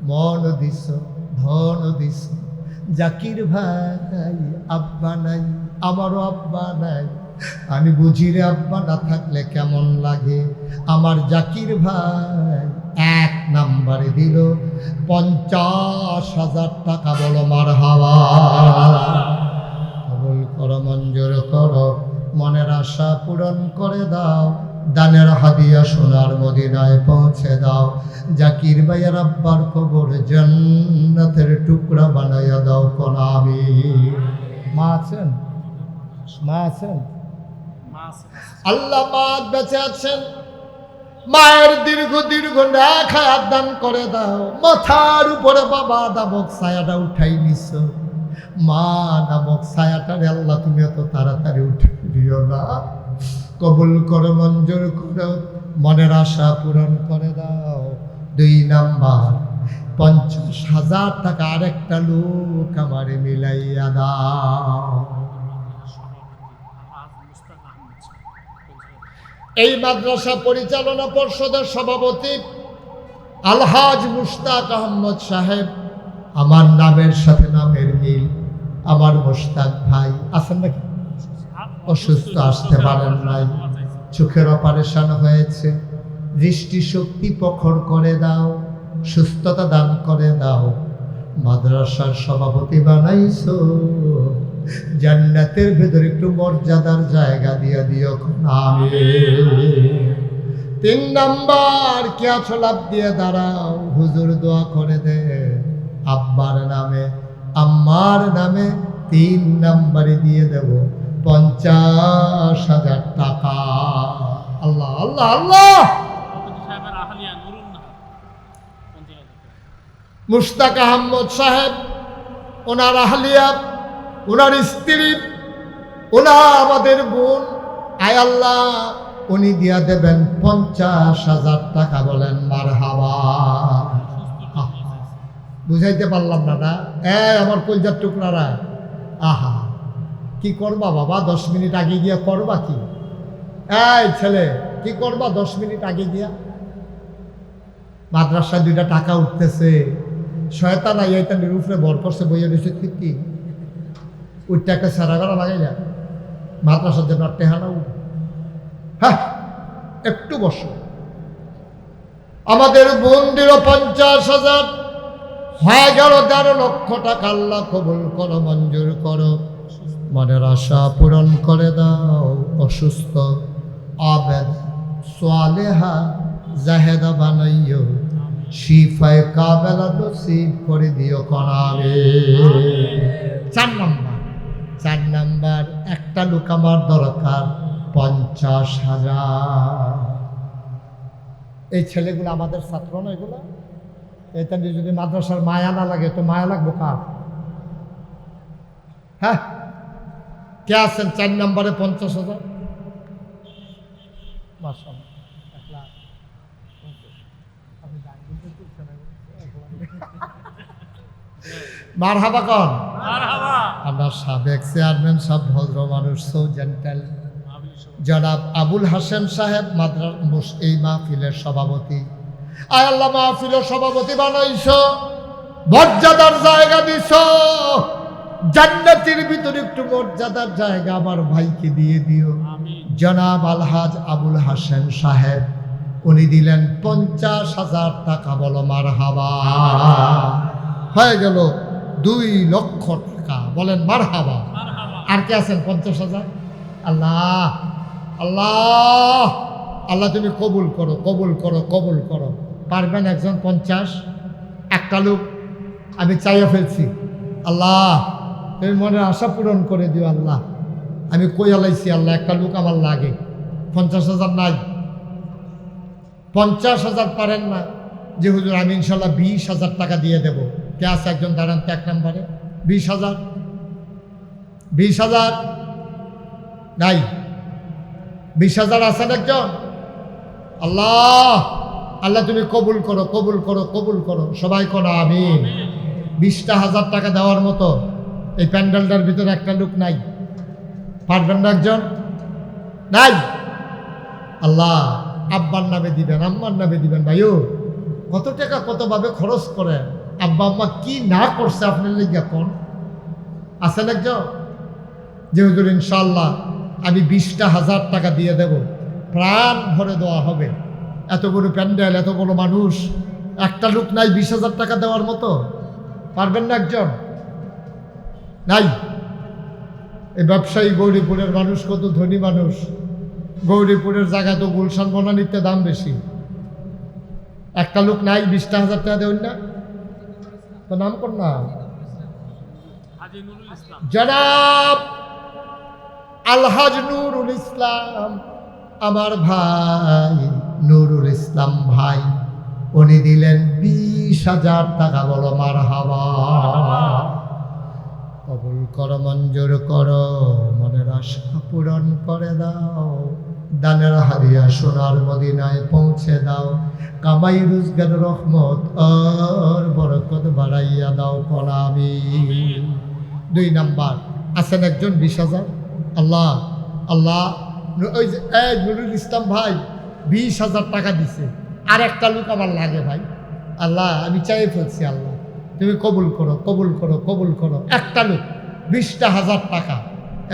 মন দিছ, ধন দিছ। জাকির ভাই, আব্বা নাই, আমারও আব্বা নাই, আমি বুঝি রে আব্বা না থাকলে কেমন লাগে। আমার জাকির ভাই 1 নম্বরে দিল 50,000 টাকা। বলো মারহাবা। কবুল করো, মঞ্জুর করো, মনের আশা পূরণ করে দাও, দানের হাদিয়া সোনার মদিনায় পৌঁছে দাও। জাকির ভাইয়ের আব্বার কবর জান্নাতের টুকরা বানাইয়া দাও, কোন আমিন। মা আছেন? মা আছেন? আল্লাহ মা বেঁচে আছেন, মায়ের দীর্ঘ দীর্ঘ নেক হায়াত দান করে দাও। মাথার উপরে বাবা নামক ছায়াটা উঠাই নিছ, মা নামক ছায়াটারে আল্লাহ তুমি এত তাড়াতাড়ি উঠে দিও না। কবুল করো, মঞ্জুর করো, মনের আশা পূরণ করে দাও। 2 নাম্বার 50,000 টাকা আরেকটা লোক আমারে মিলাইয়া দাও। এই মাদ্রাসা পরিচালনা পর্ষদের সভাপতি আলহাজ মুশতাক আহমদ সাহেব, আমার নামের সাথে নামের মিল। আমার মুশতাক ভাই আছেন নাকি? অসুস্থ, আসতে পারেন নাই, চোখের অপারেশন হয়েছে। দৃষ্টিশক্তি প্রখর করে দাও, সুস্থতা দান করে দাও। মাদ্রাসার সভাপতি বানাইছো, জান্নাতের ভেতরে একটু মর্যাদার জায়গা দিয়া দিও, আমিন। 3 নাম্বার, কে আছো লাভ দিয়ে দাঁড়াও, হুজুর দোয়া করে দে আব্বার নামে, আম্মার নামে 3 নাম্বারে দিয়ে দেব 50,000 টাকা। আল্লাহ আল্লাহ আল্লাহ। মুশতাক আহমদ সাহেব, ওনার আহলিয়া ওনার স্ত্রী, ওনা আমাদের বোন, আয় আল্লাহ উনি দিয়া দেবেন 50,000 টাকা। বলেন মারহাবা। বুঝাইতে পারলাম না না? আমার কলজার টুকরারা, আহা কি করবা বাবা, 10 মিনিট আগে গিয়া করবা কি? এই ছেলে কি করবা 10 মিনিট আগে গিয়া? মাদ্রাসায় 2টা টাকা উঠতেছে, শয়তান আইতানের উপরে ভর করছে, বইয়া রয়েছে কি ওই টাকা সারা করা লাগাইলা মাদ্রাসার জন্য টেহানা উঠ। হ্যাঁ একটু বসো। আমাদের বোনদেরও 50,000 হয়ে গেল, 13 লক্ষ টাকা। আল্লাহ কবুল করো, মঞ্জুর করো, মনের আশা পূরণ করে দাও। অসুস্থ আবেদ সোয়ালেহা জাহেদা বানাইও, শিফায়ে কাবেলা নসিব করে দিও করাবে। 4 নাম্বার একটা লোক আমার দরকার 50,000। এই ছেলেগুলো আমাদের ছাত্র না, এগুলো এটা যদি মাদ্রাসার মায়া না লাগে তো মায়া লাগবো কার? হ্যাঁ কে আছেন 4 নম্বরে 50,000? মারহাবা কন। আমরা সাবেক চেয়ারম্যান সব ভদ্র মানুষ, সো জেন্টাল, জনাব আবুল হাসেম সাহেব এই মাহফিলের সভাপতি। আয় আল্লাহ মাহফিলের সভাপতি বানাইছ, মর্যাদার জায়গা দিছ, জান্নাতের ভিতরে একটু মর্যাদার জায়গা আমার ভাইকে দিয়ে দিও। জনাব আলহাজ আবুল হাসেম সাহেব উনি দিলেন 50,000 টাকা। বলো মারহাবা। হয়ে গেল 2 লক্ষ টাকা। বলেন মারহাবা। আর কে আছেন 50,000? আল্লাহ আল্লাহ আল্লাহ তুমি কবুল করো, কবুল করো, কবুল করো। পারবেন একজন 50? একটা লোক আমি চাইয়া ফেলছি। আল্লাহ তুমি মনের আশা পূরণ করে দিও। আল্লাহ আমি কইয়া লাইছি, আল্লাহ একটা লোক আমার লাগে। 50,000 নাই? 50,000 পারেন না? যে হুজুর আমি ইনশাল্লাহ 20,000 টাকা দিয়ে দেব। কে আছে একজন? দাঁড়ান তো 1 নম্বরে। 20,000? 20,000 নাই? 20,000 আছেন একজন? আল্লাহ আল্লাহ তুমি কবুল করো, কবুল করো, কবুল করো। সবাই করো আমিন। 20,000 টাকা দেওয়ার মতো এই প্যান্ডেলটার ভিতরে একটা লোক নাই? পারবেন না একজন? নাই? আল্লাহ আব্বার নামে দিবেন, আম্মার নামে দিবেন। ভাইও কত টাকা কতভাবে খরচ করেন, আব্বা আম্মা কি না করছে আপনার লেগে কোন? আছেন একজন? যে হুজুর ইনশাল্লাহ আমি 20,000 টাকা দিয়ে দেব, প্রাণ ভরে দেওয়া হবে। এত বড় প্যান্ডেল, এত বড় মানুষ, একটা লোক নাই 20,000 টাকা দেওয়ার মতো? পারবেন না একজন? নাই? এই ব্যবসায়ী গৌরীপুরের মানুষ কত ধনী মানুষ, গৌরীপুরের জায়গা তো গুলশান বনানীতে দাম বেশি। একটা লোক নাই 20,000 টাকা দেবেন না? তো নাম কর না। জনাব আলহাজ নুরুল ইসলাম, আমার ভাই নুরুল ইসলাম ভাই, উনি দিলেন 20,000 টাকা। বলো মারহাবা। কবুল করো, মঞ্জুর করো, মনের আশা পূরণ করে দাও। দানের হাদিয়া সোনার মদিনায় পৌঁছে দাও। কামাই রোজগার রহমত আর বরকত বাড়াইয়া দাও। পড়াবি 2 নাম্বার আছেন একজন 20,000? আল্লাহ আল্লাহ ওই যে নুরুল ইসলাম ভাই 20,000 টাকা দিছে, আর একটা লোক আমার লাগে ভাই। আল্লাহ আমি চাই ফেলছি, আল্লাহ তুমি কবুল করো, কবুল করো, কবুল করো। একটা লোক 20,000 টাকা।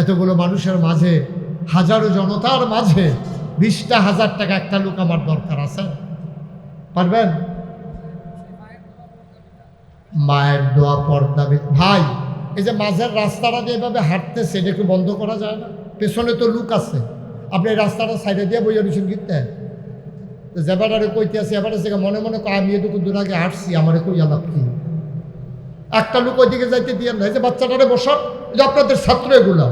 এতগুলো মানুষের মাঝে, হাজারো জনতার মাঝে 20,000 টাকা একটা লোক আমার দরকার আছে। পারবেন? মায়ের দোয়া পর্দা। ভাই এই যে মাঝের রাস্তাটা দিয়ে এভাবে হাঁটতেছে, এটা একটু বন্ধ করা যায় না? পেছনে তো লোক আছে, আপনি এই রাস্তাটা সাইডে দিয়ে বইয়া রয়েছেন কিনতে। যেবারে কইতে আছে এবারে সে মনে মনে আমি এটুকু দূর আগে হাঁটছি, আমারে কই আলাপ কি? একটা লোক ওইদিকে যাইতে দিয়ে না, যে বাচ্চাটারে বসান, যে আপনাদের ছাত্র এগুলা।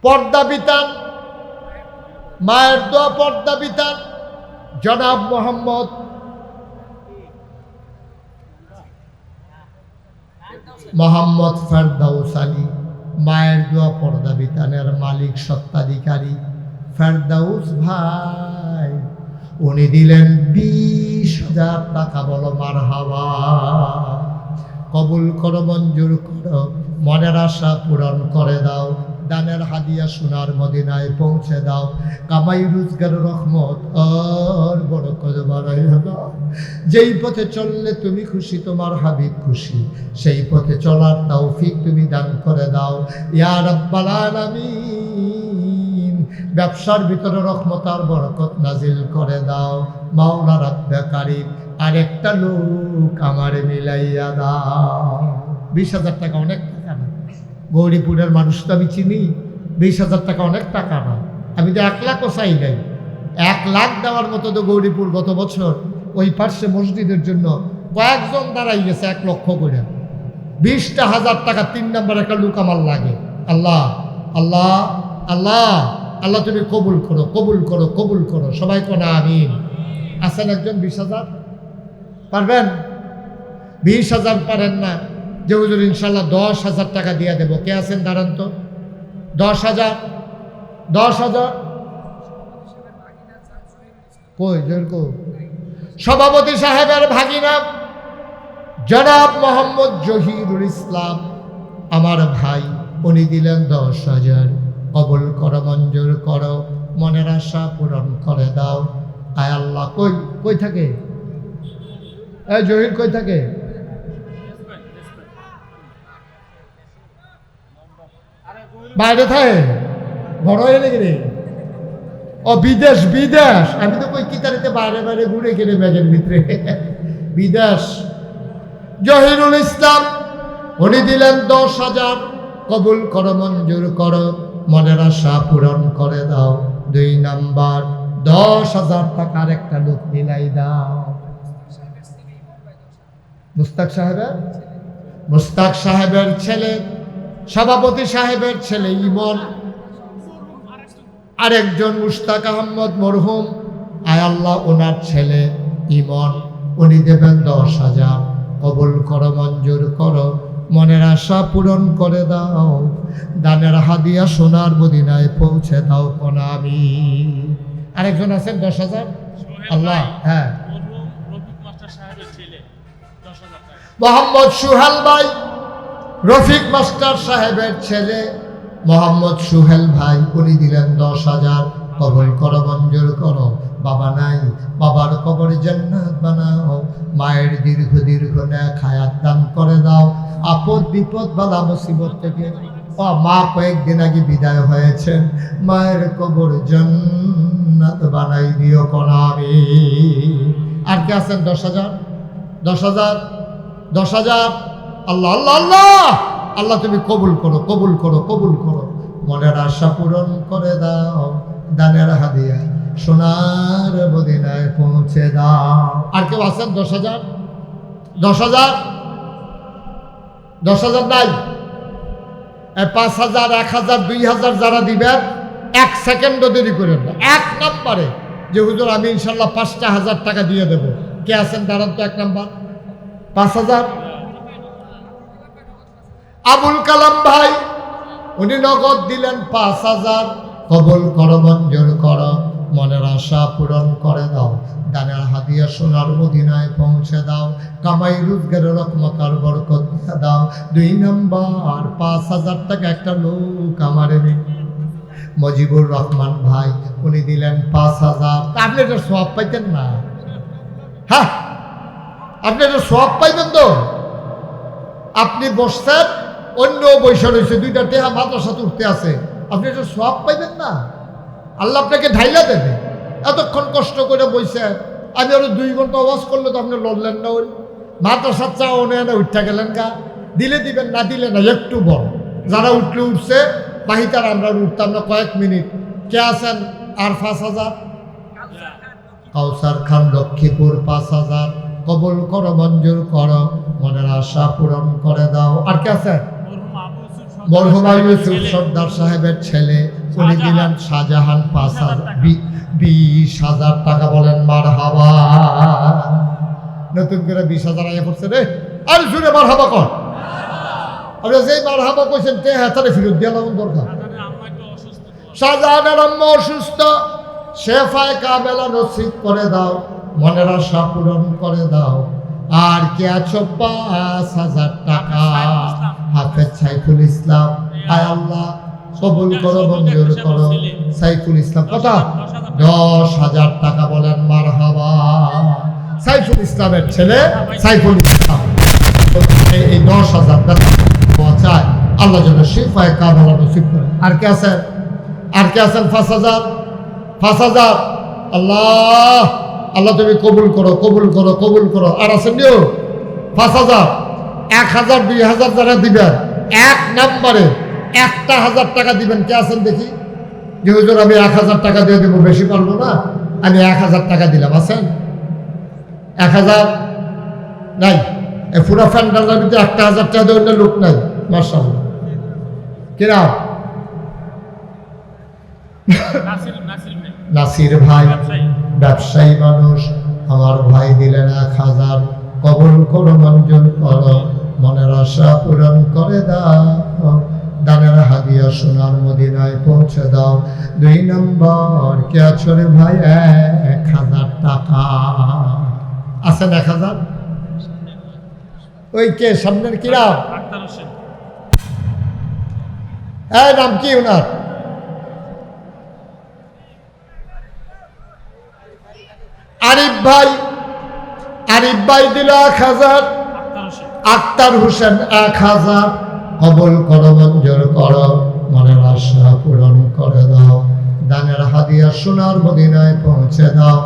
পর্দা বিতান, মায়ের দোয়া পর্দা বিতান। জনাব মোহাম্মদ মোহাম্মদ ফেরদাউস আলী, মায়ের দোয়া পর্দা বিতানের মালিক সত্ত্বাধিকারী ফেরদাউস ভাই, উনি দিলেন 20,000 টাকা। বলো মারহাবা। কবুল করো, মঞ্জুর করো, মনের আশা পূরণ করে দাও, দানের হাদিয়া সোনার মদিনায় পৌঁছে দাও, কামাই রোজগার রহমত আর বরকত বাড়াইয়া দাও। যেই পথে চললে তুমি খুশি, তোমার হাবিব খুশি, সেই পথে চলার তৌফিক তুমি দান করে দাও ইয়া রাব্বাল আলামিন। ব্যবসার ভিতরে রহমত আর বরকত নাজিল করে দাও মাওলা রাব্বে কারীম। আরেকটা লোক আমারে মিলাইয়া দাও। 20,000 টাকা অনেক টাকা না? গৌরীপুরের মানুষ তো আমি চিনি। 20,000 টাকা অনেক টাকা না। আমি তো 1 লাখও চাই নাই। 1 লাখ দেওয়ার মতো তো গৌরীপুর গত বছর ওই পার্শ্বে মসজিদের জন্য কয়েকজন দাঁড়াই গেছে 1 লক্ষ করে। 20,000 টাকা 3 নম্বর একটা লোক আমার লাগে। আল্লাহ আল্লাহ আল্লাহ আল্লাহ, তুমি কবুল করো, কবুল করো, কবুল করো। সবাই কোনা আমিন। আছেন একজন 20,000 পারবেন? 20,000 পারেন না যে হুজুর ইনশাল্লাহ 10,000 টাকা দিয়ে দেবো। কে আছেন দাঁড়ান তো? 10,000 10,000 কই জোর? সভাপতি সাহেবের ভাগিনা জনাব মোহাম্মদ জহিরুল ইসলাম আমার ভাই, উনি দিলেন 10,000। কবুল করো, মঞ্জুর করো, মনের আশা পূরণ করে দাও। আয় আল্লাহ। কই কই থাকে? এই জহির কই থাকে? বাইরে থাকে? বড় হয়ে লেগে রে? ও বিদেশ, বিদেশ। আমি তো কই কিতারিতে বাইরে বাইরে ঘুরে গেলে ব্যাগের ভিতরে। বিদেশ। জহিরুল ইসলাম উনি দিলেন 10,000। কবুল করো, মঞ্জুর করো, মনের আশা পূরণ করে দাও। 2 নাম্বার 10,000 টাকার একটা লোক মিলাই দাও। মুস্তাক সাহেবের ছেলে, সভাপতি সাহেবের ছেলে ইমন, আরেকজন মুশতাক আহমদ মরহুম। আয় আল্লাহ, ওনার ছেলে ইমন, উনি দেবেন 10,000। কবুল করো, মঞ্জুর করো, মনের আশা পূরণ করে দাও, দানের হাদিয়া সোনার মদিনায় পৌঁছে দাও কোনা আমিন। আরেকজন আছেন 10,000। আল্লাহ। হ্যাঁ, মোহাম্মদ সুহেল ভাই, রফিক মাস্টার সাহেবের ছেলে মোহাম্মদ সুহেল ভাই, উনি দিলেন 10,000। কবুল করো, মঞ্জুর করো, বাবা নাই, বাবার কবর জান্নাত বানাও, মায়ের দীর্ঘ দীর্ঘ নেক হায়াত দান করে দাও, আপদ বিপদ বালা মুসিবত থেকে। ও মা কয়েকদিন আগে বিদায় হয়েছেন, মায়ের কবর জান্নাত বানাই দিও কোনা আমিন। আর কে আছেন? 10,000 10,000 10,000। আল্লাহ আল্লাহ আল্লাহ আল্লাহ, তুমি কবুল করো, কবুল করো, কবুল করো, মনের আশা পূরণ করে দাও, দানের হাদিয়া সোনার মদিনায় পৌঁছে দাও। আর কেউ আছেন? 10,000 10,000 10,000 নাই? 5,000 1,000 2,000 যারা দিবেন 1 সেকেন্ডও দেরি করেন না। 1 নম্বরে যে হুজুর আমি ইনশাল্লাহ 5,000 টাকা দিয়ে দেবো। কে আছেন দাঁড়ান তো? 1 নম্বর 5,000। আবুল কালাম ভাই, উনি নগদ দিলেন 5,000। কবুল করো, মঞ্জুর করো, মনের আশা পূরণ করে দাও, দানের হাদিয়া সোনার মদিনায় পৌঁছে দাও, কামাই রোজগারের রহমত আর বরকত দিয়ে দাও। 2 নম্বর 5,000 টাকা একটা লোক আমারে মজিবুর রহমান ভাই, উনি দিলেন 5,000। আপনি এটা সওয়াব পাইতেন না? হ্যাঁ, আপনি এটা সওয়াব পাইবেন তো? আপনি বসছেন, অন্য বৈশা রয়েছে, 2টা টেহা মাদ্রাসা উঠতে আছে, আপনি এটা সওয়াব পাইবেন না? আল্লাহ আপনাকে ঢাইলা দেবে। এতক্ষণ কষ্ট করে বইছে, আমি আরো 2 ঘন্টা ওয়াজ করলে তো আপনি লড়লেন না। ওই মাদ্রাসার চা ওনে উঠা গেলেন গা। দিলে দিবেন, না দিলে না। একটু বড় যারা উঠলে উঠছে, বাহিতার আমরা উঠতাম না কয়েক মিনিট। কে আছেন? আর 5,000। কাউসার খান লক্ষ্মীপুর 5,000। কবুল করো, মঞ্জুর করো, মনের আশা পূরণ করে দাও। আর কে আছে? মরহুম ইউসুফ সর্দার সাহেবের ছেলে, উনি দিলেন শাহজাহান 5,000 20,000 টাকা। বলেন মারহাবা। নতুন করে 20,000 আয়া করছে রে। আর জুড়ে মারহাবা কর। আপনি যেই মারহাবা কইছেন তে হাতারে ফেরত দিয়া লাগুন দরকার। শাহজাহানের আম্মা অসুস্থ, শেফায়ে কামেলা নসিব করে দাও, মনের আশা পূরণ করে দাও। আর কে আছো 5,000 টাকা হাফেজ সাইফুল ইসলাম, আয় আল্লাহ কবুল করো, মঞ্জুর করো। সাইফুল ইসলাম কত? 10,000 টাকা। বলেন মারহাবা। সাইফুল ইসলামের ছেলে সাইফুল ইসলাম এই 10,000 টাকা চায় আল্লাহ যেন শেফায়ে কামেলা নসিব করে। আর কে আছেন? আর কে আছেন? 5,000 আল্লাহ আল্লাহ তুমি কবুল করো, কবুল করো, কবুল করো। আর আছেন নিও 5,000, 1,000, 2,000 যারা দিবেন, 1 নম্বরে 1,000 টাকা দিবেন। কে আছেন দেখি? যে হুজুর আমি 1,000 টাকা দিয়ে দেবো, বেশি পারবো না, আমি 1,000 টাকা দিলাম। আছেন? 1,000 নাই? এই পুরা ফ্যান্ডালের ভিতরে 1,000 টাকা দেওয়ার লোক নাই। মাশাআল্লাহ। কিরা? নাসির ভাই ব্যবসায়ী মানুষ, আমার ভাই দিলেন 1,000। কবুল করো, মঞ্জুর করো, মনের আশা পূরণ করে দাও। দানের হাদিয়া সোনার মদিনায় পৌঁছে দাও। 2 নম্বর কে আছো রে ভাই? 1,000 টাকা। আছেন 1,000? ওই কে সামনের কিরা? এই নাম কি ওনার? আরিফ ভাই। আরিফ ভাই দিল 1,000। আক্তার হোসেন 1,000। কবুল করো, মঞ্জুর করো, মনের আশা পূরণ করে দাও। দানের হাদিয়া সোনার মদিনায় পৌঁছে দাও।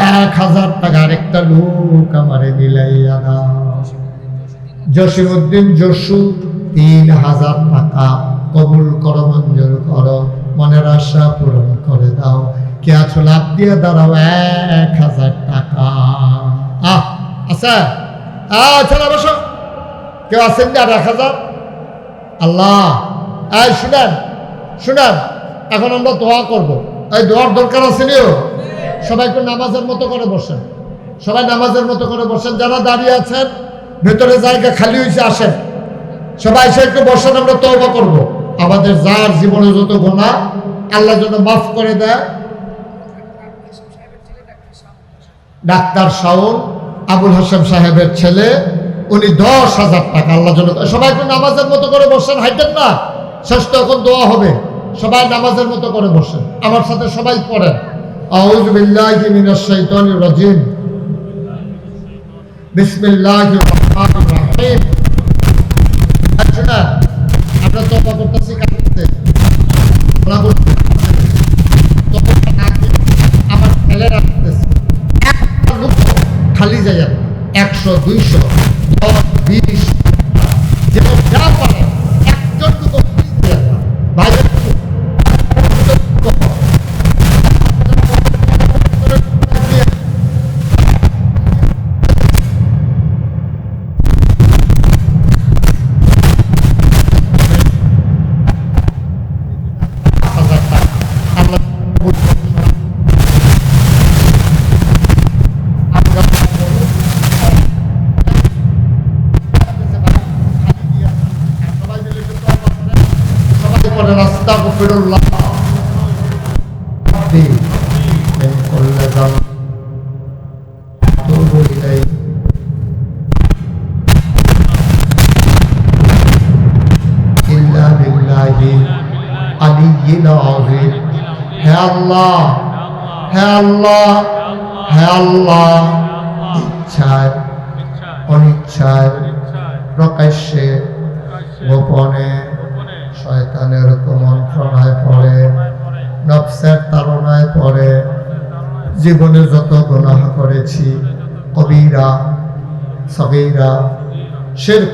1,000 টাকা আরেকটা লোক আমারে মিলাইয়া দাও। জসিমউদ্দিন জসু 3,000 টাকা। কবুল করো, মঞ্জুর করো, মনের আশা পূরণ করে দাও। কে আছো? লাভ দিয়ে দাঁড়াও। 1,000 টাকা। আচ্ছা আচ্ছা বসো। কেউ আছেন না? 1,000। আল্লাহ শুনেন শুনেন, এখন আমরা দোয়া করব। এই দোয়ার দরকার আছে নিও। সবাই একটু নামাজের মতো করে বসেন। সবাই নামাজের মতো করে বসেন। যারা দাঁড়িয়ে আছেন ভেতরে জায়গা খালি হয়েছে, আসেন সবাই এসে একটু বসেন। আমরা তওবা করব। আমাদের যার জীবনে যত গুনাহ আল্লাহ যেন মাফ করে দেয়। ডাক্তার শাওন আবুল হাসেম সাহেবের ছেলে, উনি 10,000 টাকা আল্লাহ জন্য। সবাই একটু নামাজের মতো করে বসেন, হাইটেন না। শেষ তো এখন দোয়া হবে। সবাই নামাজের মতো করে বসেন। আমার সাথে সবাই পড়েন। আউযু বিল্লাহি মিনাশ শাইতানির রাজিম। বিসমিল্লাহির রহমানির রহিম। আচ্ছা আমরা তওবা করতেছি কাছে আমার ছেলে রাখতেছে খালি জায়গা 100, 200, 10, 20 যেমন যা পারে একজন ভাই আস্তাগফিরুল্লাহ من كل ذنب أتوب إليه إلا بالله العلي العظيم। হে আল্লাহ, হে আল্লাহ, হে আল্লাহ, ইচ্ছায় অনিচ্ছায় প্রকাশ্যে গোপনে শয়তানের কুমন্ত্রণায় পড়ে, নফসের তাড়নায় পড়ে জীবনে যত গুনাহ করেছি, কবিরা সগীরা শিরক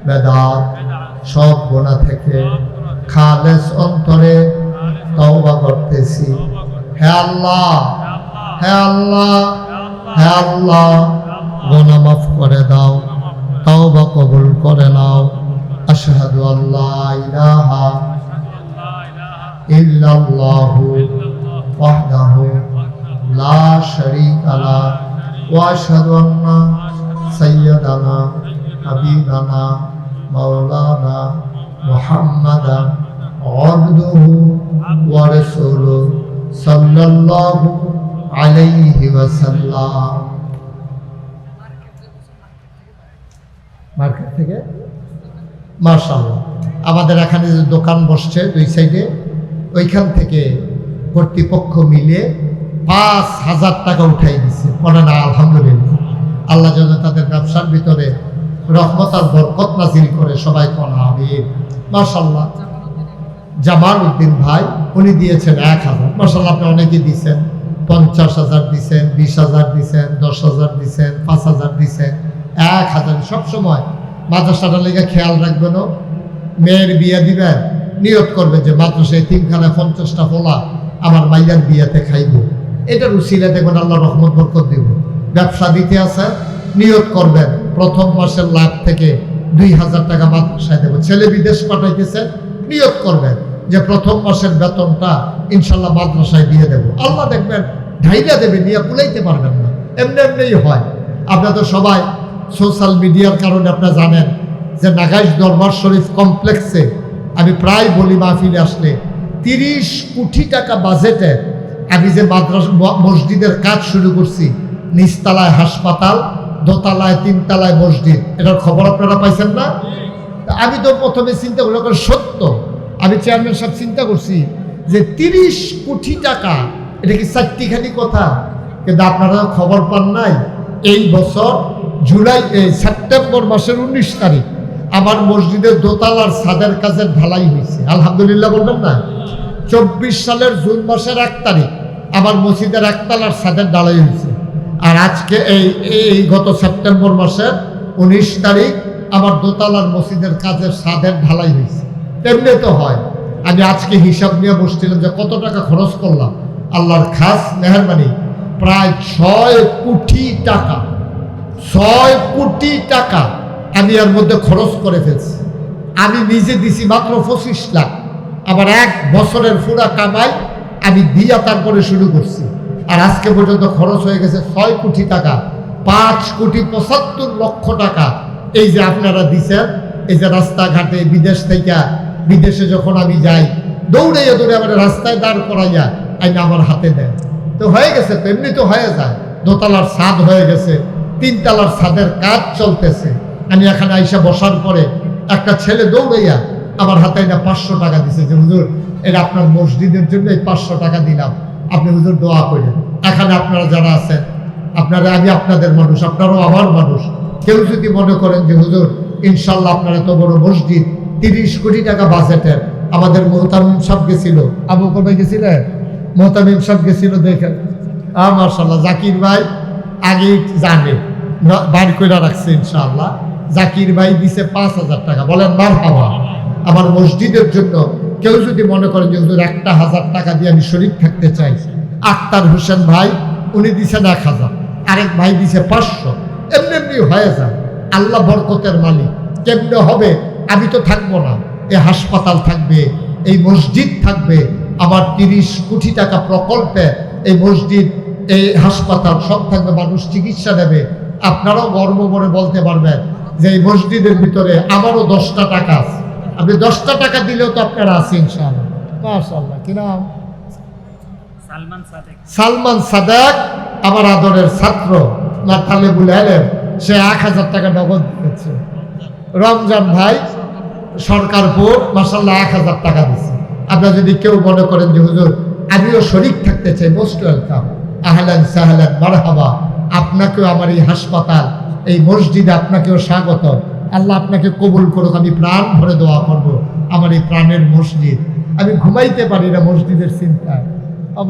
বেদাত সব গুনাহ থেকে খালেস অন্তরে তওবা করতেছি। হে আল্লাহ, হে আল্লাহ, হে আল্লাহ, গুনাহ মাফ করে দাও, তওবা কবুল করে নাও। আশহাদু আল্লা ইলাহা ইল্লাল্লাহু ওয়াহদাহু লা শারীকা লাহু ওয়া আশহাদু আন্না সাইয়্যিদানা হাবিবানা মাওলানা মুহাম্মাদান আবদুহু ওয়া রাসূলুহু সাল্লাল্লাহু আলাইহি ওয়াসাল্লাম। মার্কেট থেকে মাশাআল্লাহ আমাদের এখানে যে দোকান বসছে দুই সাইডে, ওইখান থেকে কর্তৃপক্ষ মিলে 5,000 টাকা উঠাই দিচ্ছে। বলে না আলহামদুলিল্লাহ। আল্লাহ যেন তাদের ব্যবসার ভিতরে রহমত আর বরকত নাজিল করে, সবাই কোনা আমিন। মাশাআল্লাহ জামাল উদ্দিন ভাই উনি দিয়েছেন 1,000। মাশাআল্লাহ আপনি অনেকেই দিচ্ছেন, 50,000 দিচ্ছেন, 20,000 দিচ্ছেন, 10,000 দিচ্ছেন, 5,000 দিচ্ছেন, 1,000। সবসময় মাদ্রাসাটার লেগে খেয়াল রাখবেন। মেয়ের বিয়ে দিবেন, নিয়ত করবে যে মাদ্রাসায় 3খানা 50টা পোলা আমার মাইয়ার বিয়েতে খাইব। এটার উসিলা দেখবেন আল্লাহ রহমত বরকত দিব। ব্যবসা দিতে আছে, নিয়ত করবেন প্রথম মাসের লাভ থেকে 2,000 টাকা মাদ্রাসায় দেবো। ছেলে বিদেশ পাঠাইতেছে, নিয়ত করবেন যে প্রথম মাসের বেতনটা ইনশাল্লাহ মাদ্রাসায় দিয়ে দেবো। আল্লাহ দেখবেন ঢাইলা দেবে, নিয়ে কুলাইতে পারবেন না। এমনি এমনিই হয়। আপনারা তো সবাই সোশ্যাল মিডিয়ার কারণে আপনারা জানেন যে নাগাইশ দরবার শরীফ কমপ্লেক্সে আমি প্রায় বলি মাহফিলে আসলে 30 কোটি টাকা বাজেটে আমি যে মাদ্রাসা মসজিদের কাজ শুরু করছি, নিচতলায় হাসপাতাল, দোতলায় 3তলায় মসজিদ, এটার খবর আপনারা পাইছেন না? আমি তো প্রথমে চিন্তা করি সত্য, আমি চেয়ারম্যান সাহেব চিন্তা করছি যে 30 কোটি টাকা, এটা কি চারটিখানি কথা? কিন্তু আপনারা খবর পান নাই, এই বছর সেপ্টেম্বর মাসের 19 তারিখ আমার মসজিদের দোতলার ছাদের কাজের ঢালাই হয়েছে। আলহামদুলিল্লাহ বলবেন না? 24 সালের জুন মাসের 1 তারিখ আমার মসজিদের একতলার ছাদের ঢালাই হয়েছে। আর আজকে এই গত সেপ্টেম্বর মাসের 19 তারিখ আমার দোতলার মসজিদের কাজের ছাদের ঢালাই হয়েছে। তেমনি তো হয়। আমি আজকে হিসাব নিয়ে বসছিলাম যে কত টাকা খরচ করলাম। আল্লাহর খাস মেহরবানি প্রায় 6 কোটি টাকা, 6 কোটি টাকা আমি এর মধ্যে খরচ করে ফেলছি। আমি নিজে দিছি মাত্র 25 লাখ। আবার 1 বছরের পুরা কামাই আমি দিয়া তারপরে শুরু করছি। আর আজকে পর্যন্ত খরচ হয়ে গেছে 6 কোটি টাকা, 5,75,00,000 টাকা। এই যে আপনারা দিচ্ছেন, এই যে রাস্তাঘাটে বিদেশে যখন আমি যাই, দৌড়ে আমার রাস্তায় দাঁড় করাইয়া আইনা আমার হাতে দেয়। তো হয়ে গেছে, তো এমনি তো হয়ে যায়। দোতলার ছাদ হয়ে গেছে, 3তলার ছাদের কাজ চলতেছে। আমি এখানে আইসা বসার পরে একটা ছেলে দৌড়াইয়া আমার হাতে না 500 টাকা দিছে যে হুজুর এটা আপনার মসজিদের জন্য এই 500 টাকা দিলাম, আপনি হুজুর দোয়া করেন। এখানে আপনারা যারা আছেন, আপনারা, আমি আপনাদের মানুষ, আপনারাও আমার মানুষ। কেউ যদি মনে করেন যে হুজুর ইনশাল্লাহ আপনার এত বড় মসজিদ 30 কোটি টাকা বাজেটের, আমাদের মোহতামিম সাহেব গেছিল, আবু কবে গেছিলেন? মোহতামিম সাহেব গেছিল, দেখেন মাশাআল্লাহ জাকির ভাই আগেই জানে, বাড়ি করে রাখছে ইনশাআল্লাহ। জাকির ভাই দিছে 5,000 টাকা। বলেন মারহাবা। আমার মসজিদের জন্য কেউ যদি মনে করেন যে হুজুর 1,000 টাকা দিয়ে আমি শরীক থাকতে চাই, আক্তার হোসেন ভাই উনি দিছেন 1,000, আরেক ভাই দিছে 500। এমনি এমনি হয়ে যায়। আল্লাহ বরকতের মালিক। কেমনে হবে? আমি তো থাকবো না, এই হাসপাতাল থাকবে, এই মসজিদ থাকবে। আমার 30 কোটি টাকা প্রকল্পে এই মসজিদ, এই হাসপাতাল সব থাকবে, মানুষ চিকিৎসা নেবে। আপনারাও গর্ব করে বলতে পারবেন যে এই মসজিদের ভিতরে আমারও 10টা টাকা আছে। আপনি 10টা টাকা দিলেও তো আপনারা আছেন ইনশাআল্লাহ। মাশাআল্লাহ। কি নাম? সালমান সাদেক, আমার আদরের ছাত্র না তালেবুল আলেম, সে 1,000 টাকা নগদ দিয়েছে। রমজান ভাই সরকারপুর মাশাআল্লাহ 1,000 টাকা দিচ্ছে। আপনারা যদি কেউ মনে করেন যে হুজুর আমিও শরীক থাকতে চাই, মোস্ট ওয়েলকাম, আহলান সাহলান মারহাবা। আপনাকেও আমার এই হাসপাতাল, এই মসজিদে আপনাকেও স্বাগত। আল্লাহ আপনাকে কবুল করুক। আমি প্রাণ ভরে দোয়া করব। আমার এই প্রাণের মসজিদ, আমি ঘুমাইতে পারি না মসজিদের চিন্তায়।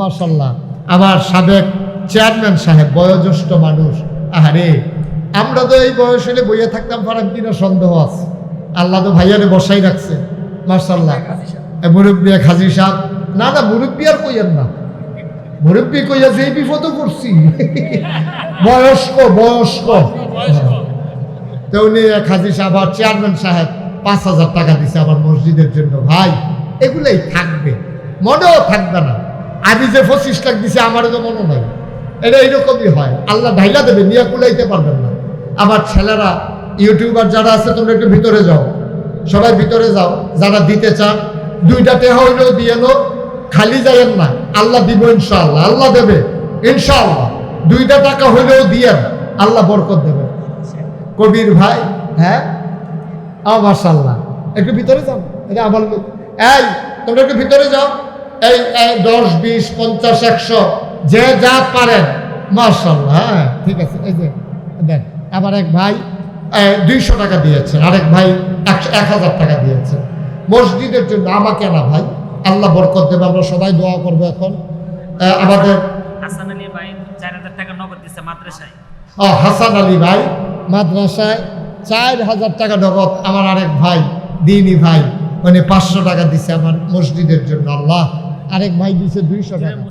মাশাআল্লাহ আমার সাবেক চেয়ারম্যান সাহেব, বয়োজ্যেষ্ঠ মানুষ। আরে আমরা তো এই বয়স হলে বইয়ে থাকতাম পারাম কিনা সন্দেহ আছে। আল্লাহ তো ভাইয়ারে বসাই রাখছে মাশাআল্লাহ। মুরব্বী হাজী সাহেব, না না মুরব্বী আর কইয়েন না, মুরব্বী কইয়া যে বিপদও করছি। বয়স্ক তো উনি হাজী সাহেব আর চেয়ারম্যান সাহেব 5,000 টাকা দিছে আমার মসজিদের জন্য। ভাই এগুলাই থাকবে, মনেও থাকবে না। আমি যে 25 লাখ দিছি আমারও তো মনে নাই। এটা এইরকমই হয়, আল্লাহ ঢাইলা দেবে, নিয়ে কুলাইতে পারবেন না। আমার ছেলেরা ইউটিউবার যারা আছে, তোমরা একটু ভিতরে যাও, সবাই ভিতরে যাও, যারা দিতে চান 2টা টেহা হইলেও দিয়ে নো, খালি যাবেন না, আল্লাহ দিব ইনশাআল্লাহ, আল্লাহ দেবে ইনশাআল্লাহ। 2টা টাকা হইলেও দিয়েন, আল্লাহ বরকত দেবে। কবির ভাই, হ্যাঁ মাশাআল্লাহ, একটু ভিতরে যাও, এটা আমার লোক। এই তোমরা একটু ভিতরে যাও, এই 10, 20, 50, 100 যে যা পারেন, মাশাআল্লাহ। হ্যাঁ ঠিক আছে, এই যে দেন। আবার এক ভাই 200 টাকা দিয়েছেন, আরেক ভাই 1000 টাকা দিয়েছেন মসজিদের জন্য, আমাকে না ভাই, আল্লাহ বরকত দেবে। আমরা সবাই দোয়া করবো। এখন আমাদের হাসান আলী ভাই 4000 টাকা নগদ দিচ্ছে মাদ্রাসায়। হাসান আলী ভাই মাদ্রাসায় 4000 টাকা নগদ। আমার আরেক ভাই দিনী ভাই, উনি 500 টাকা দিছে আমার মসজিদের জন্য। আল্লাহ, আরেক ভাই দিছে 200 টাকা।